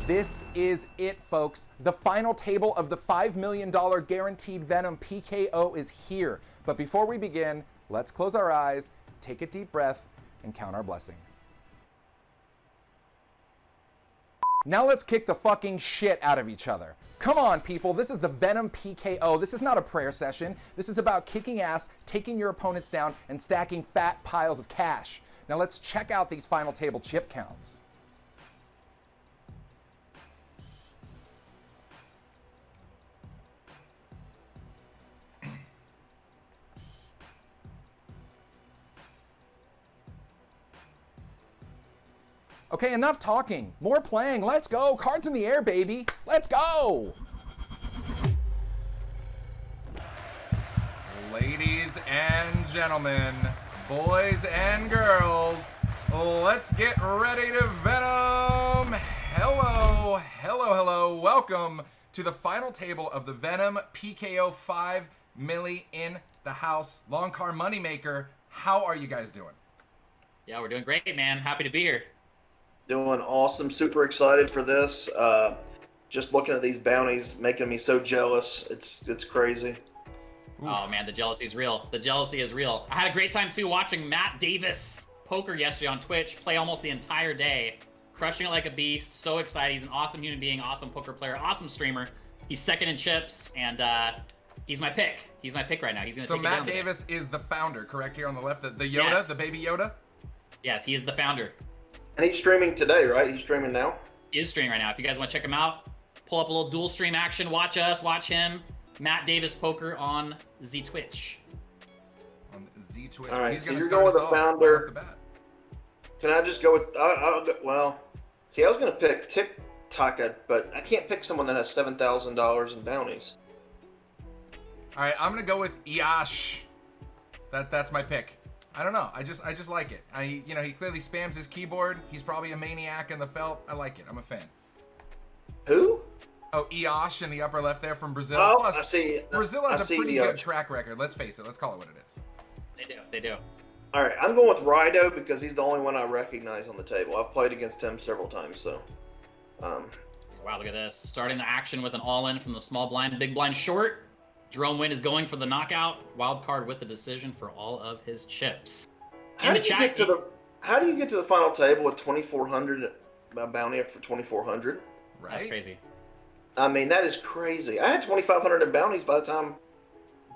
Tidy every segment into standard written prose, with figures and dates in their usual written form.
This is it, folks. The final table of the $5 million guaranteed Venom PKO is here. But before we begin, let's close our eyes, take a deep breath, and count our blessings. Now let's kick the fucking shit out of each other. Come on, people. This is the Venom PKO. This is not a prayer session. This is about kicking ass, taking your opponents down, and stacking fat piles of cash. Now let's check out these final table chip counts. Okay, enough talking. More playing. Let's go. Cards in the air, baby. Let's go. Ladies and gentlemen, boys and girls, let's get ready to Venom. Hello, hello, hello. Welcome to the final table of the Venom PKO 5 milli in the house. Loncar Moneymaker, how are you guys doing? Yeah, we're doing great, man. Happy to be here. Doing awesome. Super excited for this. Just looking at these bounties making me so jealous. It's crazy. Oof. Oh man, the jealousy is real. The jealousy is real. I had a great time too watching Matt Davis poker yesterday on Twitch, play almost the entire day, crushing it like a beast. So excited. He's an awesome human being, awesome poker player, awesome streamer. He's second in chips, and he's my pick. He's my pick right now. He's gonna. So take Matt it down Davis today. is the founder, correct? Here on the left, the Yoda, Yes. the baby Yoda. Yes, he is the founder. And he's streaming today, right? He's streaming now? He is streaming right now. If you guys want to check him out, pull up a little dual stream action. Watch us, watch him. Matt Davis Poker on Z Twitch. On Z Twitch. All right, He's so gonna you're start going with us the off founder. right off the bat. Can I just go with... well, see, I was going to pick TikTok, but I can't pick someone that has $7,000 in bounties. All right, I'm gonna go with Iash. That's my pick. I don't know. I just like it. He clearly spams his keyboard. He's probably a maniac in the felt. I like it. I'm a fan. Who? Oh, Iash in the upper left there from Brazil. Oh, Plus, I see. Brazil has I a see pretty the, good track record. Let's face it. Let's call it what it is. They do. All right, I'm going with Rido because he's the only one I recognize on the table. I've played against him several times, so... Wow, look at this. Starting the action with an all-in from the small blind, big blind short. Jerome Wynn is going for the knockout. Wild card with the decision for all of his chips. How do you get to the final table with 2,400 bounty for 2,400? Right? That's crazy. I mean, that is crazy. I had 2,500 in bounties by the time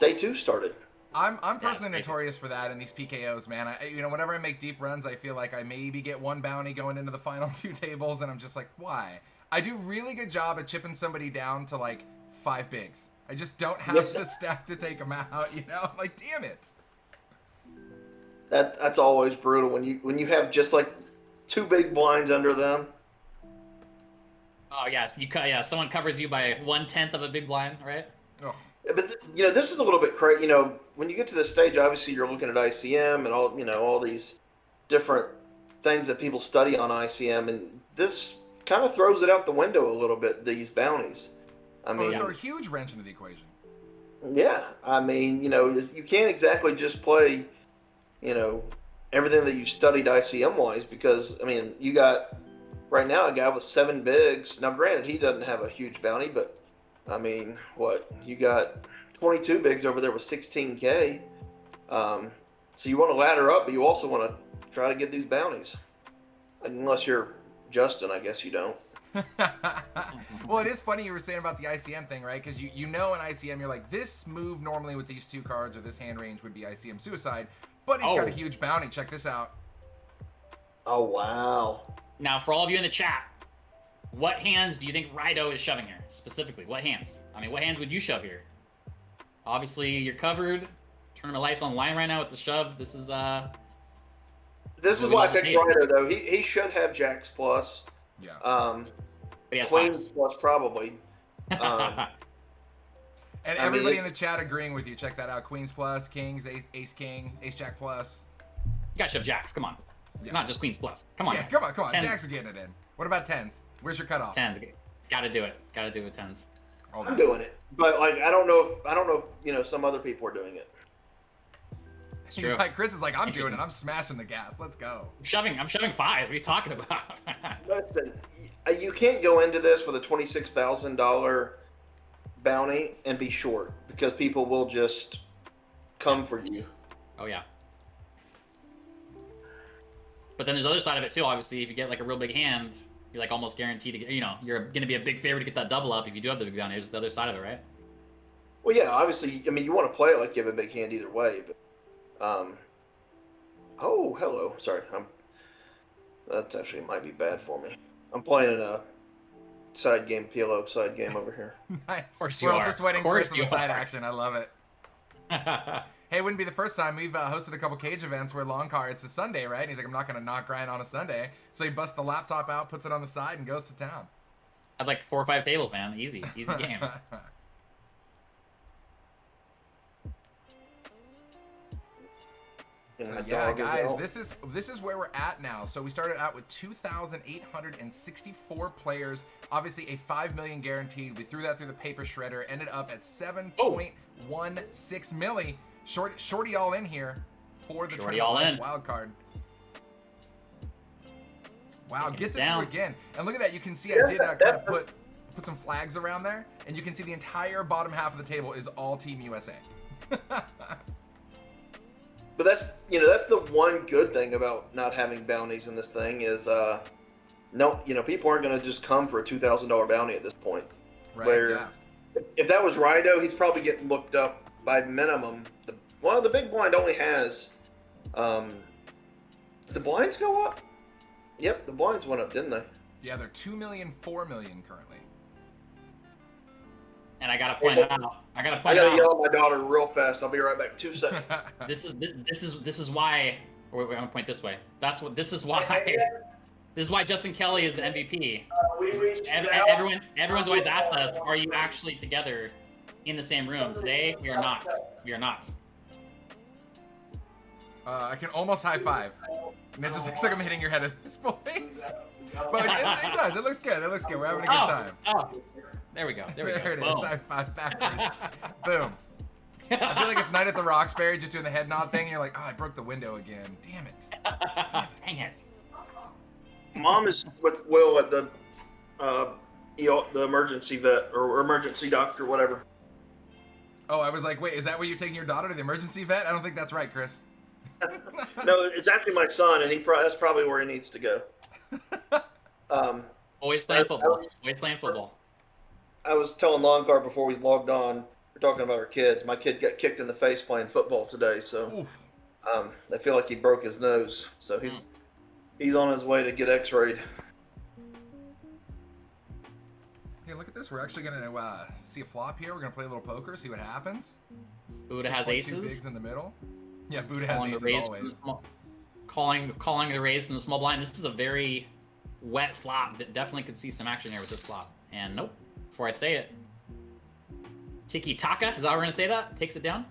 day 2 started. I'm personally notorious for that in these PKOs, man. Whenever I make deep runs, I feel like I maybe get one bounty going into the final 2 tables, and I'm just like, why? I do really good job at chipping somebody down to like 5 bigs. I just don't have the stack to take them out, I'm like, damn it. That's always brutal when you have just like 2 big blinds under them. Oh yes, someone covers you by 1/10 of a big blind, right? Oh. But this is a little bit crazy. When you get to this stage, obviously you're looking at ICM and all these different things that people study on ICM, and this kind of throws it out the window a little bit. These bounties. I mean, they're a huge wrench into the equation. Yeah, I mean, you can't exactly just play, everything that you studied ICM wise, because I mean, you got right now a guy with 7 bigs. Now, granted, he doesn't have a huge bounty, but I mean, you got 22 bigs over there with 16K. So you want to ladder up, but you also want to try to get these bounties. Unless you're Justin, I guess you don't. Well, it is funny you were saying about the ICM thing, right? Because you know in ICM, you're like, this move normally with these 2 cards or this hand range would be ICM suicide, but he's got a huge bounty. Check this out. Oh, wow. Now, for all of you in the chat, what hands do you think Rido is shoving here? Specifically, what hands? I mean, what hands would you shove here? Obviously, you're covered. Tournament life's on the line right now with the shove. This is why I picked Rido, though. He should have Jacks plus. Yeah. Queens plus probably. And everybody in the chat agreeing with you. Check that out. Queens plus, Kings, Ace King, Ace Jack plus. You gotta shove Jacks. Come on. Yeah. Not just Queens plus. Come on. Yeah, guys. come on. Tens. Jacks are getting it in. What about 10s? Where's your cutoff? 10s. Gotta do it. Gotta do it with 10s. I'm doing it, but like I don't know if some other people are doing it. He's like, Chris is like, I'm doing it. I'm smashing the gas. Let's go. I'm shoving 5s. What are you talking about? Listen, you can't go into this with a $26,000 bounty and be short, because people will just come for you. Oh yeah. But then there's the other side of it too. Obviously, if you get like a real big hand, you're like almost guaranteed to get. You know, you're going to be a big favorite to get that double up if you do have the big bounty. There's the other side of it, right? Well, yeah, obviously, I mean, you want to play it like you have a big hand either way, but oh, hello. Sorry, that actually might be bad for me. I'm playing a side game, PLO side game over here. Nice. Of course We're you also are. sweating Of course Chris on the you side are. action. I love it. Hey, it wouldn't be the first time. We've hosted a couple cage events where Loncar, it's a Sunday, right? And he's like, I'm not going to knock grind on a Sunday. So he busts the laptop out, puts it on the side, and goes to town. Had like 4 or 5 tables, man. Easy game. So yeah, guys, this is where we're at now. So we started out with 2,864 players. Obviously, a 5 million guaranteed. We threw that through the paper shredder. Ended up at 7.16 milli. Shorty all in here for the Shorty all in. wild card. Wow, Taking gets it it down. through again. And look at that. You can see I did kind of put some flags around there, and you can see the entire bottom half of the table is all Team USA. But that's the one good thing about not having bounties in this thing is no, people aren't going to just come for a $2,000 bounty at this point. Right, Where yeah. if that was Rido, he's probably getting looked up by minimum. The big blind only has. Did the blinds go up? Yep, the blinds went up, didn't they? Yeah, they're 2 million, 4 million currently. And I gotta point out. I gotta I point gotta out. yell at my daughter real fast. I'll be right back. 2 seconds. This is why. Or wait, I'm gonna point this way. This is why. This is why Justin Kelly is the MVP. Everyone's always asked us, are you actually together in the same room? Today, we are not. We are not. I can almost high five. And it just looks like I'm hitting your head at this point. But it does. It looks good. It looks good. We're having a good time. Oh, there we go. There we go. There it is. Boom. High five backwards. Boom. I feel like it's Night at the Roxbury just doing the head nod thing, and you're like, oh, I broke the window again. Damn it. Dang it. Mom is with Will at the emergency vet or emergency doctor, whatever. Oh, I was like, wait, is that where you're taking your daughter to the emergency vet? I don't think that's right, Chris. No, it's actually my son, and that's probably where he needs to go. Always playing football. Always playing football. I was telling Loncar before we logged on, we're talking about our kids. My kid got kicked in the face playing football today, so I feel like he broke his nose. So he's on his way to get x-rayed. Hey, look at this. We're actually going to see a flop here. We're going to play a little poker, see what happens. Buddha has 6.2 aces. bigs in the middle. Yeah, Buddha has Calling the aces raise always. from the small, calling the raise from the small blind. This is a very wet flop. That definitely could see some action here with this flop. And nope. Before I say it, Tiki Taka. Is that how we're gonna say that? Takes it down.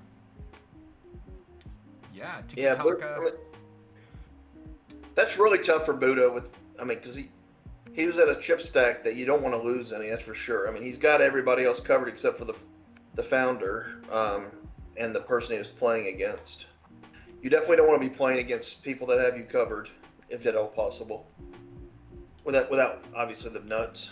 Yeah, Tiki Yeah, Taka. That's really tough for Buddha because he was at a chip stack that you don't want to lose any. That's for sure. I mean, he's got everybody else covered except for the founder and the person he was playing against. You definitely don't want to be playing against people that have you covered, if at all possible. Without obviously the nuts.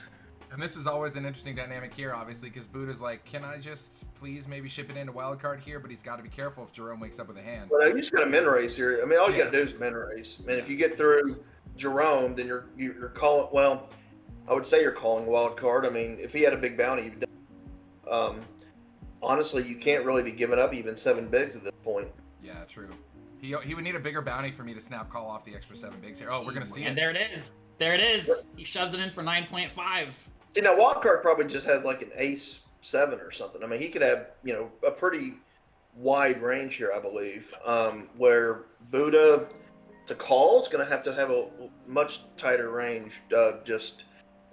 And this is always an interesting dynamic here, obviously, because Buddha's like, can I just please maybe ship it into wildcard here? But he's got to be careful if Jerome wakes up with a hand. But you just got a min raise here. I mean, all you got to do is min raise. I mean, if you get through Jerome, then you're calling. Well, I would say you're calling wild card. I mean, if he had a big bounty, you've done. Honestly, you can't really be giving up even 7 bigs at this point. Yeah, true. He would need a bigger bounty for me to snap call off the extra 7 bigs here. Oh, we're gonna see it. And there it is. There it is. He shoves it in for 9.5. See, now wild card probably just has like an ace 7 or something. I mean, he could have a pretty wide range here, I believe. Where Buddha to call is going to have a much tighter range.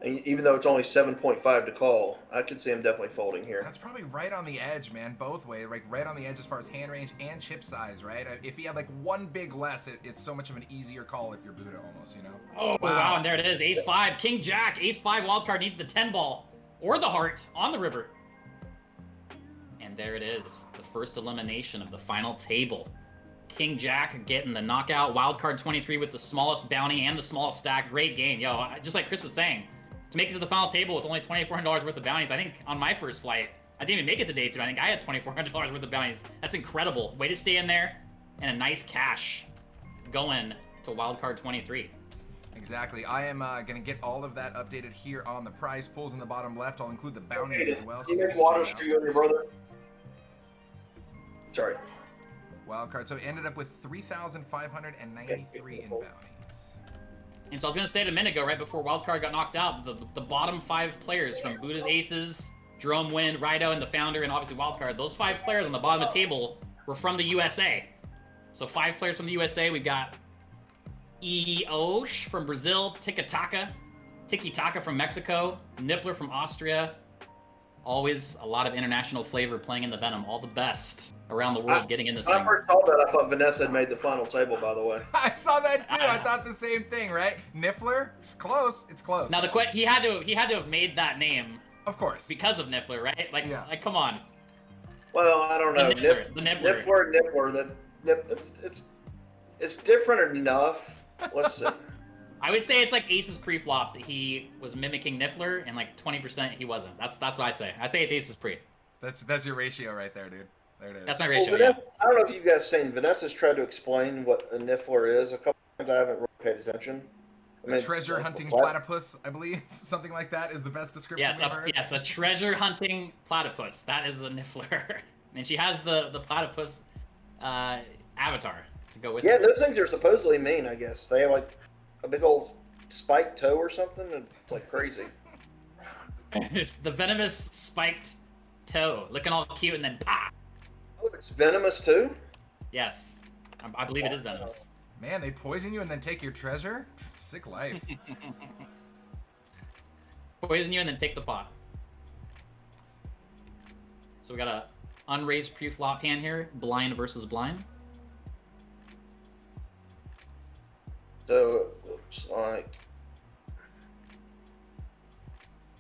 Even though it's only 7.5 to call, I could see him definitely folding here. That's probably right on the edge, man. Both ways, like right on the edge as far as hand range and chip size, right? If he had like 1 big less, it's so much of an easier call if you're Buddha almost, Oh, wow. And there it is. Ace 5. King Jack. Ace 5 wildcard needs the 10 ball or the heart on the river. And there it is. The first elimination of the final table. King Jack getting the knockout. Wildcard 23 with the smallest bounty and the smallest stack. Great game. Yo, just like Chris was saying, to make it to the final table with only $2,400 worth of bounties. I think on my first flight, I didn't even make it to day 2. I think I had $2,400 worth of bounties. That's incredible. Way to stay in there, and a nice cash going to wildcard 23. Exactly. I am going to get all of that updated here on the prize pools in the bottom left. I'll include the bounties as well. You make water stew on your brother? Sorry. Wildcard. So it ended up with 3,593 in bounties. And so I was going to say it a minute ago, right before wildcard got knocked out, the bottom 5 players from Buddha's Aces, Jerome Wind, Rido, and the founder, and obviously wildcard, those 5 players on the bottom of the table were from the USA. So 5 players from the USA. We've got Eosh from Brazil, Tiki Taka from Mexico, Nippler from Austria. Always a lot of international flavor playing in the Venom. All the best around the world getting in this thing. When I first saw that, I thought Vanessa had made the final table, by the way. I saw that too. I thought the same thing, right? Niffler? It's close. It's close. Now he had to have made that name. Of course. Because of Niffler, right? Like come on. Well, I don't know. The Nippler. It's different enough. Let's see. I would say it's like Ace's pre-flop that he was mimicking Niffler, and like 20% he wasn't. That's what I say. I say it's Ace's pre. That's your ratio right there, dude. There it is. That's my ratio. Vanessa, I don't know if you guys seen. Vanessa's tried to explain what a Niffler is a couple times. I haven't really paid attention. Treasure hunting platypus, I believe, something like that is the best description we've heard. Yes, a treasure hunting platypus. That is the Niffler, and she has the platypus avatar to go with. Yeah, it. those things are supposedly mean. I guess they have like a big old spiked toe or something, and it's like crazy. The venomous spiked toe, looking all cute, and then pah. Oh, it's venomous too? Yes, I believe it is venomous. Man, they poison you and then take your treasure? Sick life. Poison you and then take the pot. So we got a unraised pre-flop hand here, blind versus blind. So it looks like.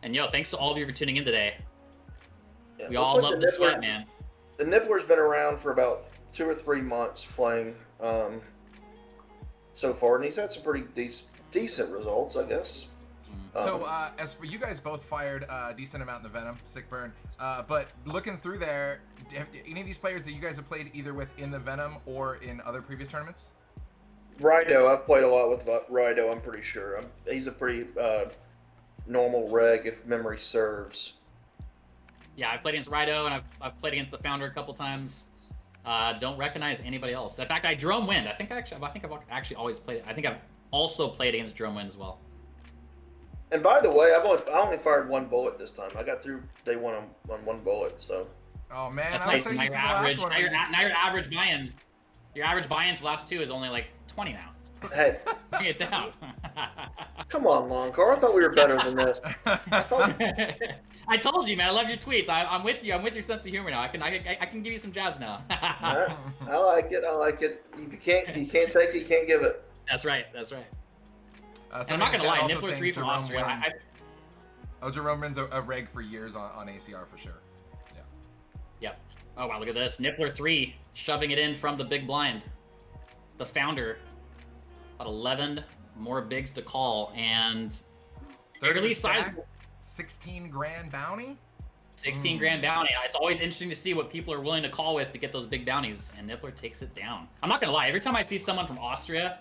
And yo, thanks to all of you for tuning in today. Yeah, we all love the sweat, man. The Nippler's been around for about 2 or 3 months playing so far, and he's had some pretty decent results, I guess. So, as for you guys both fired a decent amount in the Venom, sick burn. But looking through there, have any of these players that you guys have played either with in the Venom or in other previous tournaments? Rido, I've played a lot with Rido, I'm pretty sure. He's a pretty normal reg, if memory serves. Yeah, I've played against Rido, and I've played against the founder a couple times. Don't recognize anybody else. In fact, I Jerome Wind. I think I've actually always played. I think I've also played against Jerome Wind as well. And by the way, I only fired 1 bullet this time. I got through day 1 on 1 bullet. So. Oh man, that's nice. Now your average buy-ins. Your average buy-ins for the last 2 is only like 20 now. Hey, bring it down. Come on, Loncar. I thought we were better than this. I told you, man. I love your tweets. I'm with you. I'm with your sense of humor now. I can give you some jabs now. I like it. I like it. If you can't take it, you can't give it. That's right. I'm not gonna lie. Nippler 3 from Austria. Jerome Wind's a reg for years on ACR for sure. Yeah. Yep. Oh wow, look at this. Nippler 3 shoving it in from the big blind. The founder. About 11 more bigs to call, and fairly sizable. 16 grand bounty? 16 grand bounty. It's always interesting to see what people are willing to call with to get those big bounties, and Nippler takes it down. I'm not gonna lie, every time I see someone from Austria,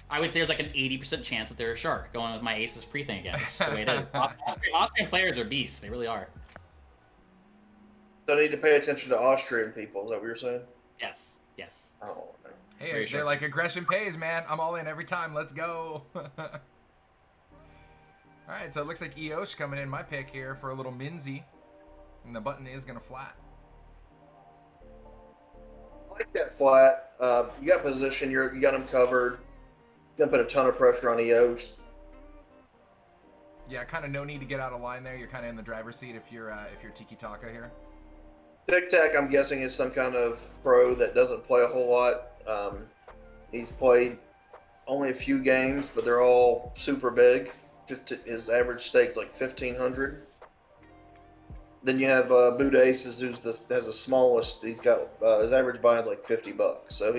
I would say there's like an 80% chance that they're a shark, going with my Aces pre thing again. It's just the way it is. Austrian players are beasts. They really are. So I need to pay attention to Austrian people. Is that what you're saying? Yes. Oh, man. Hey, they're like, aggression pays, man. I'm all in every time. Let's go. All right, so it looks like Eosh coming in my pick here for a little Minzy. And the button is going to flat. I like that flat. You got position. You got him covered. You're going to put a ton of pressure on Eosh. Yeah, kind of no need to get out of line there. You're kind of in the driver's seat if you're Tiki Taka here. Tic Tac, I'm guessing, is some kind of pro that doesn't play a whole lot. He's played only a few games, but they're all super big. His average stake's like 1,500. Then you have Buddha Aces, has the smallest. He's got his average buy is like $50. So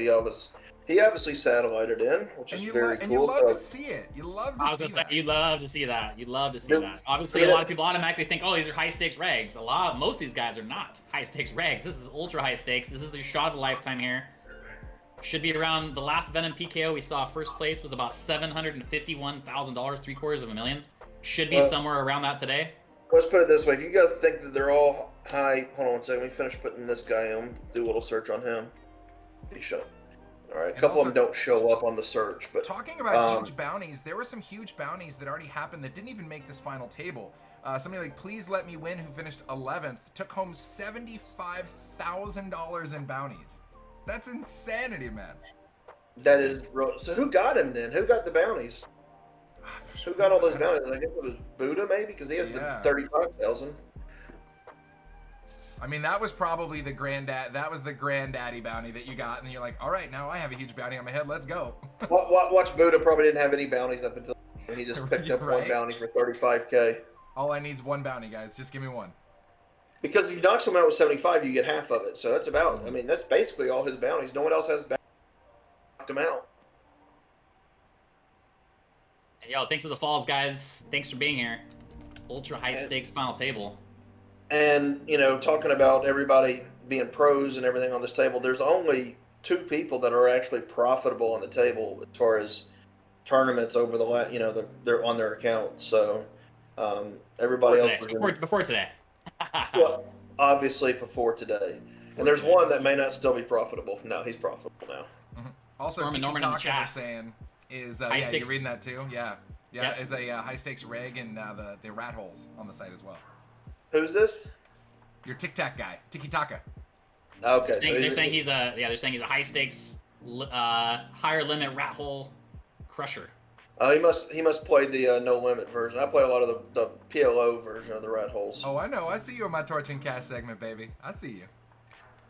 he obviously satellited in, which is very cool. And you love to see it. You love to see that. I was gonna say, you'd love to see that. You'd love to see Nope. that. Obviously, a lot of people automatically think, oh, these are high stakes regs. Most of these guys are not high stakes regs. This is ultra high stakes. This is the shot of a lifetime here. Should be around the last Venom PKO we saw. First place was about $751,000, $750,000. Should be somewhere around that today. Let's put it this way: if you guys think that they're all high, hold on one second. Let me finish putting this guy in. Do a little search on him. He showed. All right, a couple of them don't show up on the search, but talking about huge bounties, there were some huge bounties that already happened that didn't even make this final table. Somebody like Please Let Me Win, who finished 11th, took home $75,000 in bounties. That's insanity, man. that is so. Who got him then? Who got the bounties? Who got all those bounties? I guess it was Buddha, maybe, because he has the 35,000. I mean, that was probably the granddaddy bounty that you got, and then you're like, all right, now I have a huge bounty on my head. Let's go. Watch Buddha probably didn't have any bounties up until he just picked up one bounty for 35K. All I need is one bounty, guys. Just give me one. Because if you knock someone out with 75, you get half of it. So that's about. I mean, that's basically all his bounties. No one else has bounties. Knocked him out. And yo, thanks for the falls, guys. Thanks for being here. Ultra high stakes final table. And, you know, talking about everybody being pros and everything on this table, there's only 2 people that are actually profitable on the table as far as tournaments over the you know, they're on their accounts. So everybody else before today. Well, obviously before today. And there's one that may not still be profitable. No, he's profitable now. Mm-hmm. Also, Norman in the chat saying is high yeah, stakes. you're reading that too. Yeah, Yep. is a high stakes reg and the rat holes on the site as well. Who's this? Your Tic Tac guy, Tiki Taka. Okay. They're saying he's a high stakes, higher limit rat hole crusher. He must play the no limit version. I play a lot of the PLO version of the rat holes. Oh, I know. I see you in my Torch and Cash segment, baby. I see you.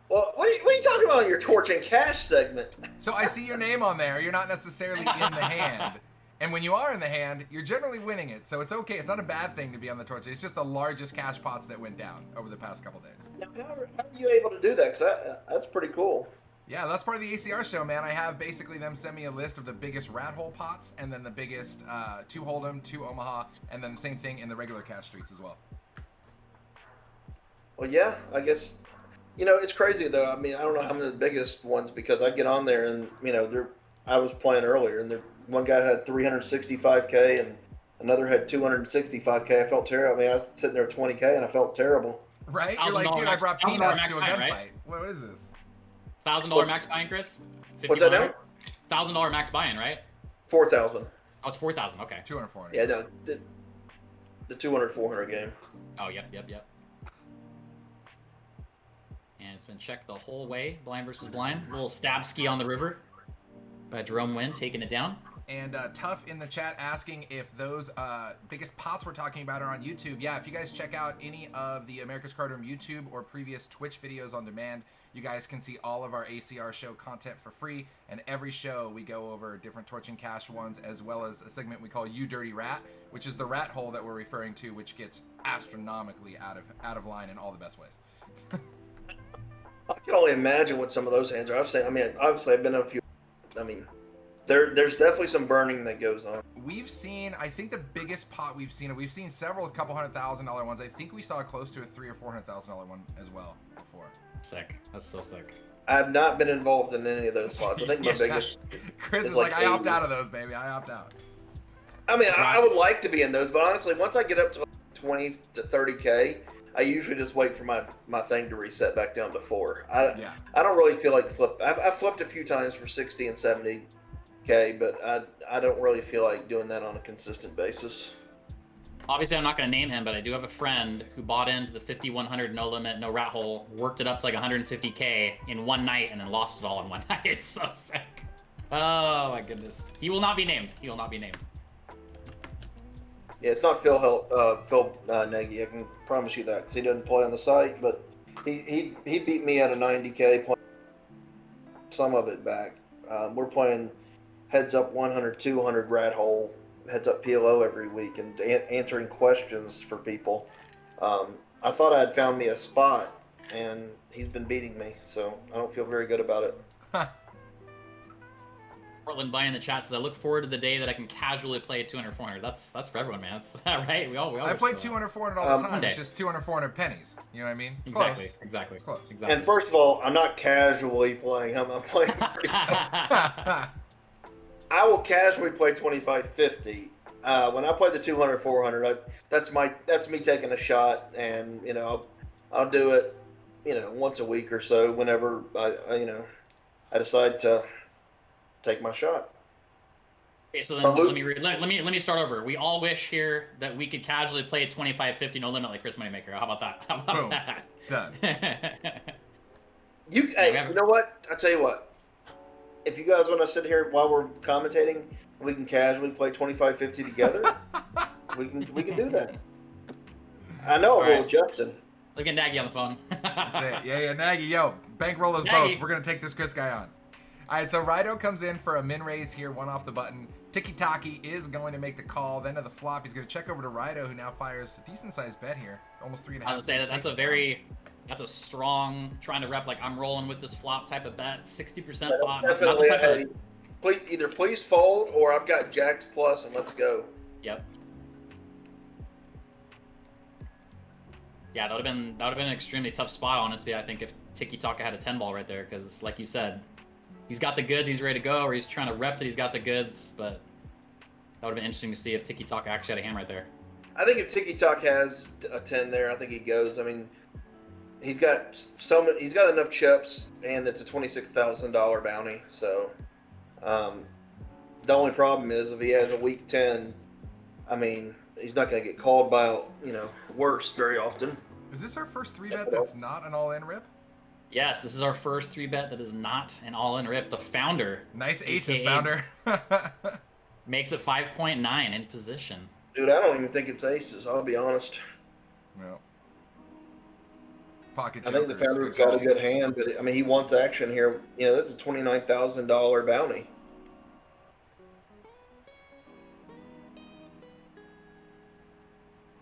Well, what are you talking about in your Torch and Cash segment? So I see your name on there. You're not necessarily in the hand. And when you are in the hand, you're generally winning it. So it's okay. It's not a bad thing to be on the Torch. It's just the largest cash pots that went down over the past couple days. Now, how are you able to do that? Because that's pretty cool. Yeah, that's part of the ACR show, man. I have basically them send me a list of the biggest rat hole pots and then the biggest 2 Hold'em, 2 Omaha, and then the same thing in the regular cash streets as well. Well, yeah, I guess, you know, it's crazy though. I mean, I don't know how many of the biggest ones because I get on there and, you know, I was playing earlier and one guy had 365K and another had 265K. I felt terrible. I mean, I was sitting there at 20K and I felt terrible. Right? You're like, dude, I brought peanuts to a gunfight. Right? What is this? $1,000 max buy-in, Chris? What's that now? $1,000 max buy-in, right? 4,000. Oh, it's 4,000. Okay. 200, 400. Yeah, no, the 200, 400 game. Oh, yep. And it's been checked the whole way. Blind versus blind. A little stab ski on the river by Jerome Wynn, taking it down. And Tough in the chat asking if those biggest pots we're talking about are on YouTube. Yeah, if you guys check out any of the America's Card Room YouTube or previous Twitch videos on demand, you guys can see all of our ACR show content for free. And every show we go over different Torch and Cash ones, as well as a segment we call You Dirty Rat, which is the rat hole that we're referring to, which gets astronomically out of line in all the best ways. I can only imagine what some of those hands are. Obviously I've been in a few. I mean, there's definitely some burning that goes on. We've seen, I think the biggest pot we've seen several a couple $100,000 ones. I think we saw close to a $300,000 or $400,000 one as well before. Sick. That's so sick. I have not been involved in any of those pots. I think my biggest. Chris is like I opt out of those, baby. I opt out. I mean, I would like to be in those, but honestly, once I get up to 20 to 30K, I usually just wait for my thing to reset back down to 4. I don't really feel like flip. I've flipped a few times for 60 and 70K, but I don't really feel like doing that on a consistent basis. Obviously, I'm not going to name him, but I do have a friend who bought into the 5,100 no limit, no rat hole, worked it up to like 150K in one night, and then lost it all in one night. It's so sick. Oh my goodness. He will not be named. He will not be named. Yeah, it's not Phil Nagy. I can promise you that because he doesn't play on the site, but he beat me at a 90K, playing some of it back. We're playing heads up 100, 200 rat hole, heads up PLO every week and answering questions for people. I thought I had found me a spot, and he's been beating me, so I don't feel very good about it. Portland Bunny in the chat says, I look forward to the day that I can casually play 200, 400. That's for everyone, man. That's right. We all I play 200, 400 all the time. It's just 200, 400 pennies. You know what I mean? It's exactly. close. Exactly. It's close. Exactly. And first of all, I'm not casually playing. I'm playing. I will casually play 25-50. When I play the 200, 400, that's me taking a shot, and I'll do it, once a week or so whenever I decide to take my shot. Okay, so then let me start over. We all wish here that we could casually play a 25-50 no limit like Chris Moneymaker. How about that? How about Boom. that? Done. You know what? I tell you what. If you guys want to sit here while we're commentating, we can casually play 25-50 together. we can do that. I know I'm with Justin. Look at Nagy on the phone. That's it. Yeah, Nagy, yo, bankroll us Nagy. both. We're gonna take this Chris guy on. All right, so Rido comes in for a min raise here, one off the button. Tiki Taki is going to make the call. Then to the flop, he's going to check over to Rido, who now fires a decent sized bet here, almost 3.5. I would say that's a strong trying to rep like I'm rolling with this flop type of bet, 60% pot. Definitely. Please fold, or I've got jacks plus, and let's go. Yep. Yeah, that would have been an extremely tough spot, honestly. I think if Tiki Taka had a 10 ball right there, because like you said, he's got the goods, he's ready to go, or he's trying to rep that he's got the goods. But that would have been interesting to see if Tiki Taka actually had a hand right there. I think if Tiki Taka has a 10 there, I think he goes. I mean, he's got enough chips, and it's a $26,000 bounty. So the only problem is if he has a weak 10, I mean, he's not going to get called by worse very often. Is this our first 3-bet that's not an all-in rip? Yes, this is our first 3-bet that is not an all-in rip. The founder. Nice aces, founder. Makes it 5.9 in position. Dude, I don't even think it's aces. I'll be honest. No. Pocket I think the jokers, founder's good got a call. good hand, but I mean, he wants action here. That's a $29,000 bounty.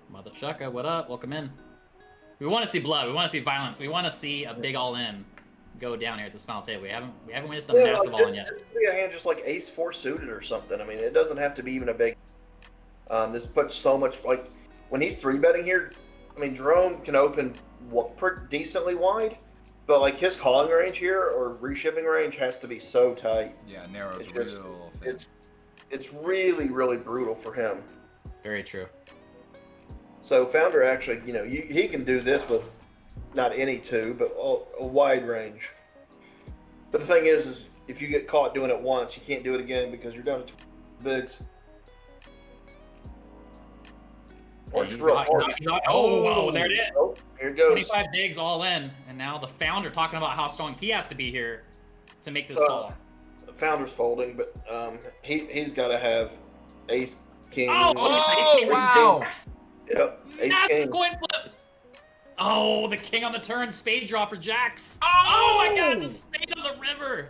Mother Shucka, what up? Welcome in. We want to see blood. We want to see violence. We want to see a big all-in go down here at this final table. We haven't witnessed a massive all-in yet. This could be a hand just like ace 4 suited or something. I mean, it doesn't have to be even a big. This puts so much, like when he's 3-betting here. I mean, Jerome can open decently wide, but like his calling range here or reshipping range has to be so tight. Yeah, narrows real thin. It's really, really brutal for him. Very true. So Founder actually, he can do this with not any 2, but a wide range. But the thing is if you get caught doing it once, you can't do it again because you're down to 2 bigs. Oh, there it is. Oh, here it goes. 25 bigs all in, and now the founder talking about how strong he has to be here to make this call. The Founder's folding, but he's got to have ace king. Ace king versus wow. Jacks. Yep, ace king. Coin flip. Oh, the king on the turn, spade draw for Jacks. Oh my God, the spade on the river.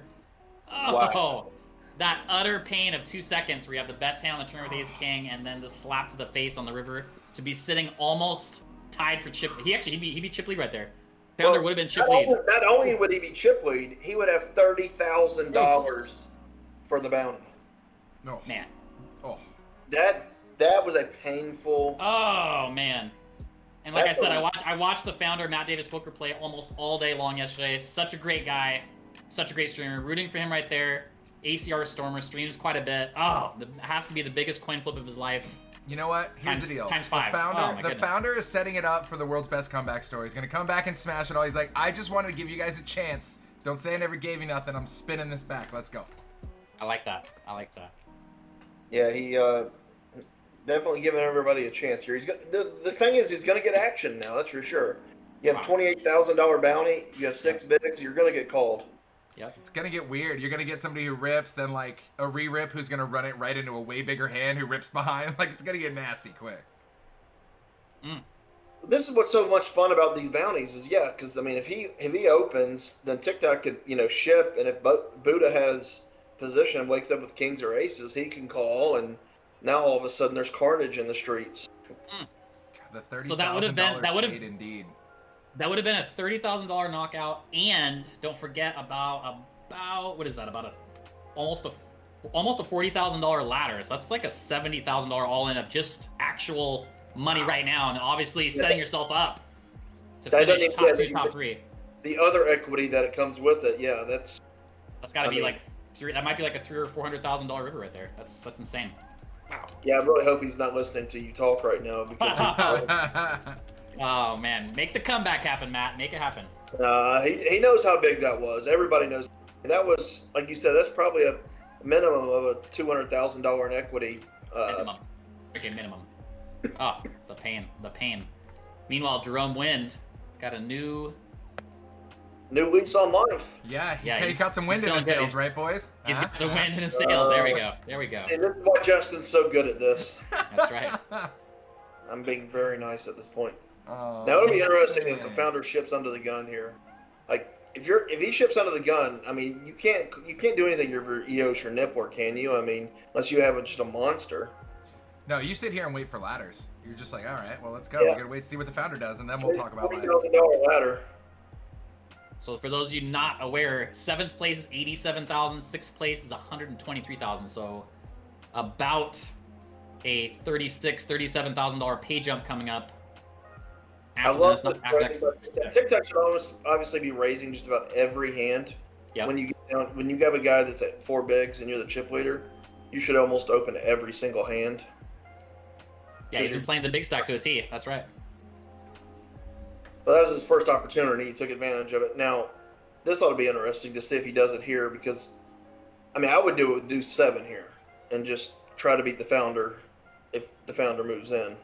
Oh, Wow. That utter pain of 2 seconds where you have the best hand on the turn with ace king, and then the slap to the face on the river to be sitting almost tied for chip. He'd be chip lead right there. Founder would have been chip lead. Not only would he be chip lead, he would have $30,000 for the bounty. No. Man. Oh. That was a painful. Oh man. And like I said, I watched the founder Matt Davis poker play almost all day long yesterday. Such a great guy, such a great streamer. Rooting for him right there. ACR Stormer streams quite a bit. Oh, it has to be the biggest coin flip of his life. You know what? Here's the deal. Times 5. The founder is setting it up for the world's best comeback story. He's going to come back and smash it all. He's like, I just wanted to give you guys a chance. Don't say I never gave you nothing. I'm spinning this back. Let's go. I like that. Yeah, he definitely giving everybody a chance here. The thing is, he's going to get action now. That's for sure. You have $28,000 bounty. You have 6 bigs. You're going to get called. Yep. It's going to get weird. You're going to get somebody who rips, then like a re-rip who's going to run it right into a way bigger hand who rips behind. Like, it's going to get nasty quick. This is what's so much fun about these bounties is, because, I mean, if he opens, then TikTok could, ship, and if Buddha has position and wakes up with kings or aces, he can call, and now all of a sudden there's carnage in the streets. The $30,000 So that would have been indeed. That would have been a $30,000 knockout, and don't forget about what is that? About almost a almost a $40,000 ladder. So that's like a $70,000 all-in of just actual money right now, and then obviously setting yourself up to finish top 2, top 3. The other equity that it comes with it, yeah, that's got to be like that might be like a $300,000 or $400,000 river right there. That's insane. Wow. Yeah, I really hope he's not listening to you talk right now because oh man, make the comeback happen, Matt. Make it happen. he knows how big that was. Everybody knows that was, like you said, that's probably a minimum of a $200,000 in equity. Minimum. Okay, minimum. Oh, the pain. Meanwhile, Jerome Wind got a new lease on life. Yeah, he got some wind in his sails, right, boys? He's got some wind in his sails. There we go. And this is why Justin's so good at this. That's right. I'm being very nice at this point. Oh, now it'll be interesting if the founder ships under the gun here. Like if he ships under the gun, I mean you can't do anything over EOS or Nipwar, can you? I mean, unless you have just a monster. No, you sit here and wait for ladders. You're just like, all right, well, let's go. Yeah. We're gonna wait to see what the founder does, and then we'll talk about ladders. $40,000 ladder. So for those of you not aware, 7th place is 87,000, 6th place is 123,000. So about a $37,000 pay jump coming up. I love this. TikTok should obviously be raising just about every hand. Yep. When you have a guy that's at 4 bigs and you're the chip leader, you should almost open every single hand. Yeah, he's been playing the big stack to a T. That's right. Well, that was his first opportunity. He took advantage of it. Now, this ought to be interesting to see if he does it here because, I mean, I would do 7 here and just try to beat the founder if the founder moves in.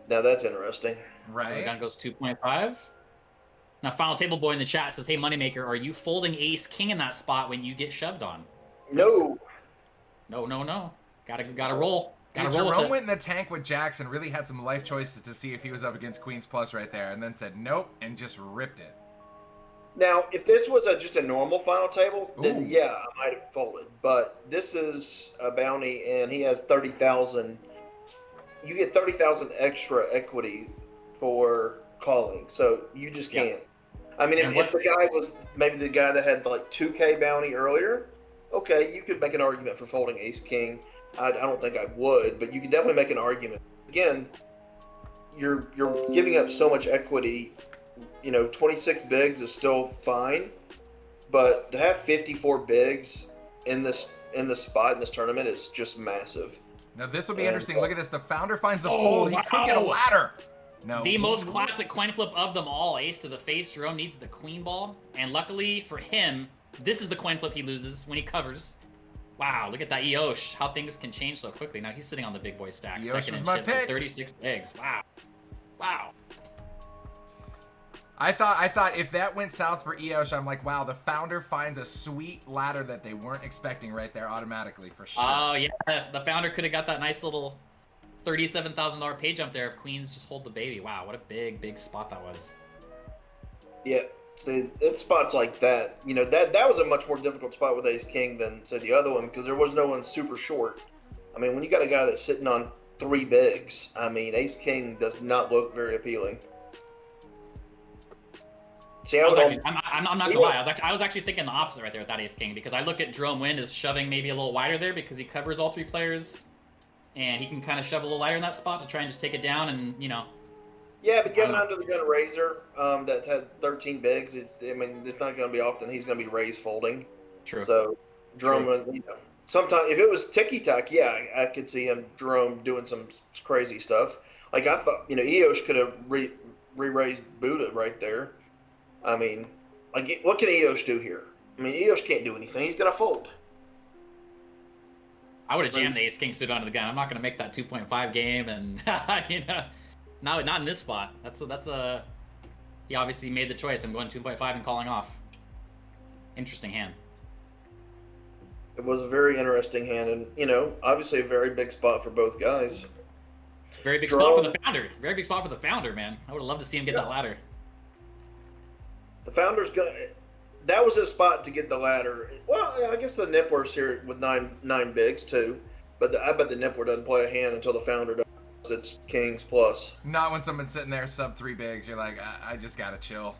Now, that's interesting. Right. The gun goes 2.5. Now, Final Table Boy in the chat says, hey, Moneymaker, are you folding Ace King in that spot when you get shoved on? No. No. Gotta roll. Dude, Jerome went in the tank with Jackson, really had some life choices to see if he was up against Queen's Plus right there, and then said nope, and just ripped it. Now, if this was just a normal final table, then yeah, I might have folded. But this is a bounty, and he has 30,000. You get 30,000 extra equity for calling, so you just can't. I mean, if the guy was maybe the guy that had like 2K bounty earlier, okay, you could make an argument for folding Ace King. I don't think I would, but you could definitely make an argument. Again, you're giving up so much equity. 26 bigs is still fine, but to have 54 bigs in this spot in this tournament is just massive. Now this will be interesting. Look at this. The founder finds the fold. He could get a ladder. No. The most classic coin flip of them all. Ace to the face. Jerome needs the queen ball, and luckily for him, this is the coin flip he loses when he covers. Wow, look at that EOS. How things can change so quickly. Now he's sitting on the big boy stack. EOS Second was in my chip pick. with 36 bigs. Wow. I thought if that went south for EOS, I'm like, wow, the founder finds a sweet ladder that they weren't expecting right there automatically for sure. Oh yeah, the founder could have got that nice little $37,000 pay jump there if Queens just hold the baby. Wow, what a big spot that was. Yeah. See, it's spots like that. That was a much more difficult spot with Ace King than, say, the other one because there was no one super short. I mean, when you got a guy that's sitting on 3 bigs, I mean, Ace King does not look very appealing. See, I'm not gonna lie. I was actually thinking the opposite right there with that Ace King because I look at Jerome Wind as shoving maybe a little wider there because he covers all 3 players, and he can kind of shove a little wider in that spot to try and just take it down and Yeah, but giving under the gun Razor that's had 13 bigs, it's not going to be often he's going to be raised folding. True. So Jerome, sometimes if it was ticky tack, yeah, I could see Jerome doing some crazy stuff. Like I thought, EOS could have re-raised Buddha right there. I mean, like what can EOS do here? I mean, EOS can't do anything. He's got to fold. I would have jammed the Ace King suit onto the gun. I'm not going to make that 2.5 game, and not in this spot. He obviously made the choice. I'm going 2.5 and calling off. Interesting hand. It was a very interesting hand, and obviously a very big spot for both guys. Very big spot for the founder. Very big spot for the founder, man. I would have loved to see him get that ladder. The founder's that was his spot to get the ladder. Well, I guess the Nipwar's here with nine bigs too, but I bet the Nipwar doesn't play a hand until the founder does. It's Kings plus. Not when someone's sitting there sub 3 bigs. You're like, I just gotta chill.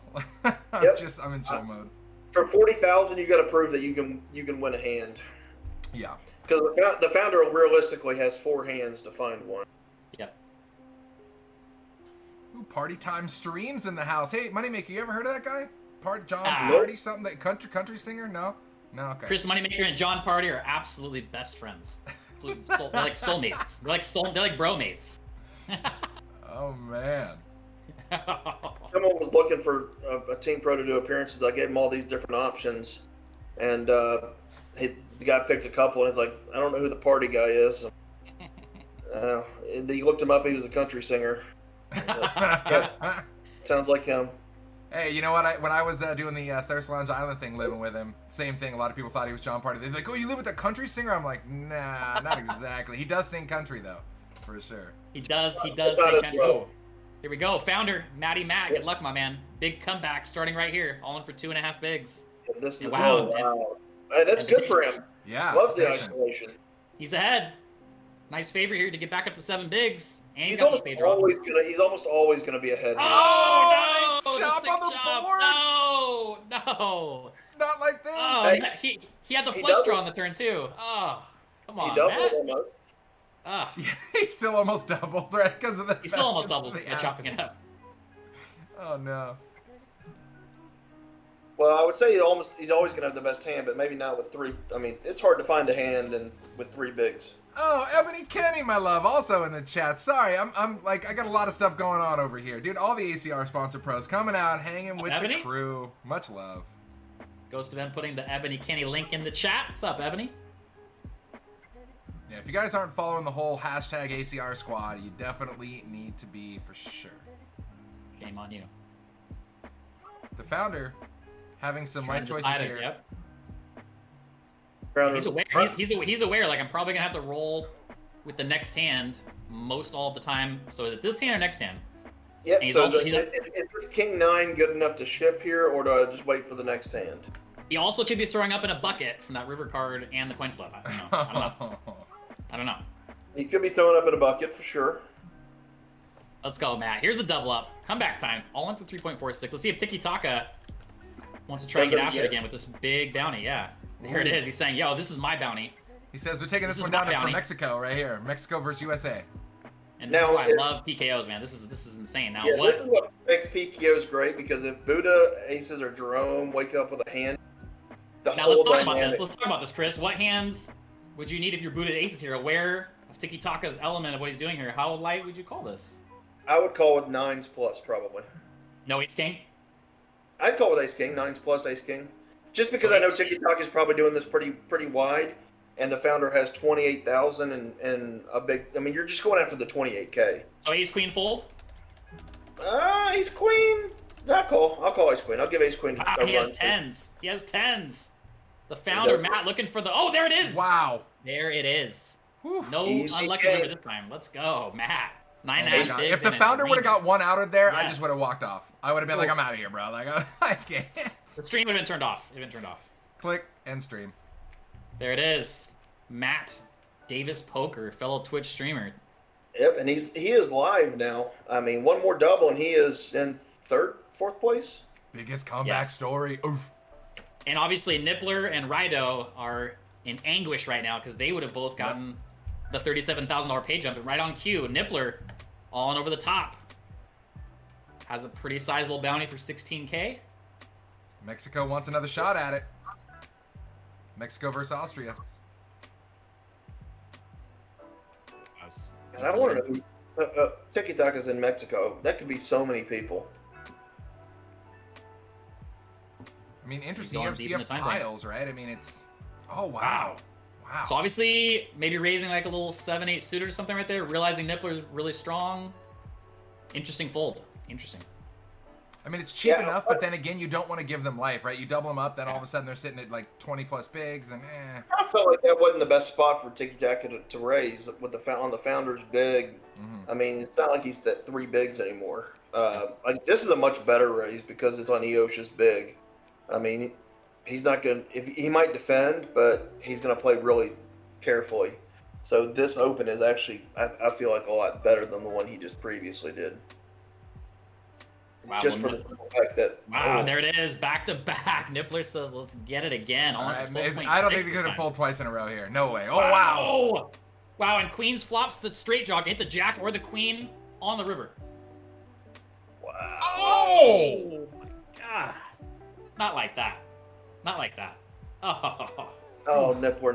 I'm in chill mode. For 40,000, you got to prove that you can win a hand. Yeah. Because the founder realistically has 4 hands to find one. Yep. Ooh, Party Time Streams in the house. Hey, Moneymaker, you ever heard of that guy? John Nope. Party, something, that country singer? No? No, okay. Chris Moneymaker and John Party are absolutely best friends. They're like soulmates. They're like bromates. Oh, man. Someone was looking for a Team Pro to do appearances. I gave him all these different options, and the guy picked a couple, and he's like, I don't know who the Party guy is. He looked him up. He was a country singer. Yeah, sounds like him. Hey, you know what? When I was doing the Thirst Lounge Island thing, living with him, same thing. A lot of people thought he was John Party. They're like, "Oh, you live with a country singer?" I'm like, "Nah, not exactly." He does sing country though, for sure. He does sing country. Oh, here we go. Founder Matty Matt. Good luck, my man. Big comeback starting right here. All in for 2.5 bigs. This is wow. Hey, that's good for him. Yeah, Loves the isolation. He's ahead. Nice favor here to get back up to 7 bigs. And He's almost always gonna be ahead. Oh, no! Chop on the board. No. Not like this. Oh, Hey, he had the flush draw on the turn too. Oh, come on, He doubled Matt. almost. Ah, Yeah, he still almost doubled, right? Because of the. he still almost doubled the by chopping it up. Oh no. Well, I would say he's always gonna have the best hand, but maybe not with 3. I mean, it's hard to find a hand and with 3 bigs. Oh, Ebony Kenny, my love, also in the chat. Sorry, I'm like, I got a lot of stuff going on over here. Dude, all the ACR sponsor pros coming out, hanging with Ebony? the crew. Much love. Ghost of M putting the Ebony Kenny link in the chat. What's up, Ebony? Yeah, if you guys aren't following the whole hashtag ACR squad, you definitely need to be for sure. Shame on you. The founder having some life choices here. Yep. Brown He's was- aware. He's aware. Like, I'm probably gonna have to roll with the next hand most all of the time. So is it this hand or next hand? Yep. And he's So also- is this King 9 good enough to ship here, or do I just wait for the next hand? He also could be throwing up in a bucket from that river card and the coin flip. I don't know. I don't know. He could be throwing up in a bucket for sure. Let's go, Matt. Here's the double up. Comeback time. All in for 3.46. Let's see if Tiki Taka wants to try and get after it again with this big bounty. Yeah. There it is. He's saying, yo, this is my bounty. He says they're taking this This one is down my for bounty. Mexico right here. Mexico versus USA. And this Now, is why I if- love PKOs, man. This is insane. Now Yeah, what? this is what makes PKOs great, because if Buddha, Aces, or Jerome wake up with a hand, the Now whole let's talk about dynamic. this. Let's talk about this, Chris. What hands would you need if you're booted aces here? Aware of Tiki Taka's element of what he's doing here. How light would you call this? I would call with 9s plus probably. No ace king? I'd call with Ace King, 9s plus Ace King, just because I know Tiki Taka is probably doing this pretty wide, and the founder has 28,000 and a big. I mean, you're just going after the 28K. So ace queen fold? Ace Queen. I'll call Ace Queen. I'll give Ace Queen Wow, a he run. has tens. He has tens. The founder, Matt, looking for the. Oh, there it is. Wow. There it is. Whew. No Easy unlucky game. number this time. Let's go, Matt. Oh my 9.5 God. bigs If the and a founder would have green. got one out of there, I just Yes. would have walked off. I would have been like, Oof. I'm out of here, bro. Like, I can't. The stream would have been turned off. It would have been turned off. Click and stream. There it is. Matt Davis Poker, fellow Twitch streamer. Yep, and he is live now. I mean, one more double, and he is in fourth place. Biggest comeback Yes. story. Oof. And obviously, Nippler and Rido are in anguish right now because they would have both gotten the $37,000 pay jump right on cue. Nippler, all on over the top, has a pretty sizable bounty for 16K. Mexico wants another shot at it. Mexico versus Austria. And I want to know, Tiki Taka's in Mexico. That could be so many people. I mean, interesting. going You have, deep you in have the time frame. piles, right? I mean, it's. Oh, wow. Wow. So obviously, maybe raising like a little 7-8 suited or something right there, realizing Nippler's really strong. Interesting fold. Interesting. I mean, it's cheap Yeah. enough, but then again, you don't want to give them life, right? You double them up, then all of a sudden they're sitting at like 20 plus bigs, and I felt like that wasn't the best spot for Tiki Taka to raise with on the founder's big. Mhm. I mean, it's not like he's at 3 bigs anymore. Like this is a much better raise because it's on Eosha's big. I mean, he's not going to, he might defend, but he's going to play really carefully. So this open is actually, I feel like a lot better than the one he just previously did. Wow, just for the fact that. Wow, there it is, back to back. Nippler says, "Let's get it again." All right, I don't think he's gonna fold twice in a row here. No way. Oh wow. Oh, wow! And Queens flops the straight jaw, hit the jack or the queen on the river. Wow. Oh my god! Not like that. Not like that. Oh. Oh, Nippler.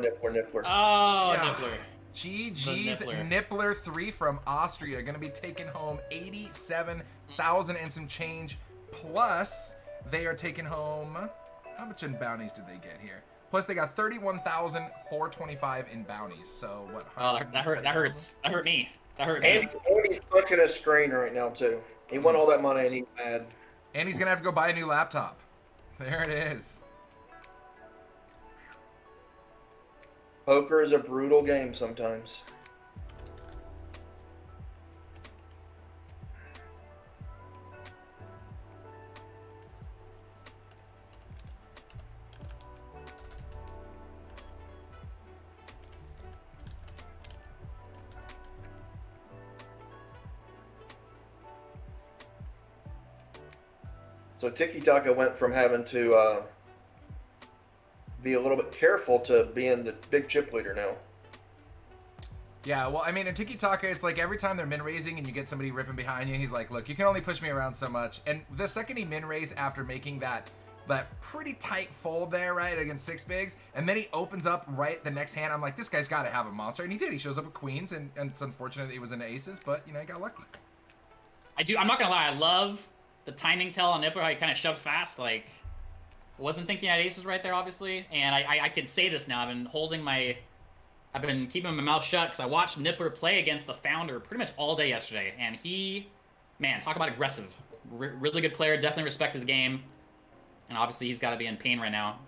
Oh, Yeah. Nippler. GG's Nippler. Nippler 3 from Austria. Going to be taking home 87,000 and some change. Plus, they are taking home... How much in bounties did they get here? Plus, they got 31,425 in bounties. So, what? Oh, that hurts. That hurt me. That hurt me. And he's punching a screen right now, too. He won all that money and he's mad. And he's going to have to go buy a new laptop. There it is. Poker is a brutal game sometimes. So Tiki Taka went from having to be a little bit careful to being the big chip leader now. Yeah, well, I mean, in Tiki Taka, it's like every time they're min-raising and you get somebody ripping behind you, he's like, look, you can only push me around so much. And the second he min-raise after making that pretty tight fold there, right, against six bigs, and then he opens up right the next hand, I'm like, this guy's got to have a monster. And he did. He shows up with queens, and it's unfortunate he was into aces, but, you know, he got lucky. I'm not going to lie. I love the timing tell on Nippler, how he kind of shoved fast, like... Wasn't thinking I had aces right there, obviously, and I can say this now. I've been keeping my mouth shut because I watched Nippler play against the founder pretty much all day yesterday, and he, man, talk about aggressive. Really good player, definitely respect his game, and obviously he's got to be in pain right now.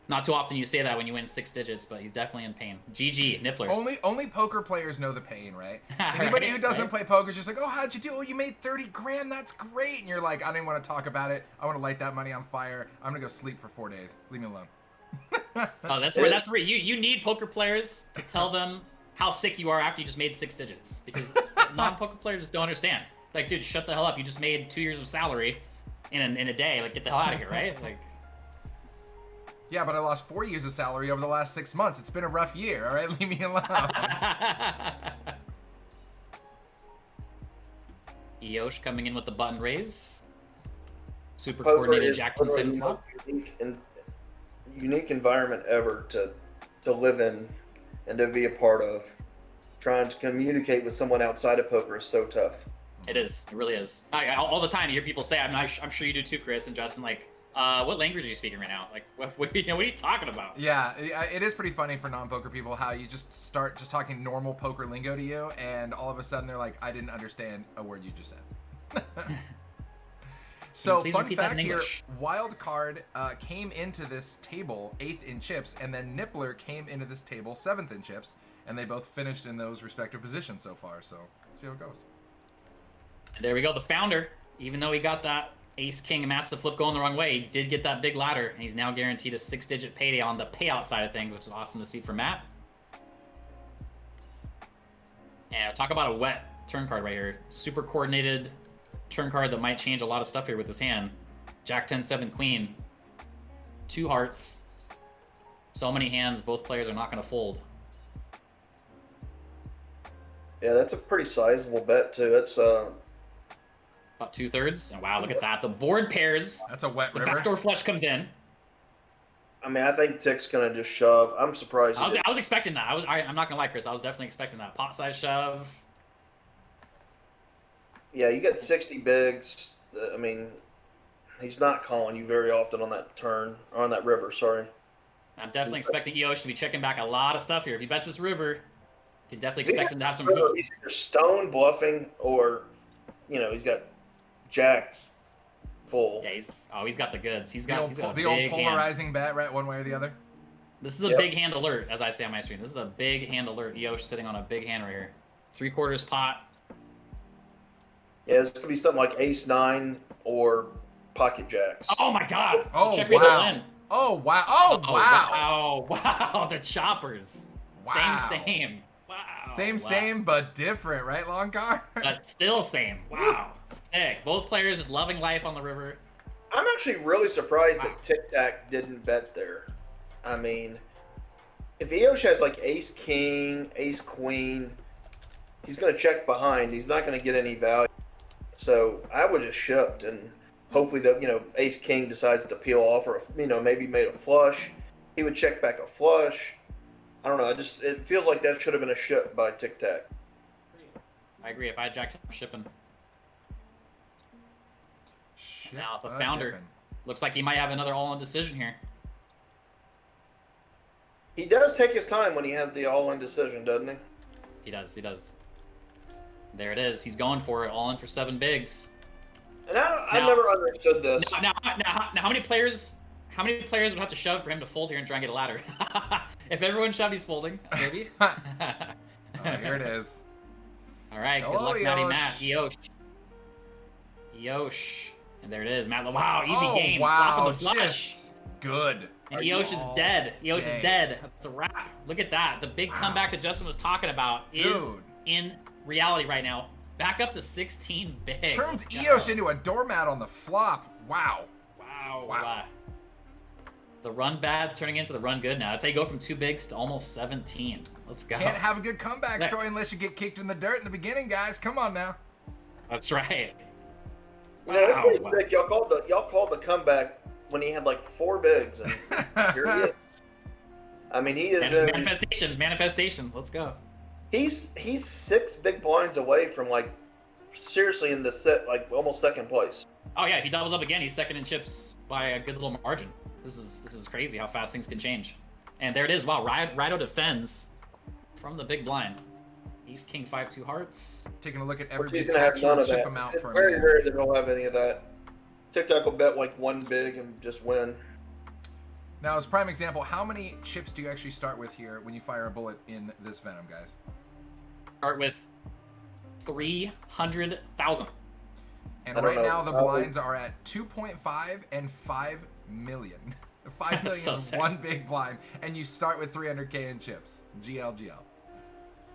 Not too often you say that when you win 6 digits, but he's definitely in pain. GG, Nippler. Only poker players know the pain, right? Anybody who doesn't play poker is just like, oh, how'd you do? Oh, you made 30 grand. That's great. And you're like, I didn't want to talk about it. I want to light that money on fire. I'm going to go sleep for 4 days. Leave me alone. Oh, that's where you need poker players to tell them how sick you are after you just made 6 digits. Because non-poker players just don't understand. Like, dude, shut the hell up. You just made 2 years of salary in a day. Like, get the hell out of here, right? Like... Yeah, but I lost 4 years of salary over the last 6 months. It's been a rough year, all right? Leave me alone. Eosh coming in with the button raise. Super Poker coordinated is Jackson one of the 7 flop. most unique environment ever to live in and to be a part of. Trying to communicate with someone outside of poker is so tough. It is. It really is. All the time you hear people say, I'm sure you do too, Chris and Justin, like, what language are you speaking right now? Like, what are you talking about? Yeah, it is pretty funny for non-poker people how you just start just talking normal poker lingo to you, and all of a sudden they're like, I didn't understand a word you just said. So, fun fact here, Wild Card came into this table 8th in chips, and then Nippler came into this table 7th in chips, and they both finished in those respective positions so far, so let's see how it goes. And there we go, the founder, even though he got that ace-king massive flip going the wrong way, he did get that big ladder, and he's now guaranteed a 6-digit payday on the payout side of things, which is awesome to see for Matt. And talk about a wet turn card right here. Super coordinated turn card that might change a lot of stuff here with this hand. Jack 10, 7, queen. 2 hearts. So many hands, both players are not going to fold. Yeah, that's a pretty sizable bet, too. That's about 2/3. And wow, look at that. The board pairs. That's a wet the river. backdoor flush comes in. I mean, I think Tick's going to just shove. I'm surprised. I was expecting that. I'm not going to lie, Chris. I was definitely expecting that. Pot size shove. Yeah, you got 60 bigs. I mean, he's not calling you very often on that turn, or on that river, sorry. I'm definitely expecting Eosh to be checking back a lot of stuff here. If he bets this river, you can definitely expect him to have some heat. He's either stone bluffing or, you know, he's got jacks full. Yeah, he's got the goods. He's The got old polarizing bet, right, one way or the other. This is a big hand alert, as I say on my stream. This is a big hand alert. Eosh sitting on a big hand right here. 3/4 pot. Yeah, it's going to be something like ace-9 or pocket jacks. Oh my god! Oh, check raise all in. Oh, wow. Oh, wow. Wow. Wow, the choppers. Wow. Same. Wow. Same, but different, right, Loncar? But still same. Wow. Sick. Both players just loving life on the river. I'm actually really surprised that Tic Tac didn't bet there. I mean, if Eosh has like Ace King, Ace Queen, he's going to check behind. He's not going to get any value. So I would have shipped, and hopefully the Ace King decides to peel off, or maybe made a flush. He would check back a flush. I don't know. It feels like that should have been a ship by Tic Tac. I agree. If I had jacked up shipping. Shit, Now the founder dipping. looks like he might have another all-in decision here. He does take his time when he has the all-in decision, doesn't he? He does. He does. There it is. He's going for it. All in for 7 bigs. And I never understood this. Now, how many players? How many players would have to shove for him to fold here and try and get a ladder? If everyone shoved, he's folding. Maybe. Oh, here it is. All right. Good Hello, luck, Matty Eosh. Matt. Eosh. And there it is. Matt. Wow. Easy game. Wow. Flopping the flush. Just good. And Eosh is dead. Eosh is dead. That's a wrap. Look at that. The big comeback that Justin was talking about is in reality right now. Back up to 16 bigs. Turns Eosh into a doormat on the flop. Wow. Wow. The run bad turning into the run good now. That's how you go from 2 bigs to almost 17. Let's go. Can't have a good comeback story unless you get kicked in the dirt in the beginning, guys. Come on now. That's right. Everybody's sick. Y'all called the comeback when he had like 4 bigs, and here he is. I mean, he is manifestation. Let's go. He's 6 big blinds away from seriously in the set, almost second place. Oh yeah, if he doubles up again, he's second in chips by a good little margin. This is crazy how fast things can change. And there it is. Wow, Rido defends from the big blind. Ace King 5-2 hearts. Taking a look at He's everybody's gonna have none actual of chip that. amount It's for a very minute. rare that they'll have any of that. TikTok will bet 1 big and just win. Now, as a prime example, how many chips do you actually start with here when you fire a bullet in this Venom, guys? Start with 300,000. And right now, the blinds are at 2.5 and 5 million. 5 million so is sick. 1 big blind, and you start with 300K in chips. GLGL.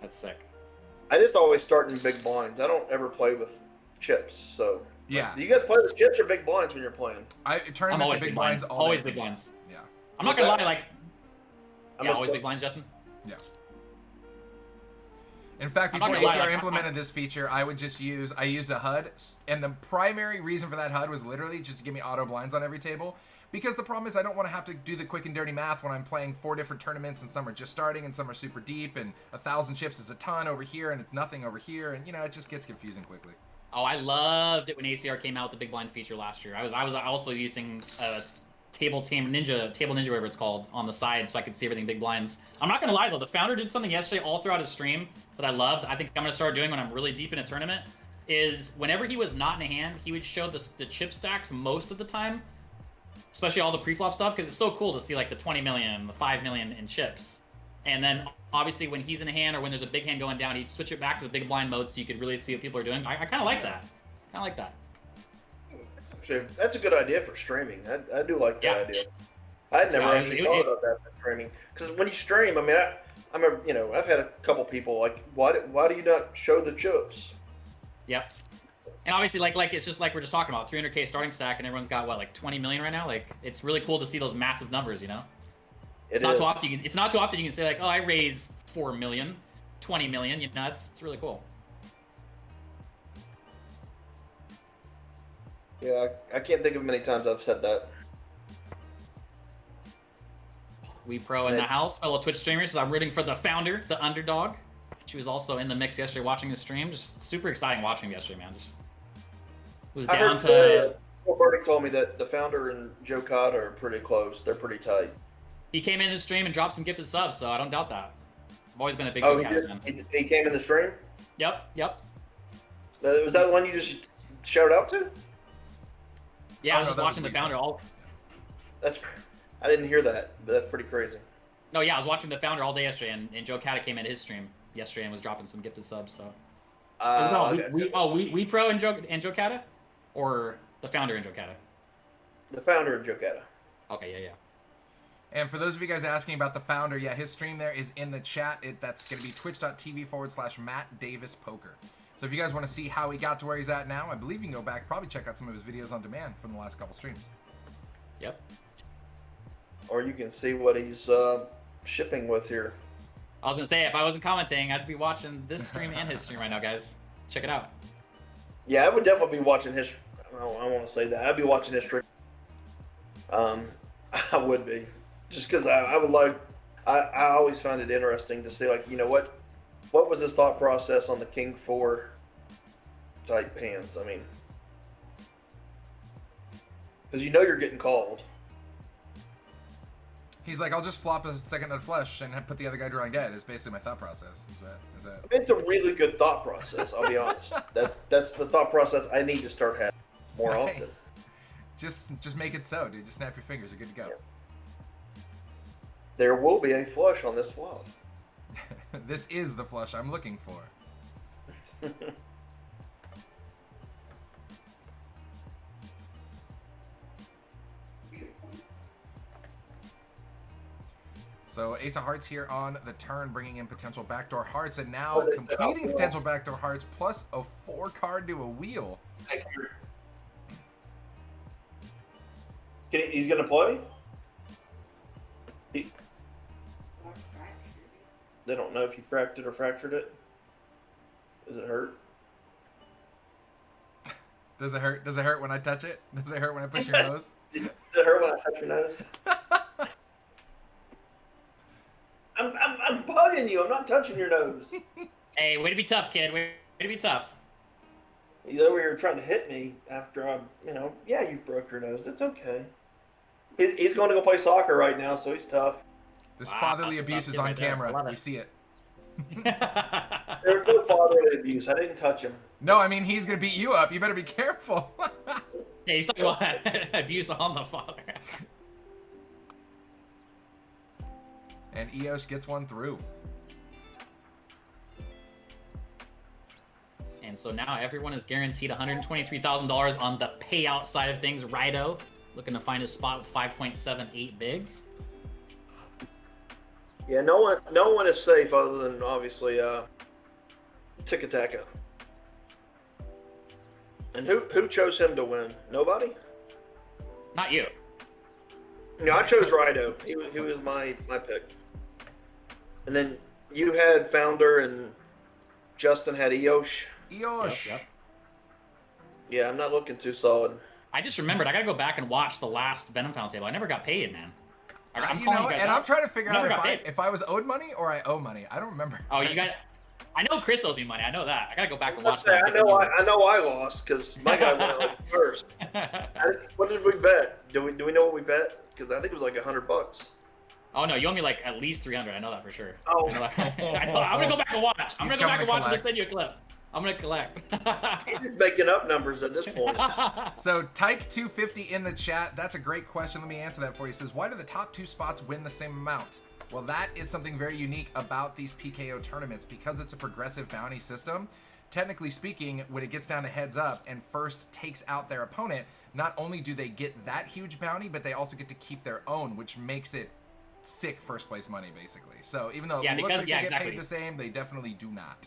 That's sick. I just always start in big blinds. I don't ever play with chips. So Yeah. do you guys play with chips or big blinds when you're playing? I turn them into big blinds all Always day. big blinds. Yeah. I'm not gonna lie, I'm always big blinds, Justin. Yeah. In fact, I'm not before gonna lie, ACR implemented this feature, I used a HUD, and the primary reason for that HUD was literally just to give me auto blinds on every table. Because the problem is I don't want to have to do the quick and dirty math when I'm playing 4 different tournaments, and some are just starting and some are super deep, and 1,000 chips is a ton over here and it's nothing over here, and it just gets confusing quickly. Oh, I loved it when ACR came out with the big blind feature last year. I was also using table ninja, whatever it's called, on the side so I could see everything big blinds. I'm not gonna lie though, the founder did something yesterday all throughout his stream that I loved. I think I'm gonna start doing when I'm really deep in a tournament. Is whenever he was not in a hand, he would show the chip stacks most of the time, especially all the pre-flop stuff, because it's so cool to see the 20 million, the 5 million in chips. And then obviously when he's in a hand or when there's a big hand going down, he'd switch it back to the big blind mode so you could really see what people are doing. I kind of like that. That's a good idea for streaming. I do like that idea. I'd never actually thought about that for streaming. Because when you stream, I mean, I've had a couple people why do you not show the chips? Yep. And obviously, it's just like we're just talking about 300K starting stack, and everyone's got what 20 million right now. It's really cool to see those massive numbers. It's not too often you can say oh, I raise 4 million, 20 million. It's really cool. Yeah, I can't think of many times I've said that. We Pro in the house, fellow Twitch streamers. I'm rooting for the founder, the underdog. She was also in the mix yesterday watching the stream. Just super exciting watching him yesterday, man. Just was down to. Bernie told me that the founder and Joe Cotta are pretty close. They're pretty tight. He came in the stream and dropped some gifted subs, so I don't doubt that. I've always been a big Joe Cotta fan. He came in the stream? Yep. Was that the one you just shouted out to? Yeah, I was just watching the founder all. I didn't hear that, but that's pretty crazy. No, yeah, I was watching the founder all day yesterday, and Joe Cotta came into his stream yesterday and was dropping some gifted subs. So. We Pro and Joe Cotta, or the founder and Joe Cotta? The founder and Joe Cotta. Okay, yeah. And for those of you guys asking about the founder, yeah, his stream there is in the chat. That's going to be twitch.tv/Matt Davis Poker. So if you guys want to see how he got to where he's at now, I believe you can go back, probably check out some of his videos on demand from the last couple streams. Yep. Or you can see what he's shipping with here. I was gonna say, if I wasn't commenting, I'd be watching this stream and his stream right now, guys. Check it out. Yeah, I would definitely be watching his. I want to say that I'd be watching his stream. I would be, just because I would like. I always find it interesting to see, like, you know, what was his thought process on the King 4 type hands. I mean, because you know you're getting called. He's like, I'll just flop a second nut flush and put the other guy drawing dead. Is basically my thought process. Is that? It's a really good thought process. I'll be honest. That's the thought process I need to start having more often. Just make it so, dude. Just snap your fingers. You're good to go. Yeah. There will be a flush on this flop. This is the flush I'm looking for. So Ace of Hearts here on the turn, bringing in potential backdoor hearts, and now completing potential backdoor hearts plus a 4-card to a wheel. He's gonna play. They don't know if you cracked it or fractured it. Does it hurt? Does it hurt? Does it hurt when I touch it? Does it hurt when I push your nose? Does it hurt when I touch your nose? I'm bugging you. I'm not touching your nose. Hey, way to be tough, kid. Way to be tough. He's over here trying to hit me after yeah, you broke your nose. It's okay. He's going to go play soccer right now, so he's tough. This fatherly abuse is on right camera. We see it. There's no fatherly abuse. I didn't touch him. No, I mean, he's going to beat you up. You better be careful. Yeah, he's talking about abuse on the father. And Eos gets one through. And so now everyone is guaranteed $123,000 on the payout side of things. Rido looking to find his spot with 5.78 bigs. Yeah, no one is safe other than obviously Tiki-Taka. And who chose him to win? Nobody? Not you. No, I chose Rido. He was my pick. And then you had Founder and Justin had Eosh. Eosh. Yep. Yeah, I'm not looking too solid. I just remembered. I gotta go back and watch the last Venom Fountain table. I never got paid, man. I'm trying to figure out if I was owed money or I owe money. I don't remember. Oh, you got. I know Chris owes me money. I know that. I gotta go back and watch that. I know I lost because my guy went out first. What did we bet? Do we know what we bet? Because I think it was like $100. Oh no, you owe me like at least 300. I know that for sure. Oh, I know that. I'm gonna go back and watch. I'm gonna go back and watch this video clip. I'm gonna collect. He's just making up numbers at this point. So Tyke250 in the chat. That's a great question. Let me answer that for you. He says, why do the top 2 spots win the same amount? Well, that is something very unique about these PKO tournaments. Because it's a progressive bounty system, technically speaking, when it gets down to heads up and first takes out their opponent, not only do they get that huge bounty, but they also get to keep their own, which makes it sick first place money, basically. So even though it looks like they get paid the same, they definitely do not.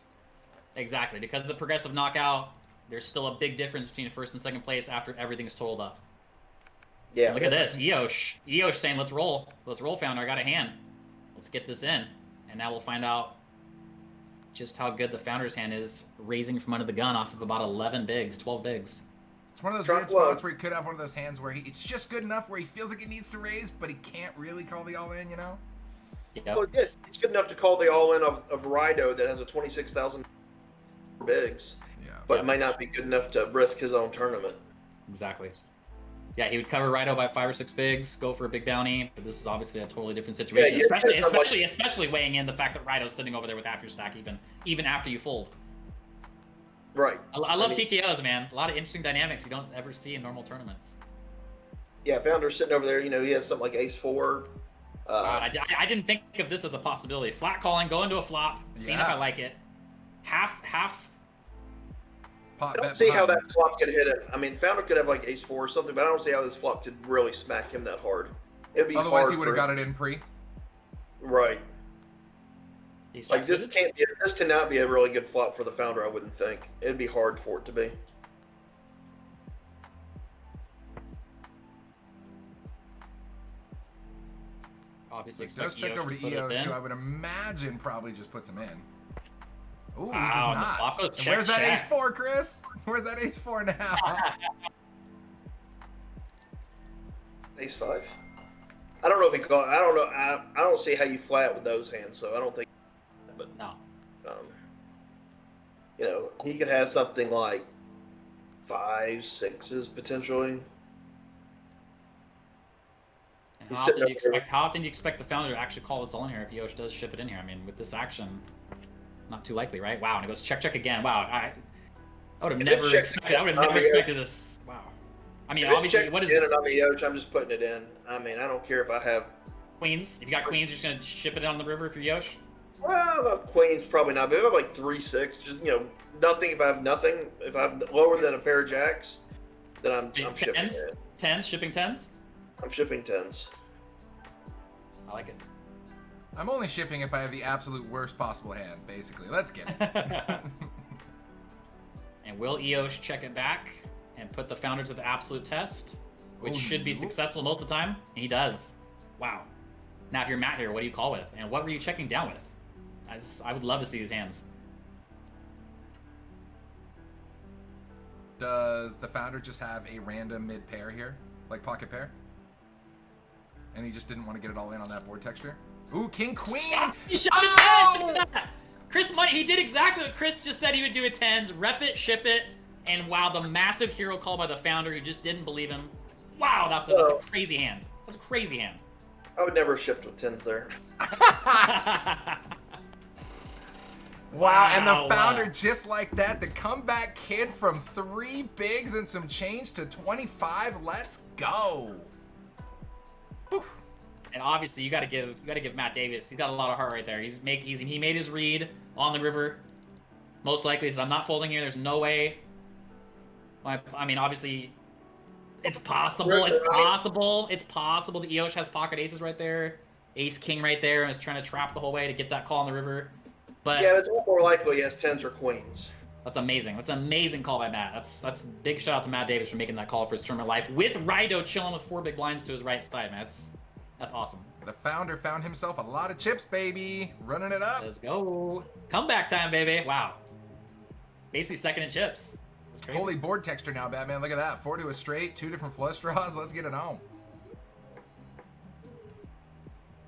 Exactly. Because of the progressive knockout, there's still a big difference between first and second place after everything's totaled up. Yeah. Look at this. Eosh saying, let's roll. Let's roll, Founder. I got a hand. Let's get this in. And now we'll find out just how good the Founder's hand is, raising from under the gun off of about 11 bigs, 12 bigs. It's one of those weird spots where he could have one of those hands where it's just good enough where he feels like he needs to raise, but he can't really call the all-in, you know? Yep. Well, it's good enough to call the all-in of Rido that has a 26,000 bigs, but it might not be good enough to risk his own tournament. Exactly. Yeah, he would cover Rido by 5 or 6 bigs, go for a big bounty, but this is obviously a totally different situation, especially weighing in the fact that Rido's sitting over there with half your stack even after you fold. Right. I love PKOs, man. A lot of interesting dynamics you don't ever see in normal tournaments. Yeah, Founder's sitting over there. You know, he has something like Ace-4. I didn't think of this as a possibility. Flat calling, go into a flop, seeing if I like it. Half. I don't see how that flop could hit it. I mean, Founder could have like Ace-4 or something, but I don't see how this flop could really smack him that hard. It'd be Otherwise, hard he would have got it in pre. Right. He's Like this check-suited. this cannot be a really good flop for the founder. I wouldn't think it'd be hard for it to be. Obviously, He does expect check over to put it EOS, in. who I would imagine probably just puts him in. Ooh, Wow, he does the not. flop goes And check, where's that check. ace four, Chris? Where's that ace four now? Ace five. I don't know if he called. I don't know. I don't see how you flat with those hands. So I don't think. But No. You know, he could have something like 5, 6s potentially. And He's how sitting often, do you up there. expect, how often do you expect the founder to actually call this all in here if Yosh does ship it in here? I mean, with this action, not too likely, right? Wow, and it goes check, check again. Wow, I would have If never it checks expected. I would have again, never I'm expected this. Wow. I mean, If it's obviously, checked what is in and I'm a Yosh, I'm just putting it in. I mean, I don't care if I have. queens? If you got queens, you're just gonna ship it on the river if you're Yosh. Well, if I have queens, probably not. But if I have like 3, 6, just nothing. If I have nothing, if I'm lower than a pair of jacks, then I'm shipping Tens, it. tens, shipping tens. I'm shipping 10s. I like it. I'm only shipping if I have the absolute worst possible hand, basically. Let's get it. And will Eosh check it back and put the founder to the absolute test, which Oh, should be no. successful most of the time? And he does. Wow. Now, if you're Matt here, what do you call with? And what were you checking down with? I would love to see his hands. Does the founder just have a random mid pair here? Like pocket pair? And he just didn't want to get it all in on that board texture? Ooh, king queen! He shot Oh! a 10! Chris Money, he did exactly what Chris just said he would do with tens. Rep it, ship it, and wow, the massive hero call by the founder who just didn't believe him. Wow, that's a crazy hand. That's a crazy hand. I would never have shipped with 10s there. Wow, and the Wow. founder, just like that, the comeback kid from 3 bigs and some change to 25. Let's go. Whew. And obviously, you got to give Matt Davis. He's got a lot of heart right there. He made his read on the river. Most likely, he said, I'm not folding here. There's no way. I mean, obviously, it's possible. It's possible. It's possible that Eosh has pocket aces right there, ace king right there, and is trying to trap the whole way to get that call on the river. But Yeah, it's more likely he has 10s or queens. that's amazing. That's an amazing call by Matt. That's big shout out to Matt Davis for making that call for his tournament life with Rido chilling with 4 big blinds to his right side, man. That's awesome. The founder found himself a lot of chips, baby. Running it up. Let's go. Comeback time, baby. Wow. Basically second in chips. That's crazy. Holy board texture now, Batman. Look at that. 4 to a straight, 2 different flush draws. Let's get it on.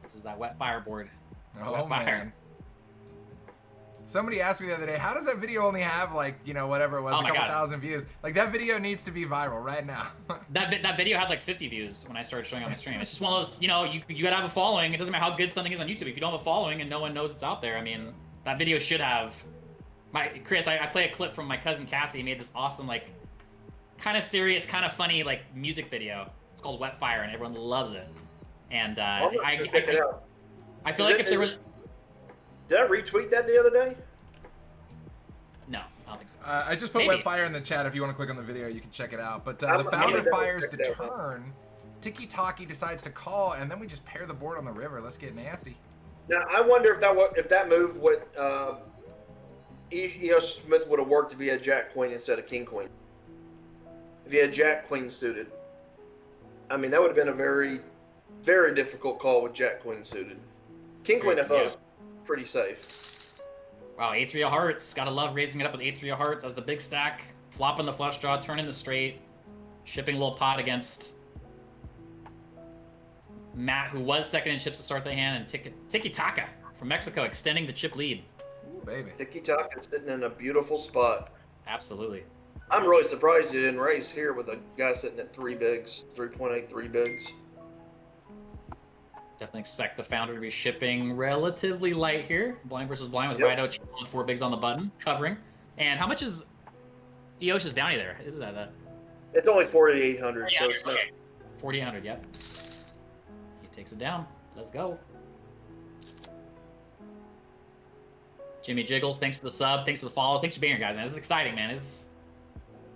This is that wet fire board. Oh, Wet fire. man. Somebody asked me the other day, how does that video only have, like, whatever it was, Oh a my couple God. thousand views? Like, that video needs to be viral right now. That video had like 50 views when I started showing on my stream. It's just one of those, you gotta have a following. It doesn't matter how good something is on YouTube. If you don't have a following and no one knows it's out there, I mean, that video should have. Chris, I play a clip from my cousin Cassie. He made this awesome, like, kind of serious, kind of funny, like, music video. It's called Wet Fire, and everyone loves it. And I'm gonna check it out. I feel Is like it- if there was. Did I retweet that the other day? No, I don't think so. I just put Maybe. Wet Fire in the chat. If you want to click on the video, you can check it out. But I'm the gonna founder definitely fires check the it out. turn. Tiki-Taki decides to call, and then we just pair the board on the river. Let's get nasty. Now I wonder if that move would Eosh Smith would have worked if he had Jack Queen instead of King Queen. If he had Jack Queen suited, I mean that would have been a very, very difficult call with Jack Queen suited. King Queen I thought Yeah. was pretty safe. Wow, A3 of hearts. Gotta love raising it up with A3 of hearts as the big stack. Flopping the flush draw, turning the straight. Shipping a little pot against Matt, who was second in chips to start the hand, and Tiki Taka from Mexico extending the chip lead. Ooh, baby. Tiki Taka is sitting in a beautiful spot. Absolutely. I'm really surprised he didn't raise here with a guy sitting at 3 bigs, 3.83 bigs. Definitely expect the founder to be shipping relatively light here. Blind versus blind with Yep. Rido chilling with 4 bigs on the button, covering. And how much is Eosh's bounty there? Is that? It's only 4,800, so it's not. Okay. 4,800, yep. He takes it down. Let's go. Jimmy Jiggles, thanks for the sub. Thanks for the follows. Thanks for being here, guys, man. This is exciting, man.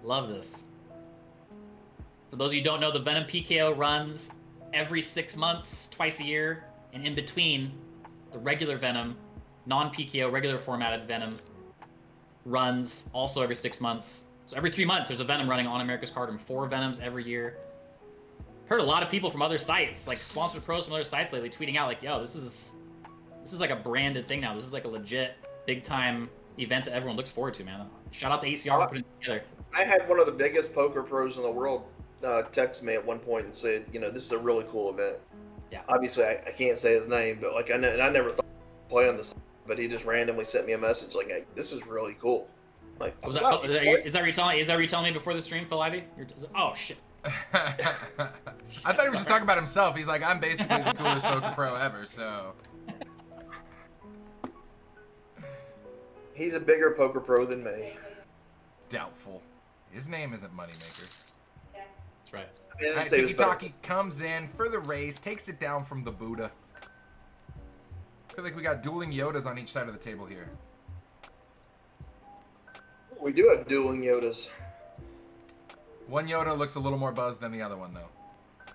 Love this. For those of you who don't know, the Venom PKO runs every 6 months, twice a year, and in between, the regular Venom non-PKO, regular formatted Venom runs also every 6 months. So every 3 months, there's a Venom running on America's Cardroom. 4 Venoms every year. Heard a lot of people from other sites, like sponsored pros from other sites lately, tweeting out like, "Yo, this is like a branded thing now. This is like a legit big time event that everyone looks forward to, man." Shout out to ACR for putting it together. I had one of the biggest poker pros in the world text me at one point and said, this is a really cool event. Yeah. Obviously, I can't say his name, but like I never thought I'd play on this, but he just randomly sent me a message like, "Hey, this is really cool." Like, Is wow, that what you're telling me before the stream, Phil Ivey? Oh shit. I thought he was just talking about himself. He's like, I'm basically the coolest poker pro ever, so. He's a bigger poker pro than me. Doubtful. His name isn't Moneymaker. That's right. I didn't All right, say he was Tiki better. Taki comes in for the raise, takes it down from the Buddha. I feel like we got dueling Yodas on each side of the table here. We do have dueling Yodas. One Yoda looks a little more buzzed than the other one, though.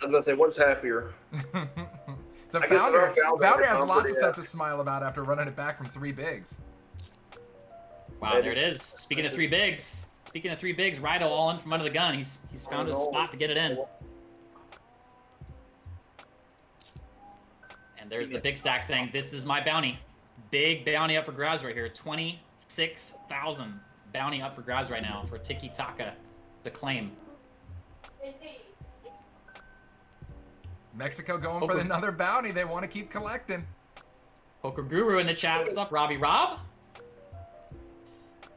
I was about to say, one's happier. The I guess founder our founder has was lots of pretty stuff to smile about after running it back from 3 bigs. Wow, there it is. Speaking of 3 bigs, Rido all in from under the gun. He's found a spot to get it in. And there's the big stack saying, "This is my bounty." Big bounty up for grabs right here. 26,000 bounty up for grabs right now for Tiki Taka to claim. Mexico going for another bounty. They want to keep collecting. Poker Guru in the chat. What's up, Robbie Rob?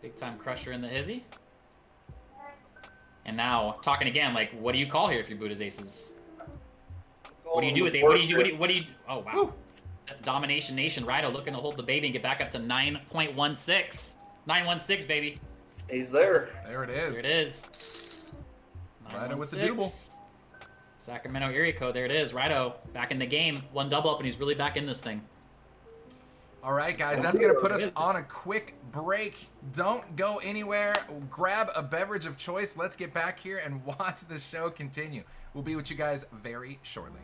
Big time crusher in the hizzy. And now talking again, like, what do you call here if your Buddha's aces? What do you do with it? What do you? Oh wow! Woo. Domination Nation. Rido looking to hold the baby and get back up to 9.16. 916, baby. He's there. There it is. There it is. Rido with the 916. double. Sacramento area code. There it is. Rido back in the game. 1 double up, and he's really back in this thing. All right, guys, that's going to put us on a quick break. Don't go anywhere. Grab a beverage of choice. Let's get back here and watch the show continue. We'll be with you guys very shortly.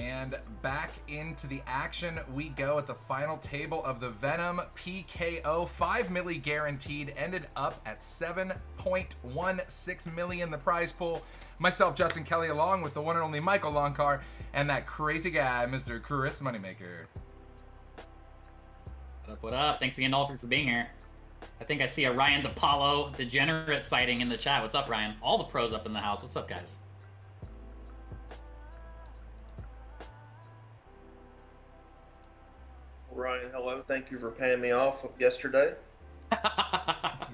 And back into the action we go at the final table of the Venom PKO. 5 milli guaranteed, ended up at 7.16 million the prize pool. Myself, Justin Kelly, along with the one and only Michael Loncar, and that crazy guy, Mr. Chris Moneymaker. What up? Thanks again, all for being here. I think I see a Ryan DePaulo degenerate sighting in the chat. What's up, Ryan? All the pros up in the house. What's up, guys? Ryan, hello. Thank you for paying me off yesterday.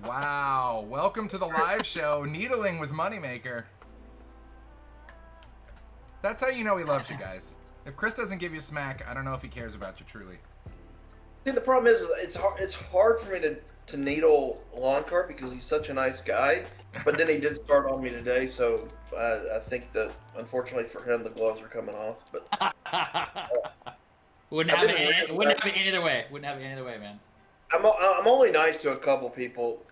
Wow. Welcome to the live show, Needling with Moneymaker. That's how you know he loves you guys. If Chris doesn't give you smack, I don't know if he cares about you truly. See, the problem is it's hard for me to needle Loncar because he's such a nice guy. But then he did start on me today, so I think that unfortunately for him, the gloves are coming off. But wouldn't have it any other way. Wouldn't have it any other way, man. I'm only nice to a couple people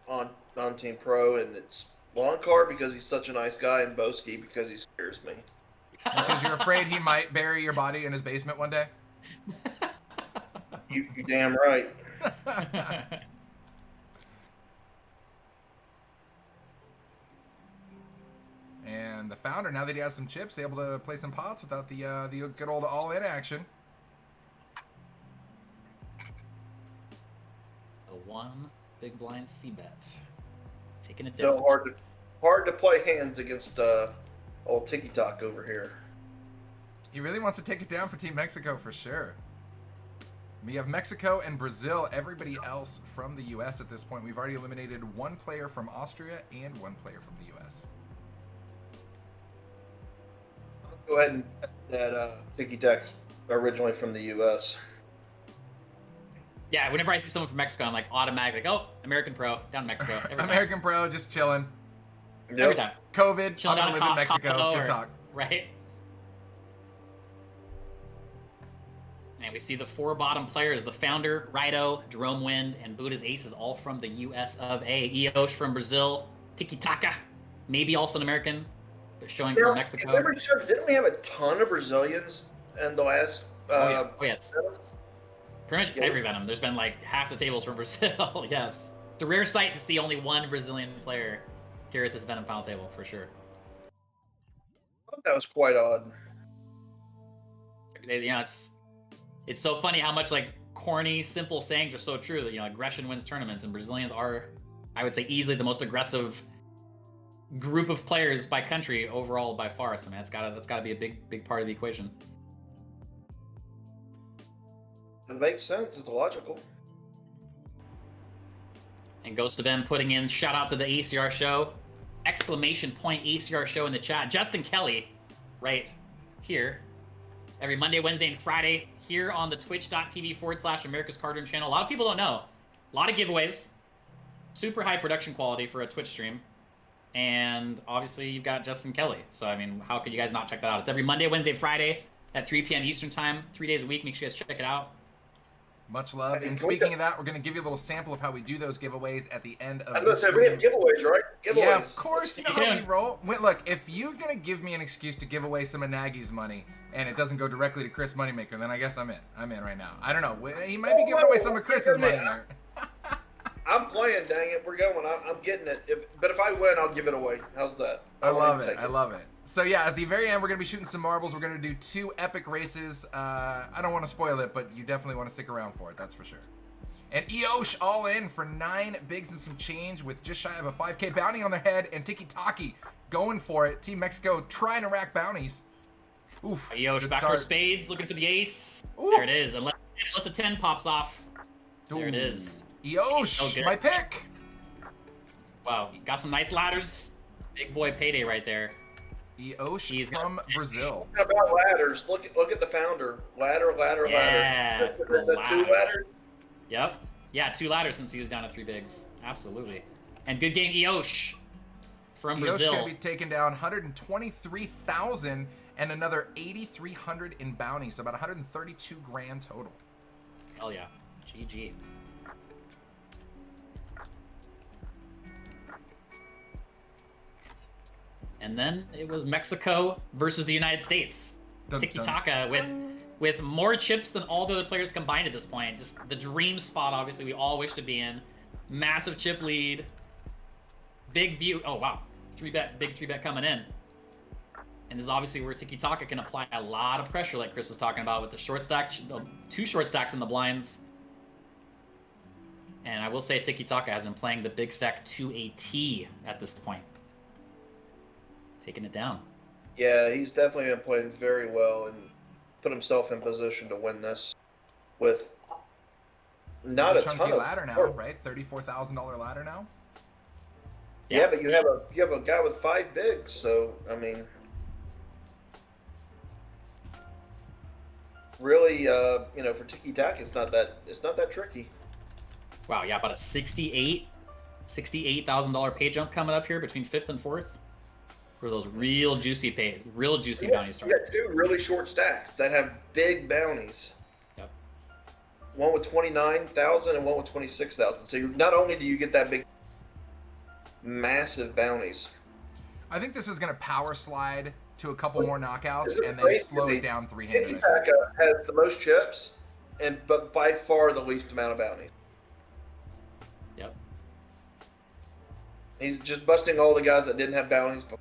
on Team Pro, and it's Loncar because he's such a nice guy, and Boski because he scares me. Because you're afraid he might bury your body in his basement one day? You damn right. And the founder, now that he has some chips, able to play some pots without the good old all-in action. A one big blind C-bet. Taking it So down. hard to play hands against old Tiki Talk over here. He really wants to take it down for Team Mexico for sure. We have Mexico and Brazil, everybody else from the U.S. at this point. We've already eliminated one player from Austria and one player from the U.S. Let's go ahead and that Tiki Talk's originally from the U.S. Yeah, whenever I see someone from Mexico, I'm like automatically like, oh, American Pro, down to Mexico. Every time. American Pro, just chilling. Yep. Every time. COVID, Chilling I'm down gonna live in to Mexico. Cabo Good or- talk. Right? And we see the four bottom players, the founder, Rido, Jerome Wind, and Buddha's Aces, all from the US of A. Eosh from Brazil, Tiki Taka, maybe also an American, but showing from Mexico. Didn't we have a ton of Brazilians in the last? Oh yes. Venom? Pretty much every Venom. There's been like half the tables from Brazil. Yes. It's a rare sight to see only one Brazilian player here at this Venom final table, for sure. That was quite odd. You know, it's so funny how much like corny, simple sayings are so true that, you know, aggression wins tournaments, and Brazilians are, I would say, easily the most aggressive group of players by country overall by far. So man, that's gotta be a big part of the equation. It makes sense. It's logical. And Ghost of M putting in shout out to the ACR show, exclamation point ACR show in the chat. Justin Kelly, right here, every Monday, Wednesday, and Friday here on the twitch.tv/America's Card Room channel. A lot of people don't know. A lot of giveaways, super high production quality for a Twitch stream. And obviously you've got Justin Kelly. So, I mean, how could you guys not check that out? It's every Monday, Wednesday, Friday at 3 p.m. Eastern time, 3 days a week. Make sure you guys check it out. Much love. And speaking of that, we're going to give you a little sample of how we do those giveaways at the end of I was gonna say, we have giveaways, right? Giveaways. Yeah, of course. You know how we roll. Wait, look, if you're going to give me an excuse to give away some of Nagy's money and it doesn't go directly to Chris Moneymaker, then I guess I'm in. I'm in right now. I don't know. He might be giving away some of Chris's money there. I'm playing, dang it. We're going. I'm getting it. But if I win, I'll give it away. How's that? I love it. I love it. So yeah, at the very end, we're going to be shooting some marbles. We're going to do 2 epic races. I don't want to spoil it, but you definitely want to stick around for it. That's for sure. And Eosh all in for 9 bigs and some change with just shy of a 5K bounty on their head. And Tiki Taki going for it. Team Mexico trying to rack bounties. Oof. Eosh back for spades, looking for the ace. Ooh. There it is. Unless a 10 pops off. There it is. Eosh, my pick. Wow, got some nice ladders. Big boy payday right there. Eosh from Brazil. How about ladders? Look at the founder. Ladder. Yeah, The 2 ladders. Yep. Yeah, 2 ladders since he was down to 3 bigs. Absolutely. And good game, Eosh from Brazil. Eosh going to be taking down 123,000 and another 8,300 in bounty, so about 132 grand total. Hell yeah. GG. And then it was Mexico versus the United States. Tiki Taka with more chips than all the other players combined at this point. Just the dream spot, obviously, we all wish to be in. Massive chip lead. Big view. Oh, wow. Big 3-bet coming in. And this is obviously where Tiki Taka can apply a lot of pressure, like Chris was talking about, with the short stack, the 2 short stacks in the blinds. And I will say Tiki Taka has been playing the big stack to a T at this point. Taking it down. Yeah, he's definitely been playing very well and put himself in position to win this with not a chunky ton of ladder now, right? $34,000 ladder now. Yeah, but you have a guy with 5 bigs, so I mean, really, for Tiki Taka, it's not that tricky. Wow, yeah, about a $68,000 pay jump coming up here between 5th and 4th for those real juicy bounties start. You got 2 really short stacks that have big bounties. Yep. One with 29,000 and one with 26,000. So not only do you get that big, massive bounties. I think this is going to power slide to a couple more knockouts and then crazy. slow it down 300. Tiki Taka has the most chips, but by far the least amount of bounties. Yep. He's just busting all the guys that didn't have bounties before.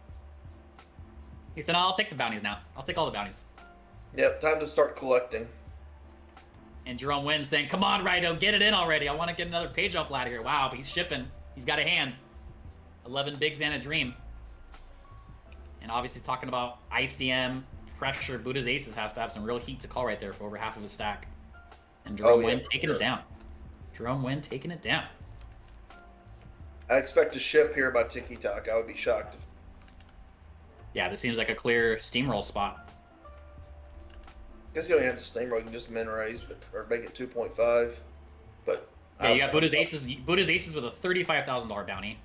He said, I'll take the bounties now. I'll take all the bounties. Yep, time to start collecting. And Jerome Wynn saying, come on, Rido, get it in already. I want to get another pay jump ladder here. Wow, but he's shipping. He's got a hand. 11 bigs and a dream. And obviously talking about ICM pressure, Buddha's Aces has to have some real heat to call right there for over half of his stack. And Jerome Wynn taking it down. Jerome Wynn taking it down. I expect a ship here by Tiki Taka. I would be shocked if... Yeah, this seems like a clear steamroll spot. I guess you don't have to steamroll. You can just min raise or make it 2.5. But yeah, you got Buddha's Aces. Buddha's Aces with a $35,000 bounty.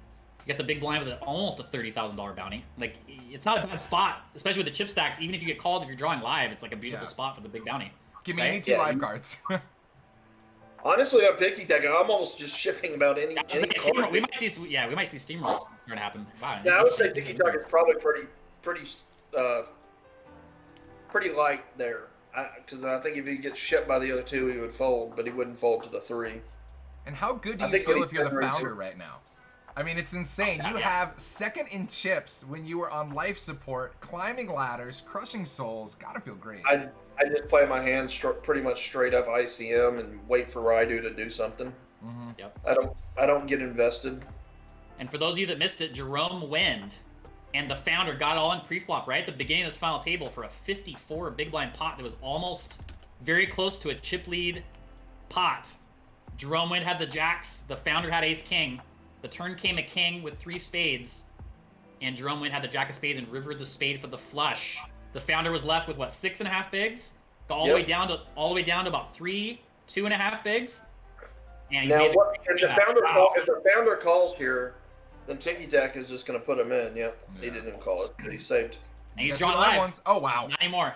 You got the big blind with almost a $30,000 bounty. Like, it's not a bad spot, especially with the chip stacks. Even if you get called, if you're drawing live, it's like a beautiful spot for the big bounty. Give me any 2 live cards. Honestly, on Tiki Taka, I'm almost just shipping about any card. We might see steamrolls starting to happen. Wow. Yeah, I would say Tiki Taka is probably pretty light there. Because I think if he gets shipped by the other 2, he would fold, but he wouldn't fold to the 3. And how good do you feel if you're the founder right now? I mean, it's insane. You have 2nd in chips when you were on life support, climbing ladders, crushing souls. Gotta feel great. I just play my hand pretty much straight up ICM and wait for Raidu to do something. Mm-hmm. Yep. I don't get invested. And for those of you that missed it, Jerome Wind and the founder got all in pre-flop right at the beginning of this final table for a 54 big blind pot that was almost very close to a chip lead pot. Jerome Wind had the jacks. The founder had ace king. The turn came a king with 3 spades, and Jerome Wynn had the jack of spades and rivered the spade for the flush. The founder was left with what, 6.5 bigs? All the way down to about 2.5 bigs. And he's if the founder calls here, then Tiki Taka is just going to put him in. Yep, yeah. He didn't even call it. He saved. And he's drawing live. Ones. Oh wow. Not anymore.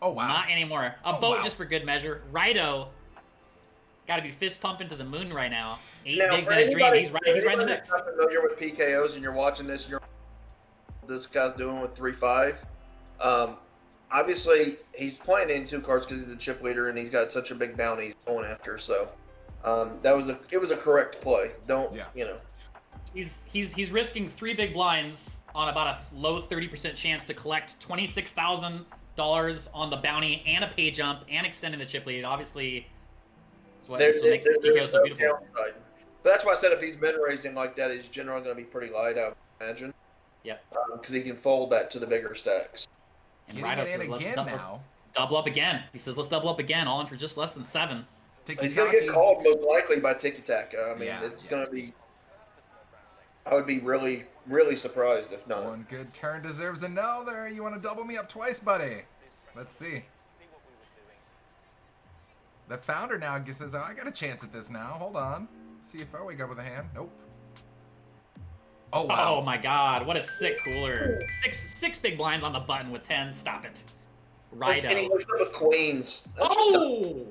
Oh wow. Not anymore. A boat just for good measure. Rido. Got to be fist pumping to the moon right now. 8 bigs and a dream. He's right in the mix. If you're familiar with PKOs and you're watching this, and this guy's doing with 3-5. Obviously, he's playing in 2 cards because he's the chip leader and he's got such a big bounty he's going after. So it was a correct play. He's risking 3 big blinds on about a low 30% chance to collect $26,000 on the bounty and a pay jump and extending the chip lead. Obviously. That's what makes the PKO so beautiful. But that's why I said if he's min raising like that, he's generally going to be pretty light, I would imagine. Yep. Because he can fold that to the bigger stacks. And Rido says, let's double up again. He says, let's double up again, all in for just less than 7. He's going to get called most likely by Tiki Taka. I mean, it's going to be... I would be really, really surprised if not. One good turn deserves another. You want to double me up twice, buddy? Let's see. The founder now says, oh, I got a chance at this now. Hold on. See if I wake up with a hand. Nope. Oh, wow. Oh, my God. What a sick cooler. Six big blinds on the button with 10. Stop it. Rido. And he looks up with queens. Oh!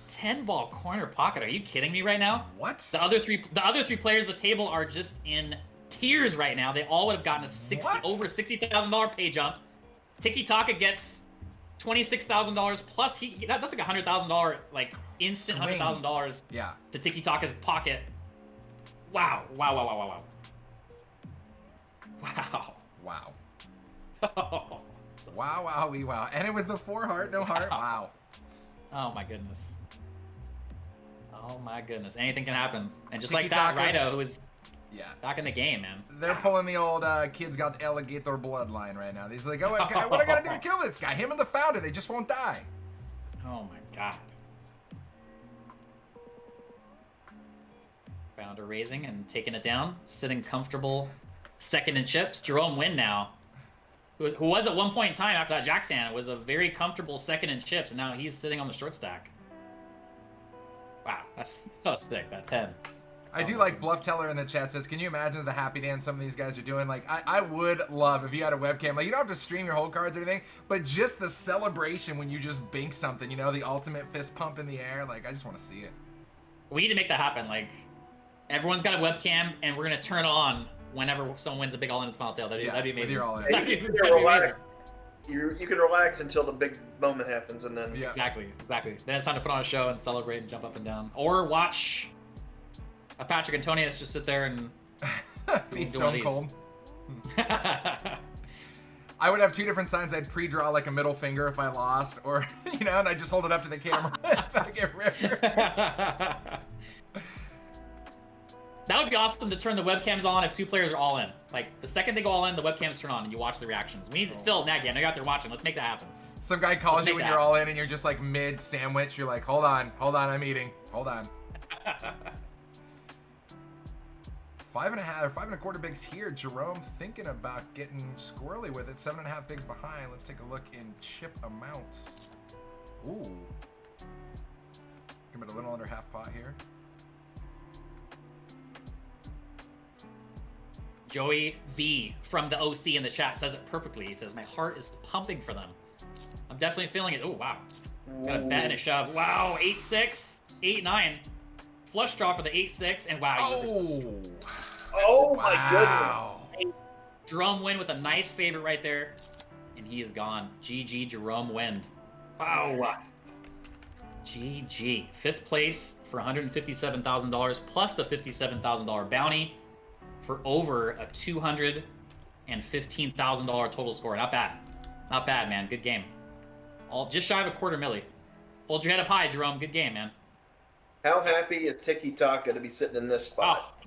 10-ball corner pocket. Are you kidding me right now? What? The other three players at the table are just in tears right now. They all would have gotten a over $60,000 pay jump. Tiki Taka gets $26,000 plus that's like $100,000 like instant $100,000 to Tiki Taka's pocket. Wow. Wow. Wow. So Wow. And it was the 4 heart, no heart. Wow. Oh my goodness. Anything can happen. And just Tiki like that, Taka's- Raido, who was back in the game, man. They're pulling the old kid's got alligator bloodline right now. He's like, oh, what I gotta do to kill this guy? Him and the founder, they just won't die. Oh my god. Founder raising and taking it down, sitting comfortable, second in chips. Jerome Wynn now, who was at one point in time after that jack stand, was a very comfortable second in chips, and now he's sitting on the short stack. Wow, that's so sick, that 10. I do like Bluff Teller in the chat says, can you imagine the happy dance some of these guys are doing? Like, I would love if you had a webcam. Like, you don't have to stream your whole cards or anything, but just the celebration when you just bink something, you know, the ultimate fist pump in the air. Like, I just want to see it. We need to make that happen. Like, everyone's got a webcam, and we're going to turn it on whenever someone wins a big all-in at the final tail. That'd be amazing. You're all in. That'd be amazing. You can relax until the big moment happens, and then... Yeah. Exactly. Then it's time to put on a show and celebrate and jump up and down. Or watch a Patrick Antonius just sit there and be stone cold. I would have 2 different signs. I'd pre-draw like a middle finger if I lost, or, you know, and I just hold it up to the camera if I get ripped. That would be awesome to turn the webcams on if 2 players are all in. Like, the second they go all in, the webcams turn on and you watch the reactions. We need Phil, Nagy, I know you're out there watching. Let's make that happen. Some guy calls you when you're all in and you're just like mid-sandwich. You're like, hold on, I'm eating. Hold on. 5.5 or 5.25 bigs here. Jerome thinking about getting squirrely with it. 7.5 bigs behind. Let's take a look in chip amounts. Ooh. Give it a little under half pot here. Joey V from the OC in the chat says it perfectly. He says, my heart is pumping for them. I'm definitely feeling it. Oh, wow. Got a bet and a shove. Wow, 8-6, 8-9. Flush draw for the 8-6, and wow. Oh my goodness. Jerome Wynn with a nice favorite right there, and he is gone. GG, Jerome Wynn. Wow. GG. 5th place for $157,000 plus the $57,000 bounty for over a $215,000 total score. Not bad. Not bad, man. Good game. Just shy of a $250,000. Hold your head up high, Jerome. Good game, man. How happy is Tiki Taka to be sitting in this spot?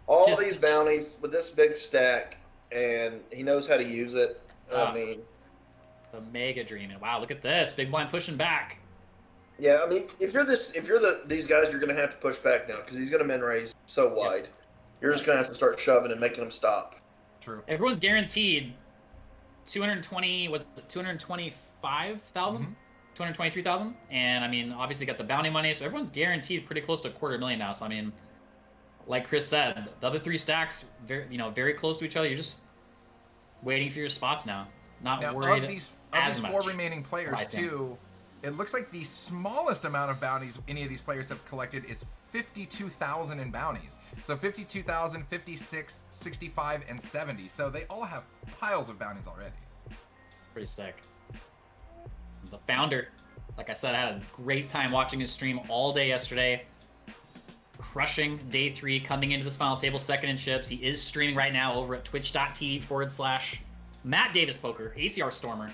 All these bounties with this big stack, and he knows how to use it. I mean, the mega dream. And wow, look at this big blind pushing back. Yeah, I mean, if you're these guys, you're going to have to push back now because he's going to min raise so wide. Yep. You're just going to have to start shoving and making them stop. True. Everyone's guaranteed 220. Was it 225,000? Mm-hmm. 223,000, and I mean, obviously got the bounty money, so everyone's guaranteed pretty close to $250,000 now. So I mean, like Chris said, the other 3 stacks, very close to each other. You're just waiting for your spots now, not worried. Of these 4 remaining players too, it looks like the smallest amount of bounties any of these players have collected is 52,000 in bounties. So 52,000, 56, 65, and 70. So they all have piles of bounties already. Pretty sick. The founder, like I said, I had a great time watching his stream all day yesterday. Crushing day 3, coming into this final table, second in chips. He is streaming right now over at twitch.tv/Matt Davis Poker. ACR Stormer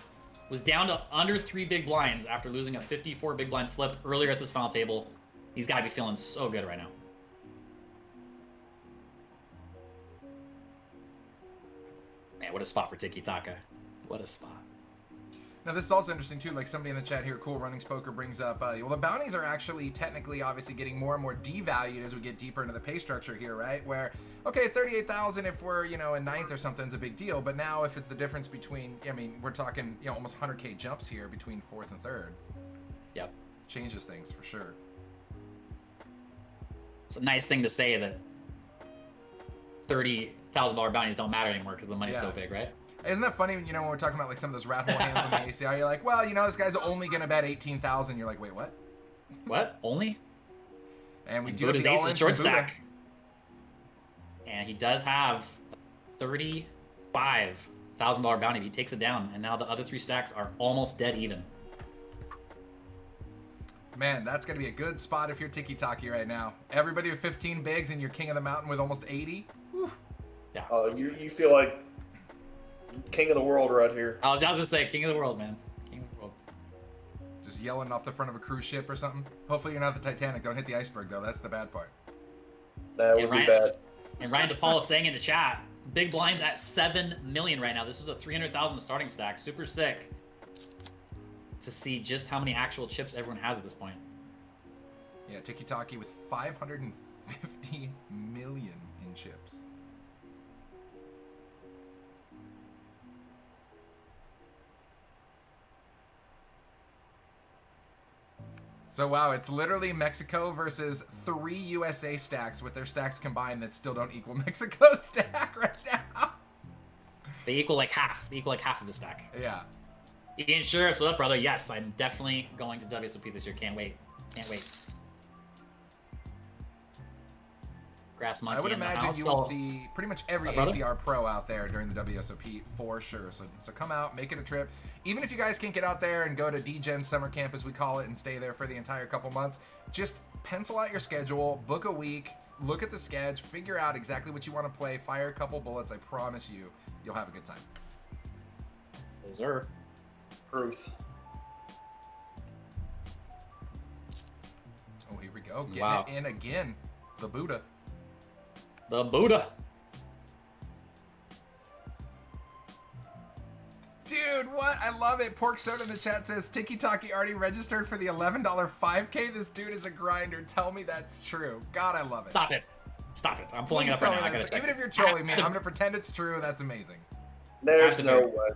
was down to under 3 big blinds after losing a 54 big blind flip earlier at this final table. He's got to be feeling so good right now. Man, what a spot for Tiki Taka. What a spot. Now, this is also interesting, too. Like, somebody in the chat here, Cool Runnings Poker, brings up, well, the bounties are actually technically, obviously, getting more and more devalued as we get deeper into the pay structure here, right? Where, okay, 38,000 if we're, in 9th or something is a big deal. But now, if it's the difference between, I mean, we're talking, almost 100K jumps here between 4th and 3rd. Yep. Changes things, for sure. It's a nice thing to say that $30,000 bounties don't matter anymore because the money's so big, right? Isn't that funny, when we're talking about, like, some of those rat hole hands on the ACR, you're like, well, this guy's only going to bet 18,000. You're like, wait, what? What? Only? And we and do have the all-in short from Buddha. stack. And he does have $35,000 bounty. He takes it down, and now the other 3 stacks are almost dead even. Man, that's going to be a good spot if you're Tiki-Taki right now. Everybody with 15 bigs and you're king of the mountain with almost 80. Whew. Yeah. You feel like king of the world right here. I was just gonna say, king of the world, man. King of the world. Just yelling off the front of a cruise ship or something. Hopefully you're not the Titanic. Don't hit the iceberg, though. That's the bad part. That would be bad. And Ryan DePaul is saying in the chat, big blinds at 7 million right now. This was a 300,000 starting stack. Super sick to see just how many actual chips everyone has at this point. Yeah, Tiki-Taki with 550 million in chips. So wow, it's literally Mexico versus 3 USA stacks with their stacks combined that still don't equal Mexico's stack right now. They equal like half. They equal like half of the stack. Yeah. Ian Sheriff, what's up, brother? Yes, I'm definitely going to WSOP this year. Can't wait. Can't wait. Grass Monkey I would in the imagine house. you will see pretty much every What's up, brother? ACR pro out there during the WSOP for sure. So come out, make it a trip. Even if you guys can't get out there and go to DGen summer camp, as we call it, and stay there for the entire couple months, just pencil out your schedule, book a week, look at the sketch, figure out exactly what you want to play, fire a couple bullets. I promise you, you'll have a good time. Yes, sir. Truth. Oh, here we go. Getting Wow. it in again. The Buddha. The Buddha. Dude, what? I love it. Pork Soda in the chat says, Tiki-Taki already registered for the $11 5K. This dude is a grinder. Tell me that's true. God, I love it. Stop it. Stop it. I'm pulling Please it up tell right now. me I gotta that's check true. Even it. if you're trolling me, I'm going to pretend it's true. That's amazing. There's to no be- way.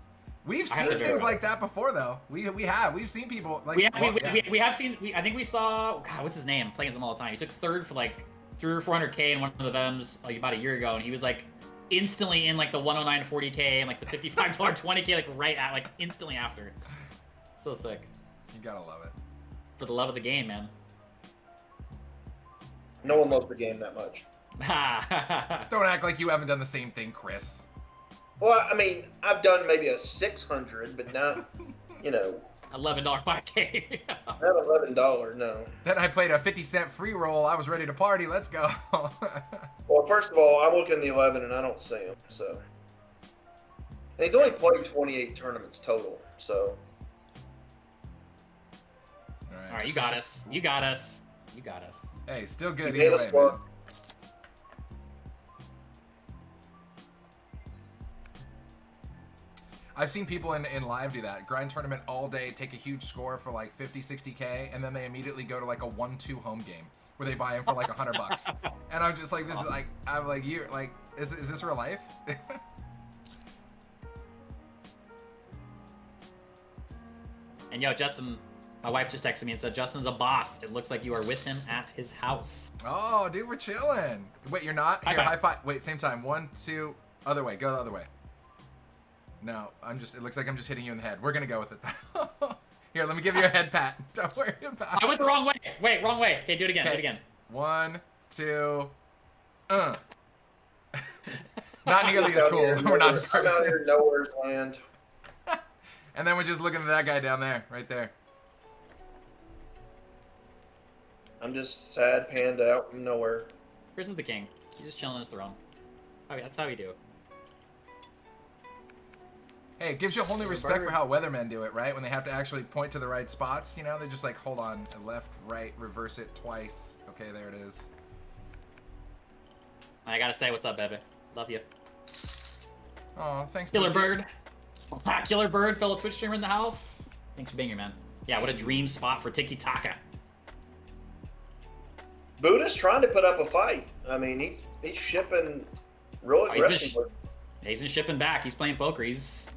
We've I have seen to things verify. like that before, though. We've seen people like We have seen. I think we saw. God, what's his name? Playing him all the time. He took third for like 300 or 400K in one of the Venoms like about a year ago, and he was like instantly in like the 109 40K and like the $55 20K like right at like instantly after. So sick. You gotta love it. For the love of the game, man. No one loves the game that much. Don't act like you haven't done the same thing, Chris. Well, I mean, I've done maybe a 600, but not, $11 5K. not $11. No. Then I played a 50-cent free roll. I was ready to party. Let's go. Well, first of all, I'm looking at the 11 and I don't see him. So, and he's only played 28 tournaments total. So, All right, you got us. You got us. You got us. Hey, still good he made either us way, man. look. I've seen people in live do that. Grind tournament all day, take a huge score for like 50, 60K, and then they immediately go to like a 1-2 home game where they buy him for like $100. And I'm just like, this is like, I'm like, you like, is this real life? And yo, Justin, my wife just texted me and said, Justin's a boss. It looks like you are with him at his house. Oh, dude, we're chilling. Wait, you're not? High Here, five. high five. Wait, same time. 1, 2, other way. Go the other way. No, it looks like I'm just hitting you in the head. We're gonna go with it though. Here, let me give you a head pat. Don't worry about it. I went the wrong way. Wait, wrong way. Okay, do it again. Do it Okay. again. 1, 2, Not nearly as Out cool. here, We're not in I'm out person. here nowhere's land. And then we're just looking at that guy down there, right there. I'm just sad, panned out from nowhere. Prism the king. He's just chilling on his throne. That's how we do. Hey, it gives you a whole new respect for how weathermen do it, right? When they have to actually point to the right spots, you know? They're just like, hold on, left, right, reverse it twice. Okay, there it is. I gotta say, what's up, baby? Love you. Oh, thanks, Killer Pookie. Bird. Killer Bird, fellow Twitch streamer in the house. Thanks for being here, man. Yeah, what a dream spot for Tiki Taka. Buddha's trying to put up a fight. I mean, he's shipping real he's been aggressively. He's been shipping back. He's playing poker. He's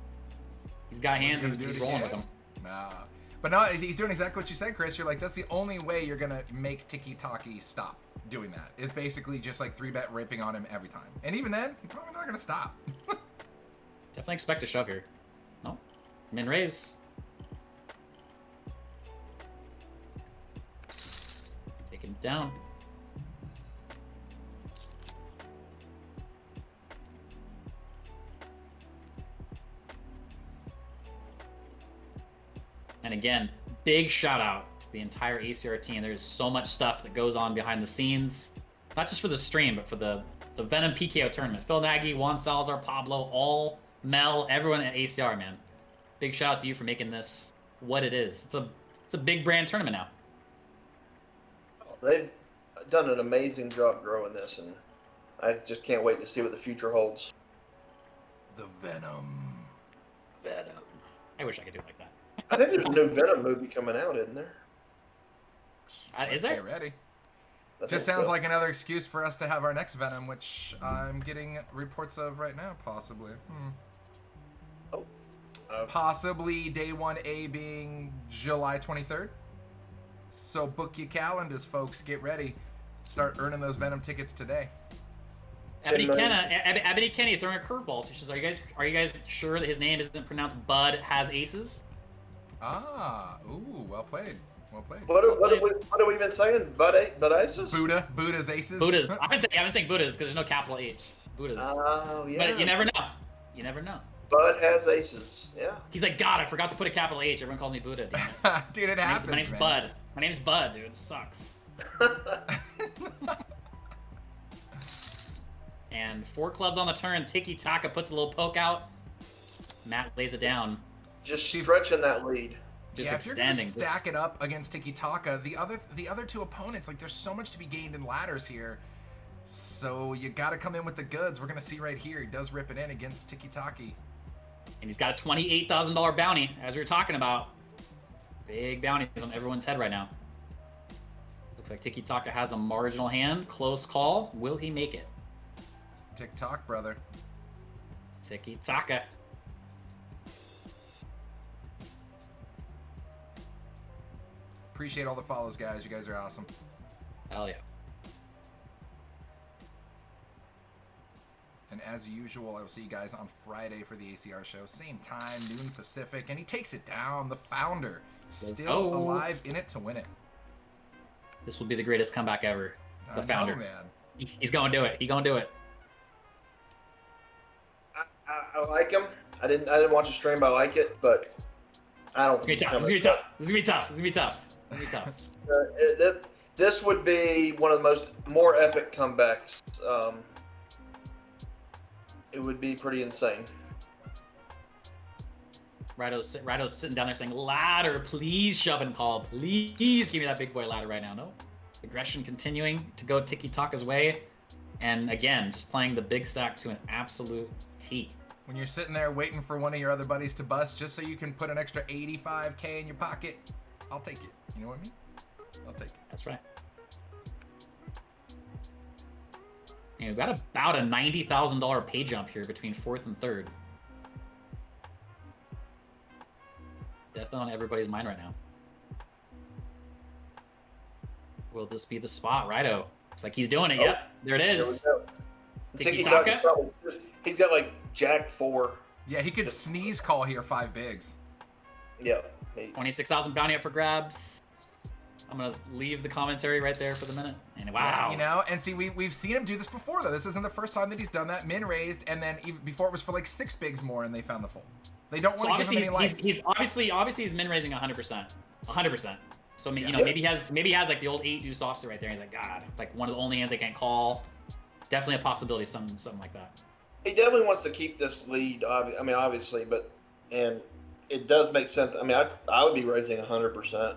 got hands. gonna do He's it rolling again? with them. Nah. But no, he's doing exactly what you said, Chris. You're like, that's the only way you're gonna make Tiki-Taki stop doing that. It's basically just like 3-bet ripping on him every time. And even then, he's probably not gonna stop. Definitely expect a shove here. No. Min raise. Take him down. And again, big shout out to the entire ACR team. There's so much stuff that goes on behind the scenes, not just for the stream, but for the Venom PKO tournament. Phil Nagy, Juan Salazar, Pablo, all Mel, everyone at ACR, man. Big shout out to you for making this what it is. It's a big brand tournament now. They've done an amazing job growing this, and I just can't wait to see what the future holds. The Venom. I wish I could do it like that. I think there's a new Venom movie coming out, isn't there? Is there? Get ready. I Just think sounds so. like another excuse for us to have our next Venom, which I'm getting reports of right now, possibly. Possibly day 1A being July 23rd. So book your calendars, folks. Get ready. Start earning those Venom tickets today. Ebony Kenny throwing a curveball. She says, "Are you guys sure that his name isn't pronounced Bud has aces?" Ah, ooh, well played. Well played. What have we been saying? Buddhists? Buddha's aces. Buddhas. I've been saying Buddhas because there's no capital H. Buddhas. Oh, yeah. But you never know. You never know. Bud has aces. Yeah. He's like, God, I forgot to put a capital H. Everyone calls me Buddha. Damn it. Dude, it happens, My name's man. Bud. My name's Bud, dude. It sucks. And 4 clubs on the turn. Tiki Taka puts a little poke out. Matt lays it down. Just stretching that lead. Just Yeah, if you're gonna extending. stack it up against Tiki Taka, the other two opponents, like, there's so much to be gained in ladders here. So you got to come in with the goods. We're gonna see right here. He does rip it in against Tiki Taki. And he's got a $28,000 bounty, as we were talking about. Big bounties on everyone's head right now. Looks like Tiki Taka has a marginal hand. Close call. Will he make it? TikTok, brother. Tiki Taka. Appreciate all the follows, guys. You guys are awesome. Hell yeah. And as usual, I will see you guys on Friday for the ACR show. Same time, noon Pacific. And he takes it down. The founder. Still alive in it to win it. This will be the greatest comeback ever. The founder. man. He's going to do it. He's going to do it. I like him. I didn't watch the stream, but I like it. But I don't think It's gonna be tough. This is gonna be tough. This is gonna be tough. This is gonna be tough. This would be one of the more epic comebacks. It would be pretty insane. Rido's sitting down there saying, "Ladder, please shove and call. Please give me that big boy ladder right now." No. Aggression continuing to go Tiki Taka's way. And again, just playing the big stack to an absolute T. When you're sitting there waiting for one of your other buddies to bust just so you can put an extra 85K in your pocket, I'll take it. You know what I mean? I'll take it. That's right. And we've got about a $90,000 pay jump here between 4th and 3rd. Definitely on everybody's mind right now. Will this be the spot? Righto. Looks like he's doing it. Yep. There it is. Tiki Taka? Taka. He's got like Jack 4. Yeah, he could sneeze call here 5 bigs. Yeah. 26,000 bounty up for grabs. I'm gonna leave the commentary right there for the minute. And wow. You know, and see, we've seen him do this before, though. This isn't the first time that he's done that. Min raised, and then even before it was for like 6 bigs more, and they found the fold. They don't want to give him any life. He's obviously he's min raising 100%. 100%. So you know, maybe he has like the old 8 deuce offsuit right there. He's like, God, like one of the only hands I can't call. Definitely a possibility, something like that. He definitely wants to keep this lead. I mean, obviously, and it does make sense. I mean, I would be raising 100%.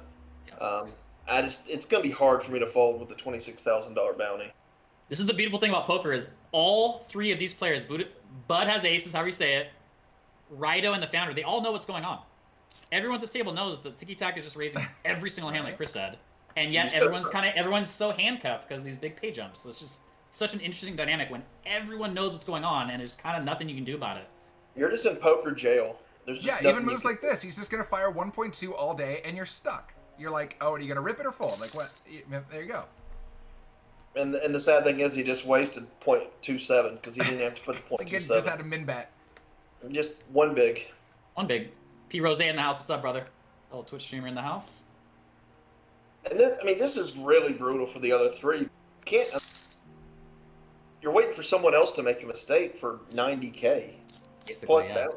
Yeah. It's gonna be hard for me to fold with the $26,000 bounty. This is the beautiful thing about poker is all 3 of these players, Bud has aces, however you say it, Rido and the founder, they all know what's going on. Everyone at this table knows that Tiki Taka is just raising every single hand, like Chris said, and yet everyone's so handcuffed because of these big pay jumps. So it's just such an interesting dynamic when everyone knows what's going on and there's kind of nothing you can do about it. You're just in poker jail. There's just Yeah, even moves like this. He's just going to fire 1.2 all day, and you're stuck. You're like, oh, are you going to rip it or fold? Like, what? There you go. And the sad thing is he just wasted 0.27 because he didn't have to put the He 0.27. just had a min bet. Just one big. One big. P. Rose in the house. What's up, brother? Little Twitch streamer in the house. And this is really brutal for the other 3. You're waiting for someone else to make a mistake for 90K. Basically, Plug yeah. down.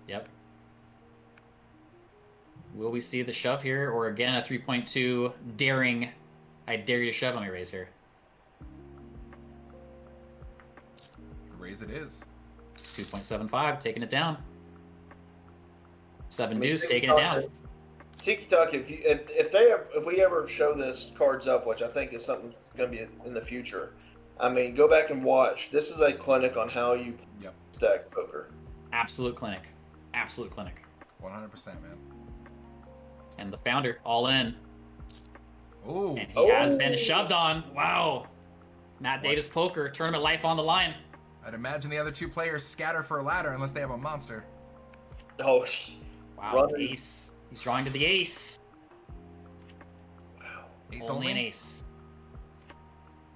Yep. Will we see the shove here, or again a 3.2 daring? I dare you to shove. Let me raise here. Raise it is. 2.75, taking it down. 7 deuce, taking it down. Tiki Taka, if we ever show this cards up, which I think is something that's going to be in the future, I mean, go back and watch. This is a clinic on how you stack poker. Absolute clinic. Absolute clinic. 100%, man. And the founder, all in. Ooh. And he has been shoved on. Wow. Matt Davis poker, tournament life on the line. I'd imagine the other two players scatter for a ladder unless they have a monster. Oh, wow. Ace. He's drawing to the ace. Wow. Ace only an ace.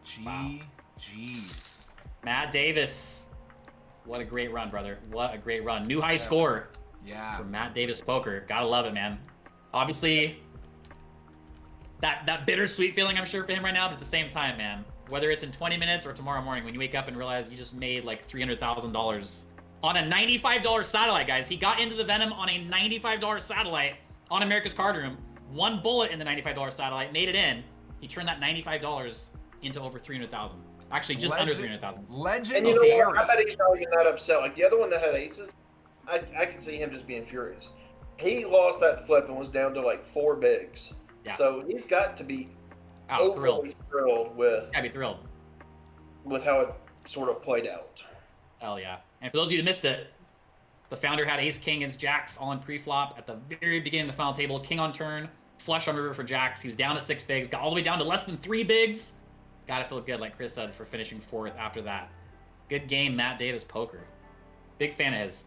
Jeez. Matt Davis. What a great run, brother. What a great run. New high score. Yeah. For Matt Davis poker. Gotta love it, man. Obviously, that bittersweet feeling I'm sure for him right now, but at the same time, man, whether it's in 20 minutes or tomorrow morning when you wake up and realize you just made like $300,000 on a $95 satellite, guys. He got into the Venom on a $95 satellite on America's Card Room. One bullet in the $95 satellite, made it in. He turned that $95 into over $300,000. Actually, just under $300,000. Legendary. And you know what? I bet he's probably not upset. Like the other one that had aces, I can see him just being furious. He lost that flip and was down to like 4 bigs. Yeah. So he's got to be overly thrilled with. Gotta be thrilled with how it sort of played out. Hell yeah! And for those of you that missed it, the founder had ace king against jacks all in pre-flop at the very beginning of the final table. King on turn, flush on river for jacks. He was down to 6 bigs, got all the way down to less than 3 bigs. Gotta feel good, like Chris said, for finishing 4th after that. Good game, Matt Davis poker. Big fan of his.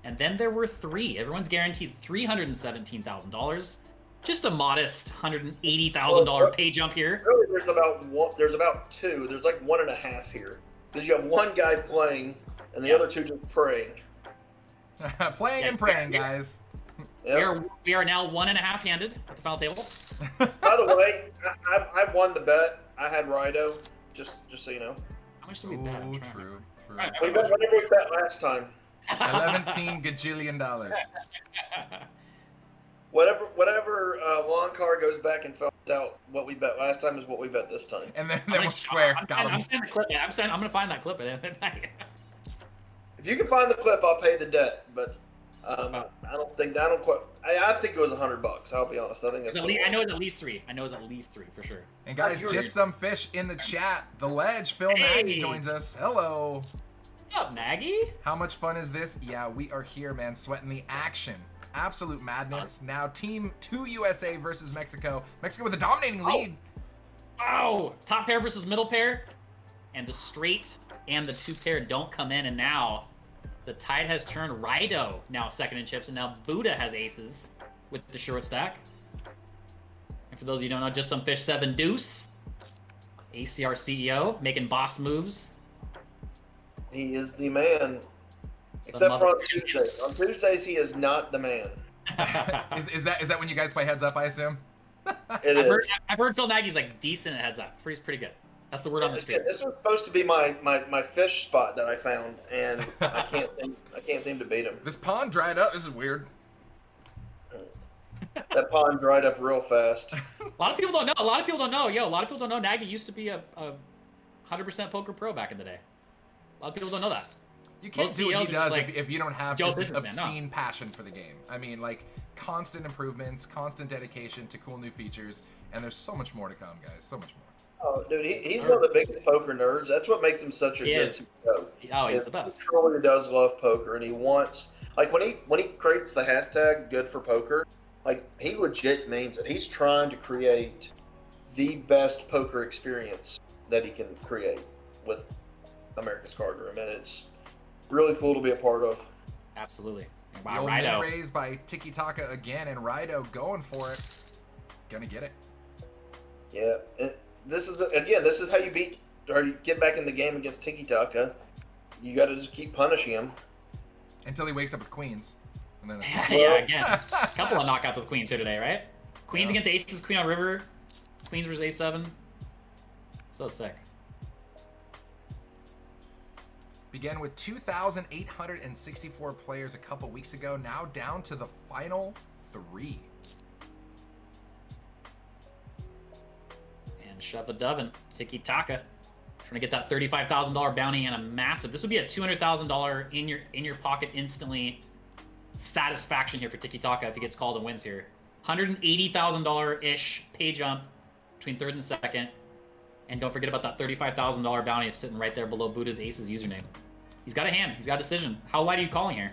And then there were 3. Everyone's guaranteed $317,000. Just a modest $180,000 pay jump here. Really, there's about 2. There's like 1.5 here. Because you have one guy playing and the other 2 just praying. Playing and praying, guys. Yep. We are now 1.5 handed at the final table. By the way, I won the bet. I had Rido, just so you know. How much did we bet? True. We bet whatever we bet last time. $11 gajillion. Whatever Loncar goes back and finds out what we bet last time is what we bet this time. And then we're square. I'm sending the clip. I'm gonna find that clip at the end of the night. If you can find the clip, I'll pay the debt. But I think it was $100. I'll be honest. I know it's at least 3. I know it's at least 3 for sure. And guys, just some fish in the chat. The Ledge, Phil Nagy joins us. Hello. What's up, Nagy? How much fun is this? Yeah, we are here, man. Sweating the action. Absolute madness. Now, Team 2 USA versus Mexico. Mexico with a dominating lead. Oh, top pair versus middle pair. And the straight and the 2 pair don't come in. And now the tide has turned. Rido now second in chips. And now Buddha has aces with the short stack. And for those of you who don't know, just some fish 7 deuce. ACR CEO making boss moves. He is the man. Except for on Tuesdays. On Tuesdays, he is not the man. Is that when you guys play heads up, I assume? I've heard Phil Nagy's like decent at heads up. He's pretty good. That's the word on the street. This was supposed to be my fish spot that I found, and I can't seem to beat him. This pond dried up. This is weird. That pond dried up real fast. A lot of people don't know. A lot of people don't know Nagy used to be a 100% poker pro back in the day. A lot of people don't know that. You can't do what he does if you don't have just an obscene passion for the game. I mean, like, constant improvements, constant dedication to cool new features, and there's so much more to come, guys. So much more. Oh, dude, he's one of the biggest poker nerds. That's what makes him such a good CEO. Oh, he's the best. He truly does love poker, and he wants, like, when he creates the hashtag good for poker, like, he legit means it. He's trying to create the best poker experience that he can create with America's Card Room, and it's really cool to be a part of. Absolutely. Wow, Rido raised by Tiki Taka again, and Rido going for it. Gonna get it. Yeah, and this is how you beat or you get back in the game against Tiki Taka. You got to just keep punishing him until he wakes up with queens. And then again, a couple of knockouts with queens here today, right? Queens against aces, queen on river, queens versus a7. So sick. Began with 2,864 players a couple weeks ago, now down to the final 3. And shove a dovin. Tiki Taka. Trying to get that $35,000 bounty and a massive. This would be a $200,000 in your pocket instantly satisfaction here for Tiki Taka if he gets called and wins here. $180,000-ish pay jump between 3rd and 2nd. And don't forget about that $35,000 bounty is sitting right there below Buddha's Ace's username. He's got a hand. He's got a decision. How wide are you calling here?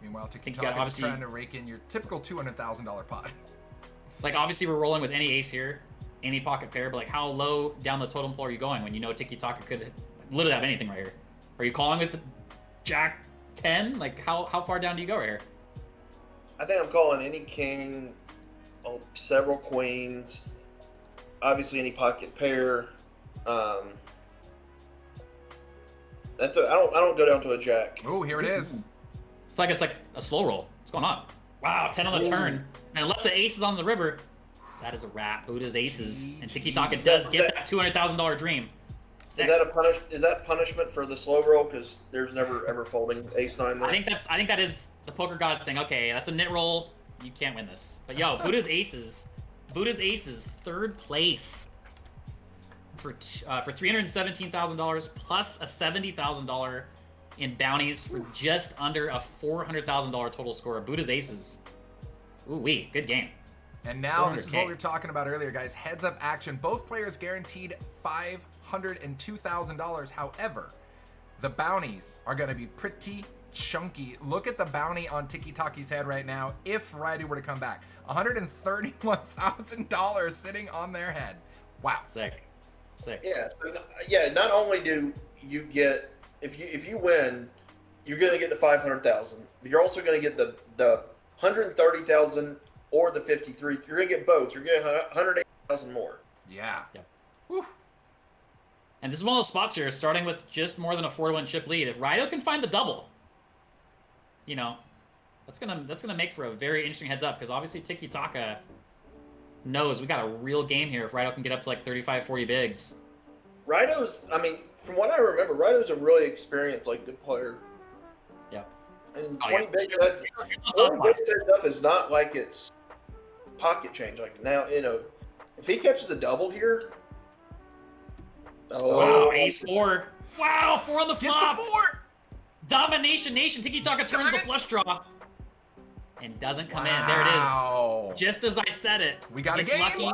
Meanwhile, Tiki Taka is trying to rake in your typical $200,000 pot. Like, obviously, we're rolling with any ace here, any pocket pair, but, like, how low down the totem pole are you going when you know Tiki Taka could literally have anything right here? Are you calling with Jack 10? Like, how far down do you go right here? I think I'm calling any king, several queens, obviously any pocket pair. I don't go down to a jack. Oh, here it is. It's like a slow roll. What's going on? Wow, 10 on the turn. And unless the ace is on the river, that is a wrap. Buddha's aces. And Tiki Taka does get that $200,000 dream. Is that punishment for the slow roll? Because there's never ever folding ace 9 there. I think that is the poker god saying, okay, that's a nit roll. You can't win this. But yo, Buddha's aces, 3rd place for $317,000 plus a $70,000 in bounties for just under a $400,000 total score. Buddha's aces. Ooh wee, good game. And now this is what we were talking about earlier, guys. Heads up action. Both players guaranteed $502,000. However, the bounties are going to be pretty chunky. Look at the bounty on Tiki Taki's head right now. If Raidu were to come back, $131,000 sitting on their head. Wow. Sick. Yeah. So, yeah. Not only do you get if you win, you're going to get the $500,000. But you're also going to get the $130,000 or the 53. You're going to get both. You're going to get $180,000 more. Yeah. Yep. Whew. And this is one of those spots here, starting with just more than a 4-1 chip lead. If Raido can find the double, you know, that's gonna make for a very interesting heads up, because obviously Tiki Taka knows we got a real game here if Raido can get up to like 35, 40 bigs. Raido's, I mean, from what I remember, Raido's a really experienced, like, good player. Yep. And 20 big heads up is not like it's pocket change. Like now, you know, if he catches a double here. Oh, wow, ace 4. Wow, 4 on the flop. Gets the 4. Domination Nation. Tiki Taka turns the flush draw. And doesn't come in. There it is. Just as I said it. We got a game. Lucky,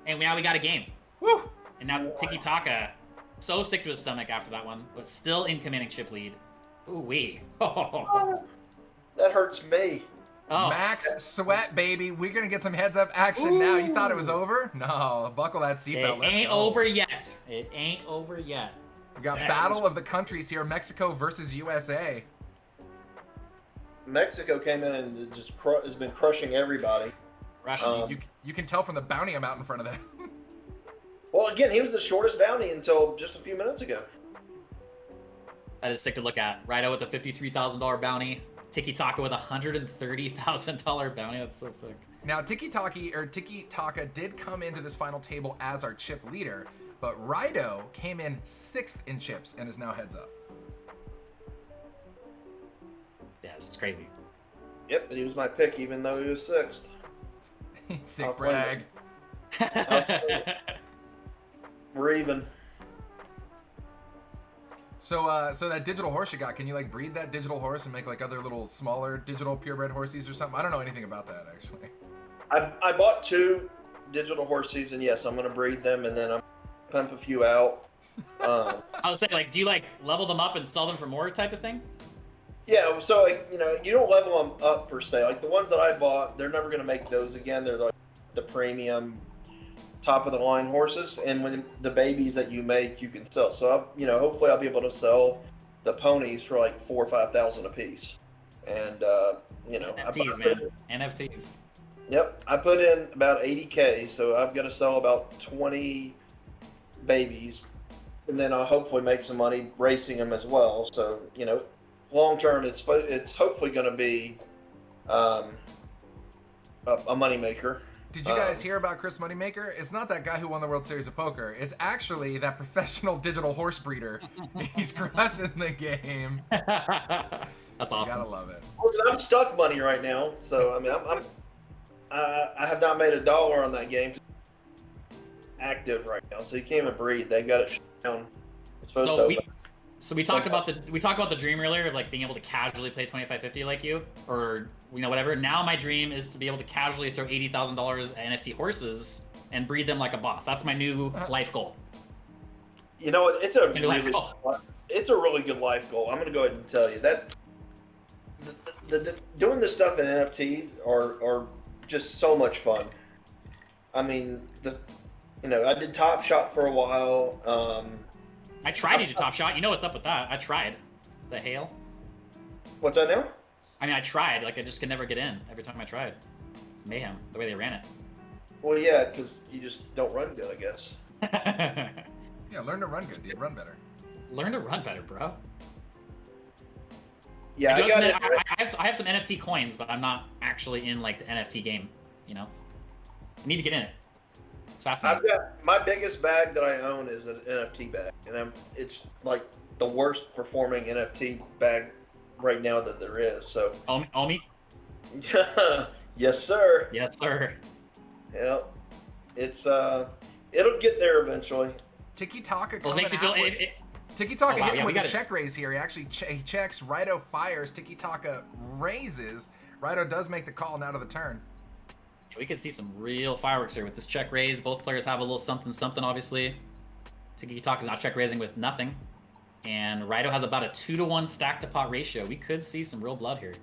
and now we got a game. Woo. And now Tiki Taka, so sick to his stomach after that one, but still in commanding chip lead. Ooh wee. Oh, that hurts me. Oh. Max Sweat, baby. We're going to get some heads-up action now. You thought it was over? No. Buckle that seatbelt. It ain't over yet. It ain't over yet. We got Battle of the Countries here. Mexico versus USA. Mexico came in and just has been crushing everybody. You can tell from the bounty amount in front of them. Well, again, he was the shortest bounty until just a few minutes ago. That is sick to look at. Raido with a $53,000 bounty. Tiki Taka with a $130,000 bounty. That's so sick. Now, Tiki Taka did come into this final table as our chip leader, but Raido came in 6th in chips and is now heads up. Yeah, this is crazy. Yep, but he was my pick, even though he was 6th. Sick brag. We're even. So that digital horse you got, can you like breed that digital horse and make like other little smaller digital purebred horsies or something? I don't know anything about that actually. I bought 2 digital horsies, and yes, I'm gonna breed them, and then I'm gonna pump a few out. I was saying, like, do you like level them up and sell them for more type of thing? Yeah, so like, you know, you don't level them up per se. Like the ones that I bought, they're never gonna make those again. They're like the premium, top of the line horses, and when the babies that you make, you can sell. So hopefully I'll be able to sell the ponies for like $4,000 or $5,000 a piece. And NFTs, man. NFTs. Yep, I put in about 80K, so I've got to sell about 20 babies, and then I'll hopefully make some money racing them as well. So long term, it's hopefully going to be a moneymaker. Did you guys hear about Chris Moneymaker? It's not that guy who won the World Series of Poker. It's actually that professional digital horse breeder. He's crushing the game. That's awesome. You gotta love it. Listen, I'm stuck money right now, so I mean, I have not made $1 on that game. Active right now, so you can't even breathe. They got it shut down. It's supposed to open. So we talked about the dream earlier of like being able to casually play 2550 like you, or whatever. Now my dream is to be able to casually throw $80,000 at NFT horses and breed them like a boss. That's my new life goal. You know what? It's a really good life goal. I'm gonna go ahead and tell you that doing this stuff in NFTs are just so much fun. I mean, I did Top Shot for a while. I tried to do Top Shot. You know what's up with that? I tried. The hail. What's that now? I mean, I tried. Like, I just could never get in every time I tried. It's mayhem, the way they ran it. Well, yeah, because you just don't run good, I guess. Yeah, learn to run good, dude. Run better. Learn to run better, bro. Yeah, I have some NFT coins, but I'm not actually in, like, the NFT game, I need to get in it. It's fascinating. My biggest bag that I own is an NFT bag, and it's like the worst performing NFT bag right now that there is. So Omi? Yes, sir. Yes, sir. Yep. It's it'll get there eventually. Tiki Taka Well, it makes you feel Tiki Taka hit him with a gotta check raise here. He actually he checks. Rido fires. Tiki Taka raises. Rido does make the call and out of the turn. We could see some real fireworks here with this check raise. Both players have a little something, obviously. Tiki Taka's not check raising with nothing. And Rido has about a 2-to-1 stack to pot ratio. We could see some real blood here.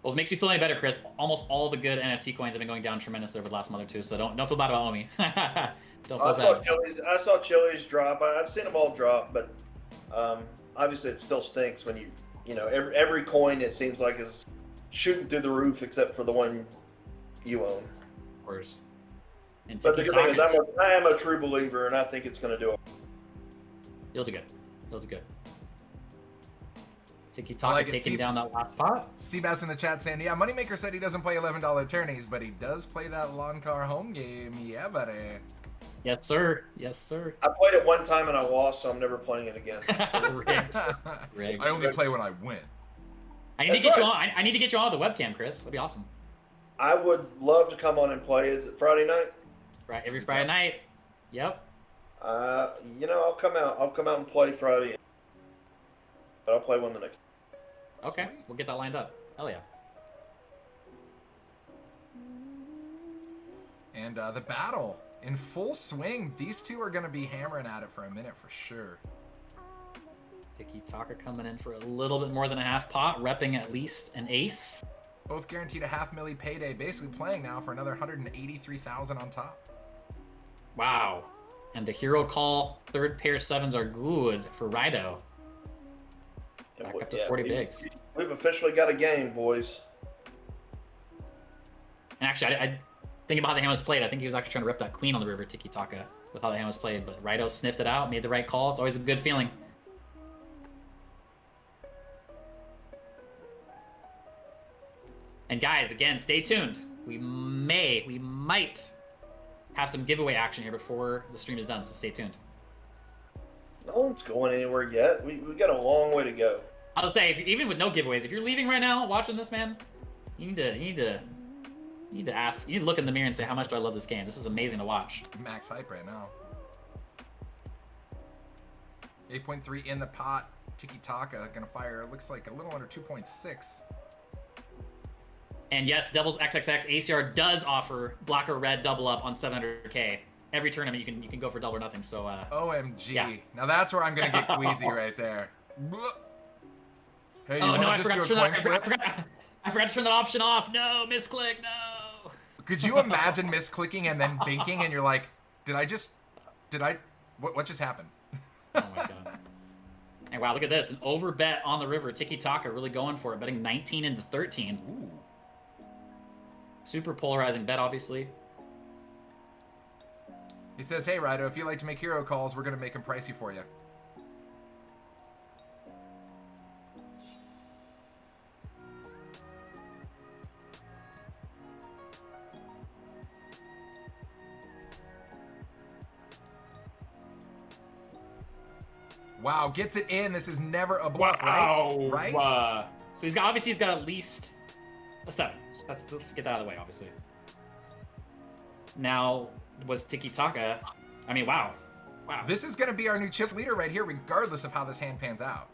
Well, it makes you feel any better, Chris. Almost all the good NFT coins have been going down tremendously over the last month or two, so don't feel bad about Omi. Don't feel bad. I saw Chili's drop. I've seen them all drop, but obviously it still stinks when every coin, it seems like, is shooting through the roof except for the one you own. Of course. But the good thing is I am a true believer, and I think it's going to do it. You'll do good. You'll do good. Tiki Taka taking down that last pot. Seabass in the chat saying, yeah, Moneymaker said he doesn't play $11 tourneys, but he does play that Loncar home game. Yeah, buddy. Yes, sir. Yes, sir. I played it one time and I lost, so I'm never playing it again. Rigged. I only play when I win. I need to get you on. I need to get you on the webcam, Chris. That'd be awesome. I would love to come on and play. Is it Friday night? Right, every Friday night. Yep. I'll come out. I'll come out and play Friday. But I'll play one the next. Okay, we'll get that lined up. Hell yeah. And the battle in full swing. These two are going to be hammering at it for a minute for sure. Tiki Taka coming in for a little bit more than a half pot, repping at least an ace. Both guaranteed a $500,000 payday. Basically playing now for another 183,000 on top. Wow. And the hero call third pair sevens are good for Rido. Back up to 40 bigs. We've officially got a game, boys. And actually, I think about how the hand was played. I think he was actually trying to rip that queen on the river, Tiki Taka, with how the hand was played. But Rido sniffed it out, made the right call. It's always a good feeling. And guys, again, stay tuned. We might have some giveaway action here before the stream is done, so stay tuned. No one's going anywhere yet. We got a long way to go. I'll say, even with no giveaways, if you're leaving right now watching this, man, you need to ask. You need to look in the mirror and say, how much do I love this game? This is amazing to watch. Max hype right now. 8.3 in the pot. Tiki Taka gonna fire. It looks like a little under 2.6. And yes, Devil's XXX ACR does offer black or red double up on 700K. Every tournament you can go for double or nothing. So OMG. Yeah. Now that's where I'm gonna get queasy right there. Hey, you oh no, I forgot to turn that option off. No, misclick, no. Could you imagine misclicking and then binking and you're like, what just happened? Oh my god. And wow, look at this. An over bet on the river. Tiki Taka really going for it, betting 19 into 13. Ooh. Super polarizing bet, obviously. He says, hey, Rido, if you like to make hero calls, we're going to make them pricey for you. Wow, gets it in. This is never a bluff, Wow. right? Right? So he's got at least a 7. Let's get that out of the way, obviously. Now, was Tiki Taka... I mean, wow. This is going to be our new chip leader right here, regardless of how this hand pans out.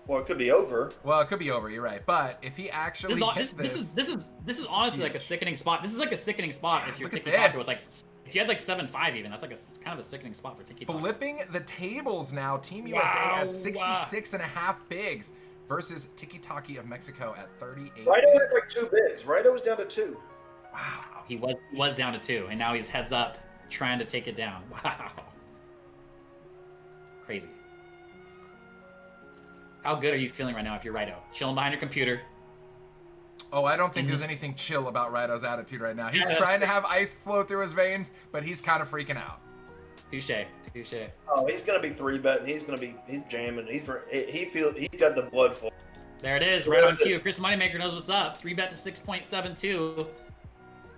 Well, it could be over. Well, it could be over. You're right. But if he actually hits this is honestly like a sickening spot. This is like a sickening spot if you're Look at Tiki Taka this. with like if you had like 7-5 even. That's like a kind of a sickening spot for Tiki Taka. Flipping the tables now. Team USA at 66.5 bigs versus Tiki Taka of Mexico at 38. Rido had like 2 bigs. Rido was down to 2. Wow. He was down to 2, and now he's heads up trying to take it down. Wow. Crazy. How good are you feeling right now if you're Rido? Chilling behind your computer. Oh, I don't think there's anything chill about Rido's attitude right now. He's trying to have ice flow through his veins, but he's kind of freaking out. Touche. Oh, he's gonna be 3-betting. He's jamming. He's got the blood full. There it is, right on cue. Chris Moneymaker knows what's up. 3-bet to 6.72.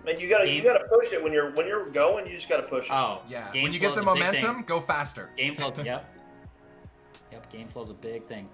Man, you gotta push it when you're going. You just gotta push it. Oh, Yeah. Game When you flow get the is a big momentum, thing. go faster. Game flow. Yep. Game flow's a big thing.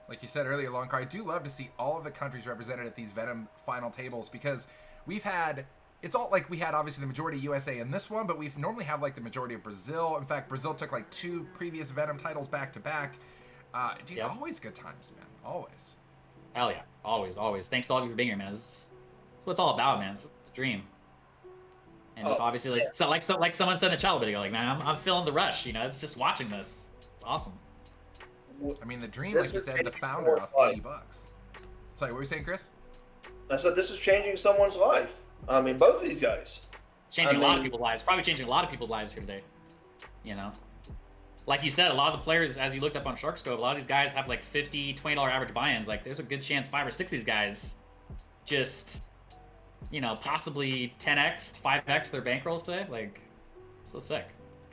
Like you said earlier, Loncar, I do love to see all of the countries represented at these Venom final tables because we've had, it's all like we had obviously the majority of USA in this one, but we've normally have like the majority of Brazil. In fact, Brazil took like 2 previous Venom titles back to back. Dude, Yep. Always good times, man. Always. Hell yeah. Always. Thanks to all of you for being here, man. This is what it's all about, man. It's a dream. And just obviously, like someone said in the channel video, like, man, I'm feeling the rush. You know, it's just watching this. It's awesome. I mean, the dream, This like you is said, the changing founder someone's off life. $80. Sorry, what were you saying, Chris? I said this is changing someone's life. I mean, both of these guys. It's changing a lot of people's lives. Probably changing a lot of people's lives here today. You know? Like you said, a lot of the players, as you looked up on SharkScope, a lot of these guys have like $50, $20 average buy-ins. Like, there's a good chance 5 or 6 of these guys just, you know, possibly 10x, 5x their bankrolls today. Like, so sick.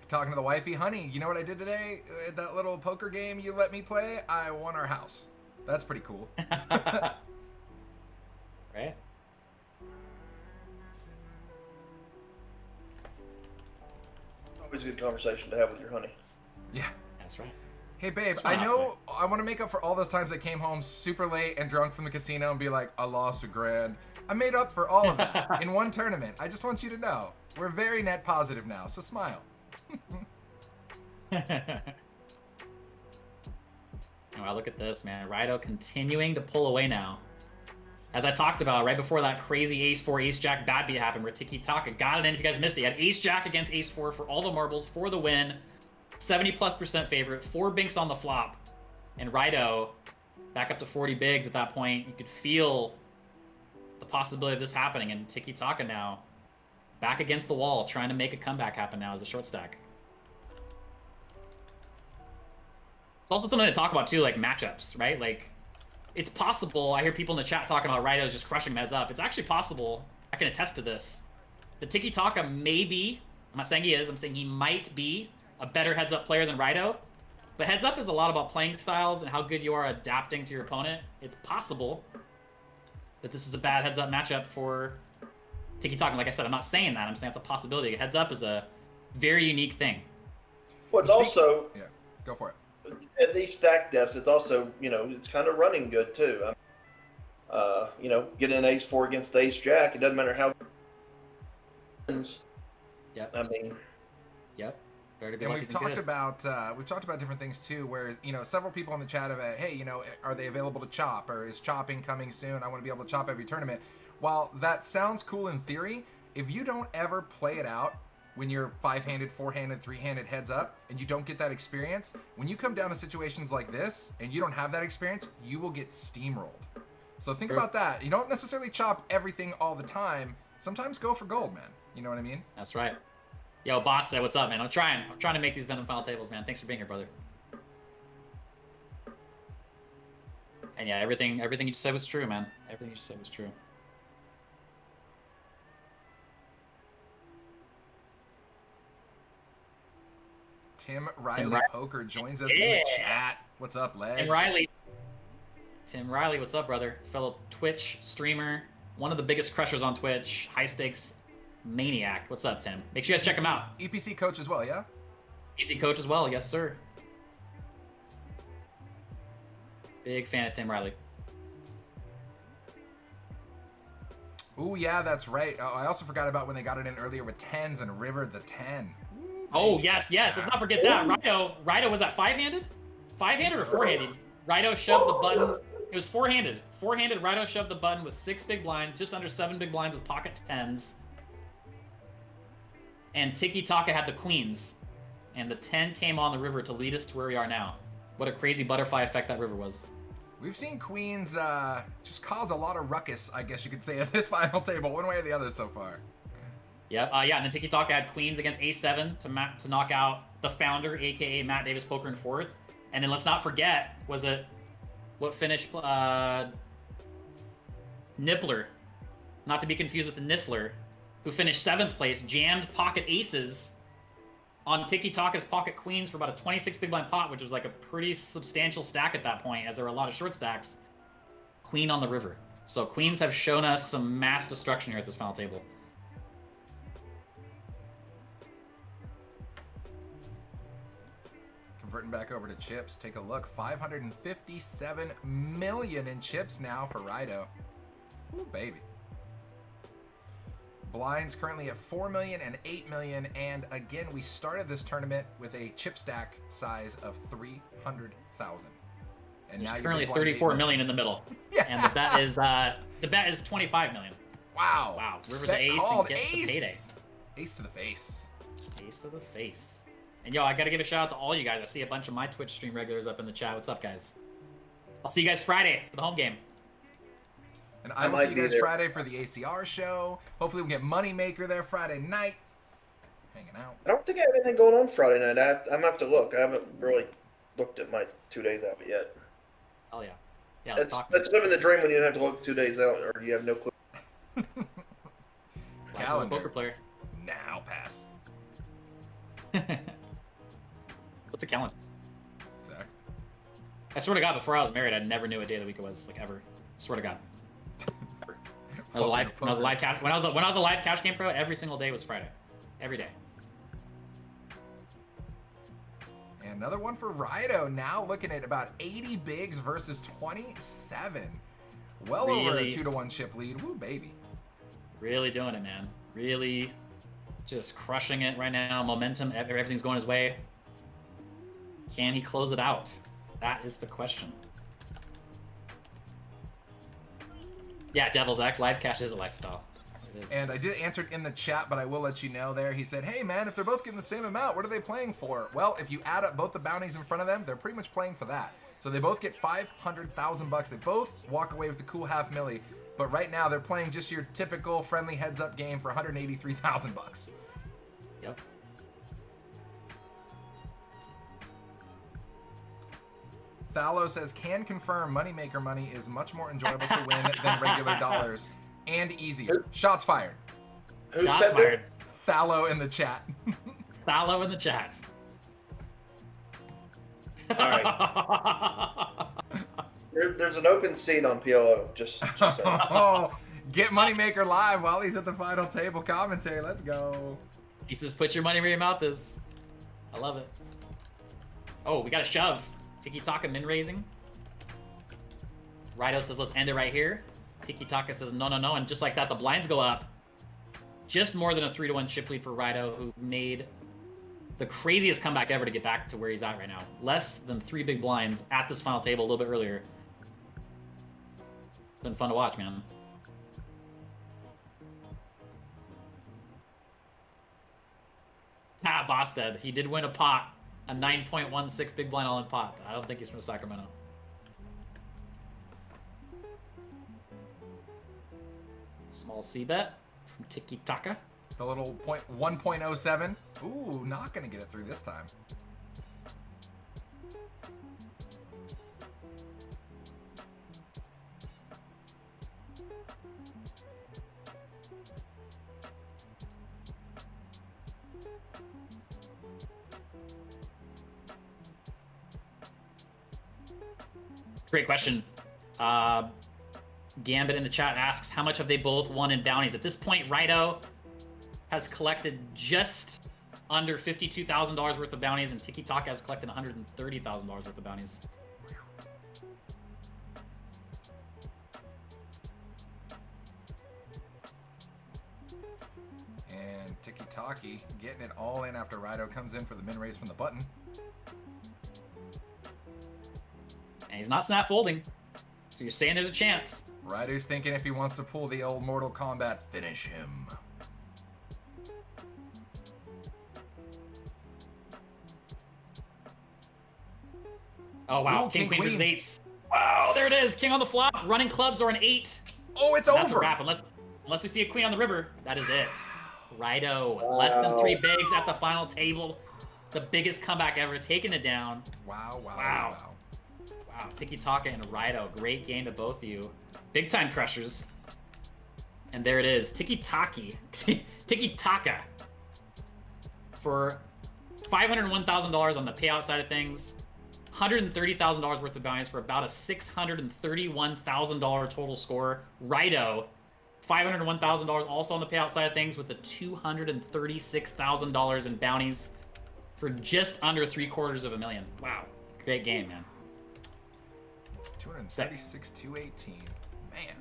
Talking to the wifey, honey, you know what I did today? That little poker game you let me play? I won our house. That's pretty cool. Right? Always a good conversation to have with your honey. Yeah. That's right. Hey, babe, That's I what I know I want to make up for all those times I came home super late and drunk from the casino and be like, I lost $1,000. I made up for all of that in one tournament. I just want you to know. We're very net positive now, so smile. Wow, look at this, man. Rido continuing to pull away now. As I talked about right before that crazy ace-4, ace-jack bad beat happened where Tiki Taka got it in. If you guys missed it, he had ace-jack against ace-4 for all the marbles for the win. 70+% favorite, 4 binks on the flop. And Rido back up to 40 bigs at that point. You could feel the possibility of this happening. And Tiki Taka now back against the wall, trying to make a comeback happen now as a short stack. It's also something to talk about too, like matchups, right? Like, it's possible. I hear people in the chat talking about Rido's just crushing heads up. It's actually possible. I can attest to this. The Tiki Taka may be. I'm not saying he is. I'm saying he might be a better heads up player than Rido. But heads up is a lot about playing styles and how good you are adapting to your opponent. It's possible that this is a bad heads up matchup for Tiki Taka. Like I said, I'm not saying that. I'm saying it's a possibility. Heads up is a very unique thing. Well, it's also Yeah, go for it. at these stack depths. It's also, you know, it's kind of running good too. You know, get in ace-4 against ace-jack. It doesn't matter how. Yep. I mean, Yep. Better to be And lucky we've than talked good. about different things too, where, you know, several people in the chat have, hey, you know, are they available to chop, or is chopping coming soon? I want to be able to chop every tournament. While that sounds cool in theory, if you don't ever play it out when you're 5-handed, 4-handed, 3-handed heads up, and you don't get that experience, when you come down to situations like this and you don't have that experience, you will get steamrolled. So think about that. You don't necessarily chop everything all the time. Sometimes go for gold, man. You know what I mean? That's right. Yo, boss, say what's up, man? I'm trying to make these Venom final tables, man. Thanks for being here, brother. And yeah, everything you just said was true, man. Everything you just said was true. Tim Riley Riley. Poker joins us in the chat. What's up, Ledge? Tim Riley, what's up, brother? Fellow Twitch streamer, one of the biggest crushers on Twitch, high stakes maniac. What's up, Tim? Make sure you guys check him out. EPC coach as well, yeah? EPC coach as well, yes, sir. Big fan of Tim Riley. Ooh, yeah, that's right. Oh, I also forgot about when they got it in earlier with 10s and River the 10. Oh, yes. Let's not forget that. Rido, was that five-handed? Five-handed or four-handed? Rido shoved the button. It was four-handed. Four-handed, Rido shoved the button with 6 big blinds, just under 7 big blinds with pocket 10s. And Tiki Taka had the queens. And the 10 came on the river to lead us to where we are now. What a crazy butterfly effect that river was. We've seen queens just cause a lot of ruckus, I guess you could say, at this final table, one way or the other so far. Yep. And then Tiki Taka had queens against a7 to knock out the founder, aka Matt Davis Poker in 4th. And then let's not forget, was it what finished Nippler, not to be confused with the Niffler, who finished 7th place, jammed pocket aces on Tiki Taka's pocket queens for about a 26 big blind pot, which was like a pretty substantial stack at that point, as there were a lot of short stacks. Queen on the river. So queens have shown us some mass destruction here at this final table. Converting back over to chips, take a look. 557 million in chips now for Rido. Ooh, baby. Blinds currently at 4 million and 8 million, and again, we started this tournament with a chip stack size of 300,000. And There's now currently 34 million in the middle. Yeah. And the bet is 25 million. Wow. River's Bet ace called. and gets the payday. Ace to the face. Ace to the face. And yo, I gotta give a shout out to all you guys. I see a bunch of my Twitch stream regulars up in the chat. What's up, guys? I'll see you guys Friday for the home game. And I will see you guys Friday for the ACR show. Hopefully we'll get Moneymaker there Friday night. Hanging out. I don't think I have anything going on Friday night. I'm gonna have to look. I haven't really looked at my 2 days out yet. Oh yeah. Yeah, let's talk. That's living the dream when you don't have to look 2 days out or you have no clue. Calendar. Poker player. Now pass. What's a calendar? Exactly. I swear to God, before I was married, I never knew what day of the week it was, like ever. I swear to God. When I was a live couch game pro, every single day was Friday. Every day. And another one for Rido, now looking at about 80 bigs versus 27. Well over a 2-to-1 chip lead. Woo, baby. Really doing it, man. Really just crushing it right now. Momentum, everything's going his way. Can he close it out? That is the question. Yeah, Devil's X, live cash is a lifestyle. It is. And I did answer it in the chat, but I will let you know there. He said, hey man, if they're both getting the same amount, what are they playing for? Well, if you add up both the bounties in front of them, they're pretty much playing for that. So they both get 500,000 bucks. They both walk away with a cool half milli. But right now they're playing just your typical friendly heads up game for 183,000 bucks. Yep. Thallo says, can confirm Moneymaker money is much more enjoyable to win than regular dollars and easier. Shots fired. Shots fired. Thallo in the chat. Thallo in the chat. All right. There's an open seat on PLO. Just saying. Oh, get Moneymaker live while he's at the final table commentary. Let's go. He says, put your money where your mouth is. I love it. Oh, we got a shove. Tiki Taka min raising. Rido says, let's end it right here. Tiki Taka says, no. And just like that, the blinds go up. Just more than a 3-to-1 chip lead for Rido, who made the craziest comeback ever to get back to where he's at right now. Less than 3 big blinds at this final table a little bit earlier. It's been fun to watch, man. Bosted. He did win a pot. A 9.16 big blind all-in pot. I don't think he's from Sacramento. Small C bet from Tiki Taka. The little 1.07. Ooh, not going to get it through this time. Great question. Gambit in the chat asks, how much have they both won in bounties? At this point, Rido has collected just under $52,000 worth of bounties, and Tiki Taka has collected $130,000 worth of bounties. And Tiki Taki getting it all in after Rido comes in for the min raise from the button. And he's not snap folding, so you're saying there's a chance. Rido's thinking if he wants to pull the old Mortal Kombat, finish him. Oh, wow. Ooh, King, Queen versus Queen. eights. Wow, there it is. King on the flop. Running clubs or an 8. Oh, it's That's a over. wrap. Unless we see a queen on the river, that is it. Rido. Less than 3 bigs at the final table. The biggest comeback ever. Taking it down. Wow. Wow. Tiki Taka and Rido. Great game to both of you. Big time crushers. And there it is. Tiki Taka. For $501,000 on the payout side of things. $130,000 worth of bounties for about a $631,000 total score. Rido, $501,000 also on the payout side of things with a $236,000 in bounties for just under $750,000. Wow, great game, man. 236,218. Man.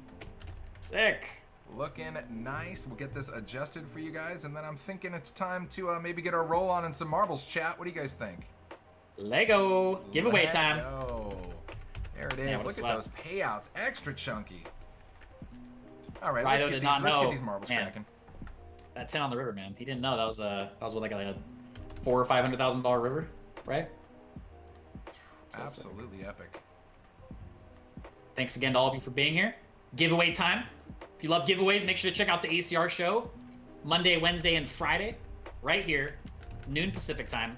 Sick. Looking nice. We'll get this adjusted for you guys, and then I'm thinking it's time to maybe get our roll on in some marbles chat. What do you guys think? Lego giveaway time. Go. There it is. Yeah, what a Look at swap. those payouts. Extra chunky. All right, Rido let's did get not know. these marbles Man. cracking. That 10 on the river, man. He didn't know that was what, like a $400,000 or $500,000 river, right? Absolutely epic. Thanks again to all of you for being here. Giveaway time. If you love giveaways, make sure to check out the ACR show Monday, Wednesday, and Friday, right here, noon Pacific time.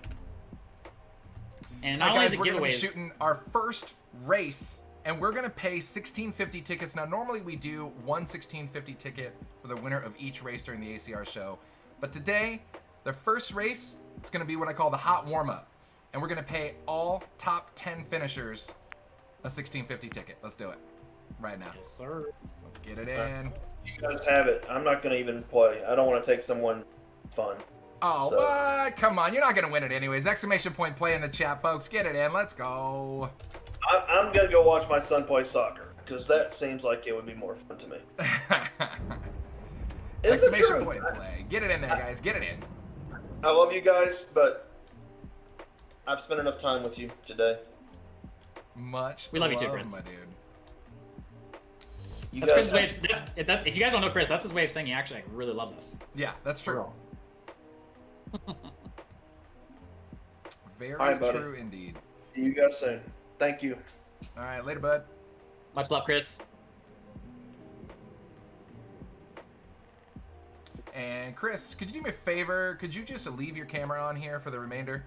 And not All only right, is guys, it we're going to be giveaways, shooting our first race, and we're going to pay $16.50 tickets. Now, normally we do one $16.50 ticket for the winner of each race during the ACR show. But today, the first race, it's going to be what I call the hot warm-up. And we're going to pay all top 10 finishers a $16.50 ticket. Let's do it right now. yes, sir. Let's get it in. You guys have it. I'm not going to even play. I don't want to take someone fun. Oh, So- what? Come on. You're not going to win it anyways. Exclamation point play in the chat, folks. Get it in. Let's go. I'm going to go watch my son play soccer because that seems like it would be more fun to me. It's the Exclamation truth. point play. Get it in there, guys. Get it in. I love you guys, but I've spent enough time with you today. Much We love you too, Chris. my dude. You That's guys Chris's way of, that's if you guys don't know Chris, that's his way of saying he actually like, really loves us. Yeah, that's true. Very All right, buddy. true indeed. See you guys soon. Thank you. All right, later, bud. Much love, Chris. And Chris, could you do me a favor? Could you just leave your camera on here for the remainder?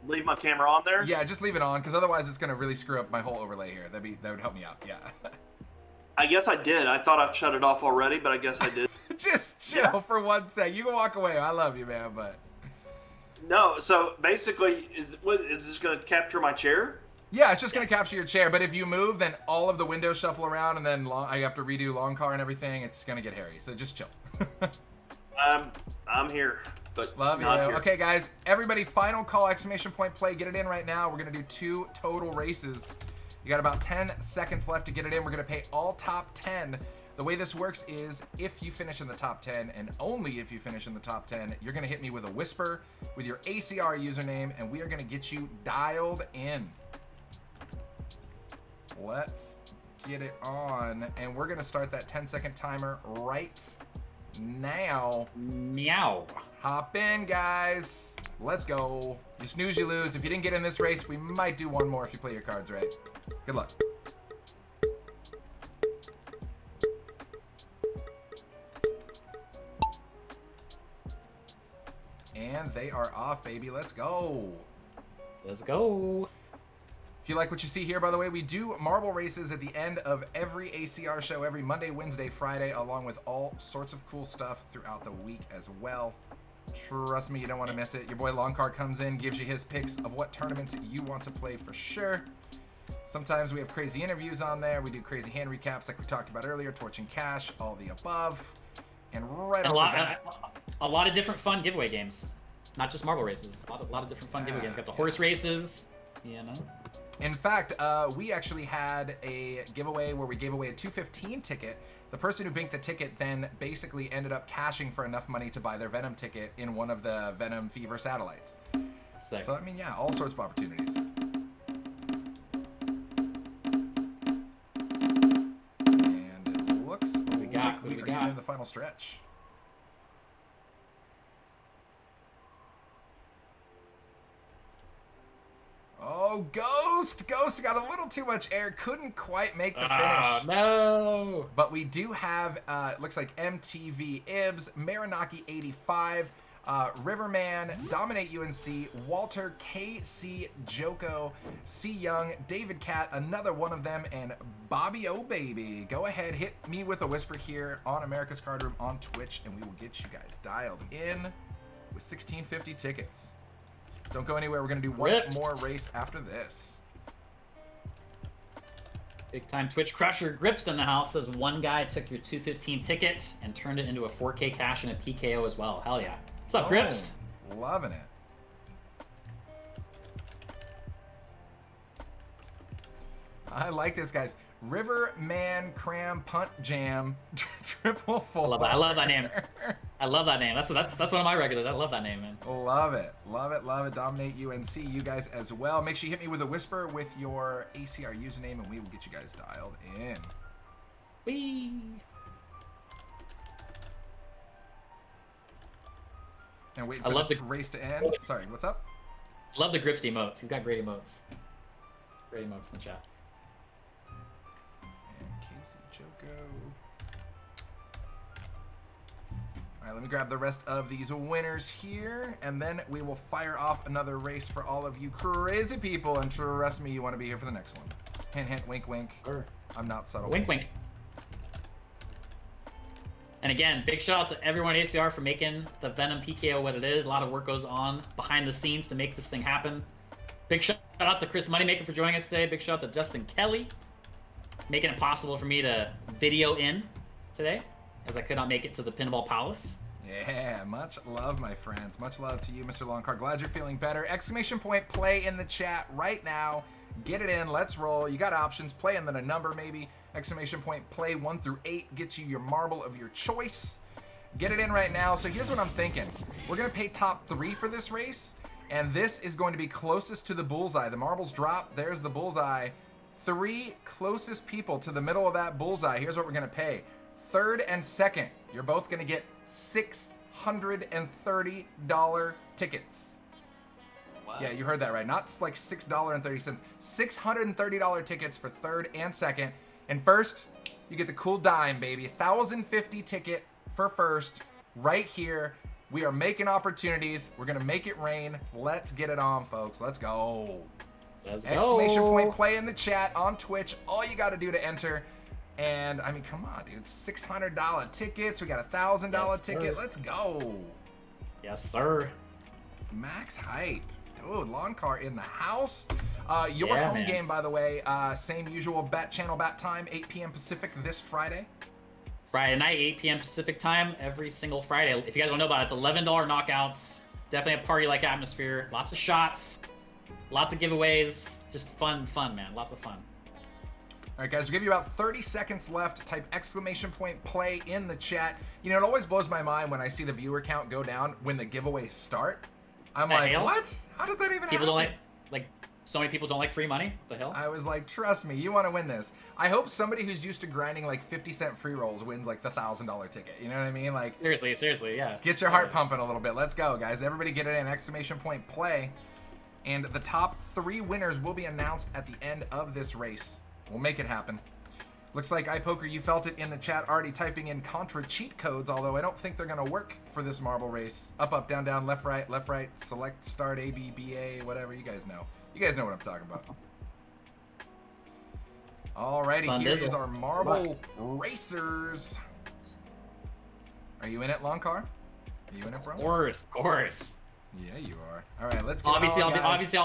Leave my camera on there? Yeah, just leave it on, because otherwise it's gonna really screw up my whole overlay here. That would help me out. Yeah. I guess I did. I thought I shut it off already, but I guess I did. Just chill for 1 sec. You can walk away. I love you, man, but No, so basically, is this going to capture my chair? yeah, it's just gonna Yes. capture your chair. But if you move, then all of the windows shuffle around, and then I have to redo Loncar and everything. It's gonna get hairy. So just chill. I'm here, but Love you. not here. Okay, guys, everybody, final call, exclamation point play. Get it in right now. We're going to do 2 total races. You got about 10 seconds left to get it in. We're going to pay all top 10. The way this works is if you finish in the top 10, and only if you finish in the top 10, you're going to hit me with a whisper with your ACR username, and we are going to get you dialed in. Let's get it on, and we're going to start that 10-second timer right now. Meow. Hop in, guys. Let's go. You snooze, you lose. If you didn't get in this race, we might do one more if you play your cards right. Good luck. And they are off, baby. Let's go. Let's go. If you like what you see here, by the way, we do marble races at the end of every ACR show every Monday, Wednesday, Friday, along with all sorts of cool stuff throughout the week as well. Trust me, you don't want to miss it. Your boy Loncar comes in, gives you his picks of what tournaments you want to play for sure. Sometimes we have crazy interviews on there. We do crazy hand recaps like we talked about earlier, torching cash, all the above. And right And off the bat, a lot of different fun giveaway games. Not just marble races. A lot of different fun giveaway games. Got the horse races, you know. in fact, we actually had a giveaway where we gave away a 215 ticket. The person who banked the ticket then basically ended up cashing for enough money to buy their Venom ticket in one of the Venom Fever satellites. Sick. So, I mean, yeah, all sorts of opportunities. And it looks like we are getting into the final stretch. Oh, Ghost! Ghost got a little too much air. Couldn't quite make the finish. No! But we do have, looks like MTV Ibs, Marinaki 85, Riverman, Dominate UNC, Walter, KC Joko, C Young, David Cat, another one of them, and Bobby O Baby. Go ahead, hit me with a whisper here on America's Card Room on Twitch, and we will get you guys dialed in with 1650 tickets. Don't go anywhere. We're going to do one more race after this. Big time Twitch crusher. Grips in the house says one guy took your 215 ticket and turned it into a 4K cash and a PKO as well. Hell yeah. What's up, Grips? Loving it. I like this, guys. Riverman Cram Punt Jam Triple Full. I love that name. I love that name. That's one of my regulars. I love that name, man. Love it. Love it. Love it. Dominate UNC. You guys as well. Make sure you hit me with a whisper with your ACR username, and we will get you guys dialed in. Whee! And waiting for this race to end. Sorry, what's up? Love the Grips emotes. He's got great emotes. Great emotes in the chat. All right, let me grab the rest of these winners here, and then we will fire off another race for all of you crazy people, and trust me, you want to be here for the next one. Hint, hint, wink, wink. Sure. I'm not subtle. Wink, wink. And again, big shout out to everyone at ACR for making the Venom PKO what it is. A lot of work goes on behind the scenes to make this thing happen. Big shout out to Chris Moneymaker for joining us today. Big shout out to Justin Kelly, making it possible for me to video in today, as I could not make it to the Pinball Palace. Yeah, much love, my friends. Much love to you, Mr. Loncar. Glad you're feeling better. Exclamation point play in the chat right now. Get it in. Let's roll. You got options. Play and then a number maybe. Exclamation point play 1 through 8 gets you your marble of your choice. Get it in right now. So here's what I'm thinking. We're going to pay top 3 for this race, and this is going to be closest to the bullseye. The marbles drop. There's the bullseye. 3 closest people to the middle of that bullseye. Here's what we're going to pay. Third and second, you're both going to get $630 tickets. What? Yeah, you heard that right. Not like $6.30. $630 tickets for third and second. And first, you get the cool dime, baby. 1,050 ticket for first right here. We are making opportunities. We're going to make it rain. Let's get it on, folks. Let's go. Let's go. Exclamation point play in the chat on Twitch. All you got to do to enter. And I mean, come on, dude. $600 tickets. We got a $1,000 ticket. Let's go. Yes, sir. Max hype. Dude, Loncar in the house. Your home game, by the way, same usual bat channel bat time, 8 p.m. Pacific this Friday. Friday night, 8 p.m. Pacific time, every single Friday. If you guys don't know about it, it's $11 knockouts. Definitely a party-like atmosphere. Lots of shots, lots of giveaways. Just fun, man. Lots of fun. All right, guys, we'll give you about 30 seconds left. Type exclamation point play in the chat. You know, it always blows my mind when I see the viewer count go down when the giveaways start. I'm like, what? How does that even happen? People don't like so many people don't like free money. What the hell? I was like, trust me, you want to win this. I hope somebody who's used to grinding like 50-cent free rolls wins like the $1,000 ticket. You know what I mean? Like, seriously, yeah. Get your heart pumping a little bit. Let's go, guys. Everybody get it in. Exclamation point play. And the top 3 winners will be announced at the end of this race. We'll make it happen. Looks like iPoker, you felt it in the chat, already typing in Contra cheat codes, although I don't think they're going to work for this marble race. Up, up, down, down, left, right, select, start, A, B, B, A, whatever. You guys know. You guys know what I'm talking about. Alrighty, here is our marble racers. Are you in it, Loncar? Are you in it, bro? Of course. Yeah, you are. All right, let's get Obviously, it on, guys.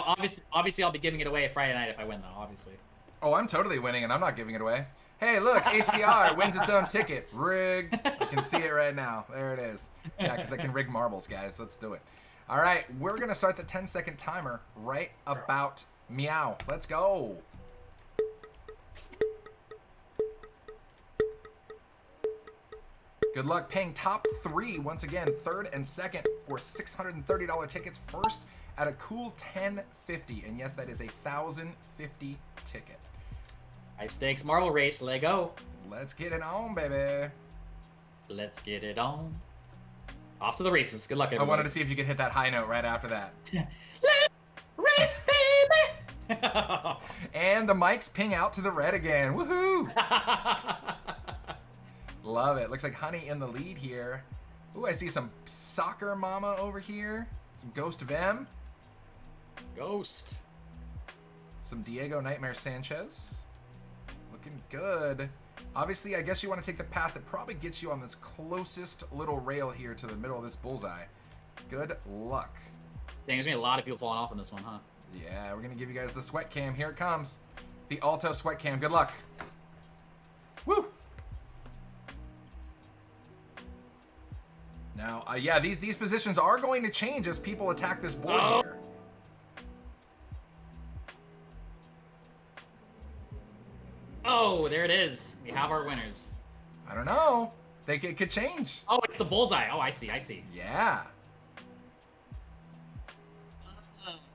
Obviously, I'll be giving it away Friday night if I win, though. Obviously. Oh, I'm totally winning, and I'm not giving it away. Hey, look, ACR wins its own ticket. Rigged. I can see it right now. There it is. Yeah, because I can rig marbles, guys. Let's do it. All right, we're going to start the 10-second timer right about meow. Let's go. Good luck paying top 3, once again, third and second for $630 tickets. First at a cool $10.50. And yes, that is a $1,050 ticket. High stakes marble race. Let go. Let's get it on, baby. Let's get it on. Off to the races. Good luck, everybody. I wanted to see if you could hit that high note right after that. Race, baby! And the mics ping out to the red again. Woohoo! Love it. Looks like Honey in the lead here. Ooh, I see some Soccer Mama over here. Some Ghost of M. Ghost. Some Diego Nightmare Sanchez. Looking good. Obviously, I guess you want to take the path that probably gets you on this closest little rail here to the middle of this bullseye. Good luck. Dang, there's going to be a lot of people falling off on this one, huh? Yeah, we're going to give you guys the sweat cam. Here it comes. The Alto sweat cam. Good luck. Woo! Now, yeah, these positions are going to change as people attack this board here. Oh, there it is. We have our winners. I don't know. It could change. Oh, it's the bullseye. Oh, I see. I see. Yeah.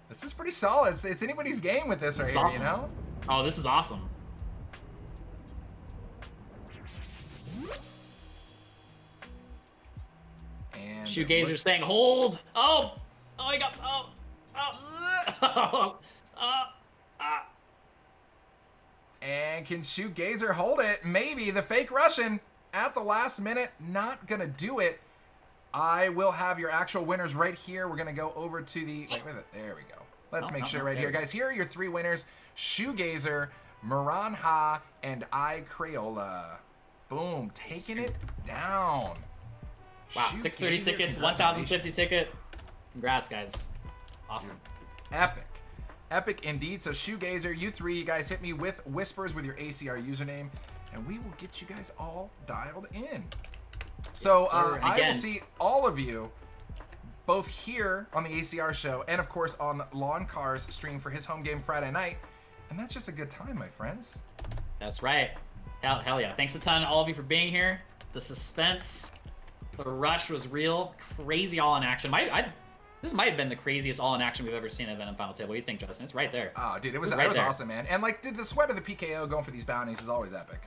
This is pretty solid. It's anybody's game with this right here, awesome. You know? Oh, this is awesome. And Shoegazer saying hold. Oh, I got. And can Shoegazer hold it? Maybe. The fake Russian at the last minute, not gonna do it. I will have your actual winners right here. We're gonna go over to the. Wait, there we go. Let's make sure right here, guys. Here are your 3 winners: Shoegazer, Maranha, and I Crayola. Boom, taking it down. Wow, 630 tickets, 1,050 ticket. Congrats, guys. Awesome. Epic. Epic indeed. So Shoegazer, you 3, you guys hit me with Whispers with your ACR username, and we will get you guys all dialed in. So Yes, I will see all of you both here on the ACR show and, of course, on Loncar's stream for his home game Friday night. And that's just a good time, my friends. That's right. Hell yeah. Thanks a ton, all of you, for being here. The suspense, the rush was real. Crazy all-in action. This might have been the craziest all-in action we've ever seen at Venom Final Table. What do you think, Justin? It's right there. Oh, dude, it was right there. awesome, man. And, like, dude, the sweat of the PKO going for these bounties is always epic.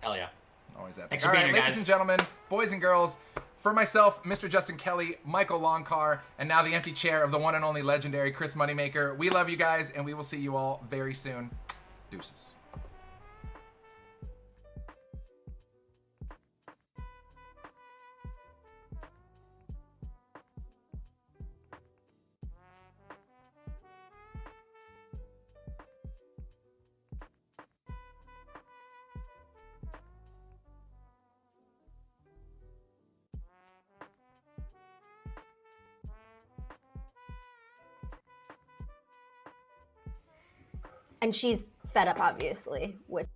Hell yeah. Always epic. Thanks for All being right, here, ladies guys. and gentlemen, boys and girls, for myself, Mr. Justin Kelly, Michael Loncar, and now the empty chair of the one and only legendary Chris Moneymaker. We love you guys, and we will see you all very soon. Deuces. And she's fed up, obviously, with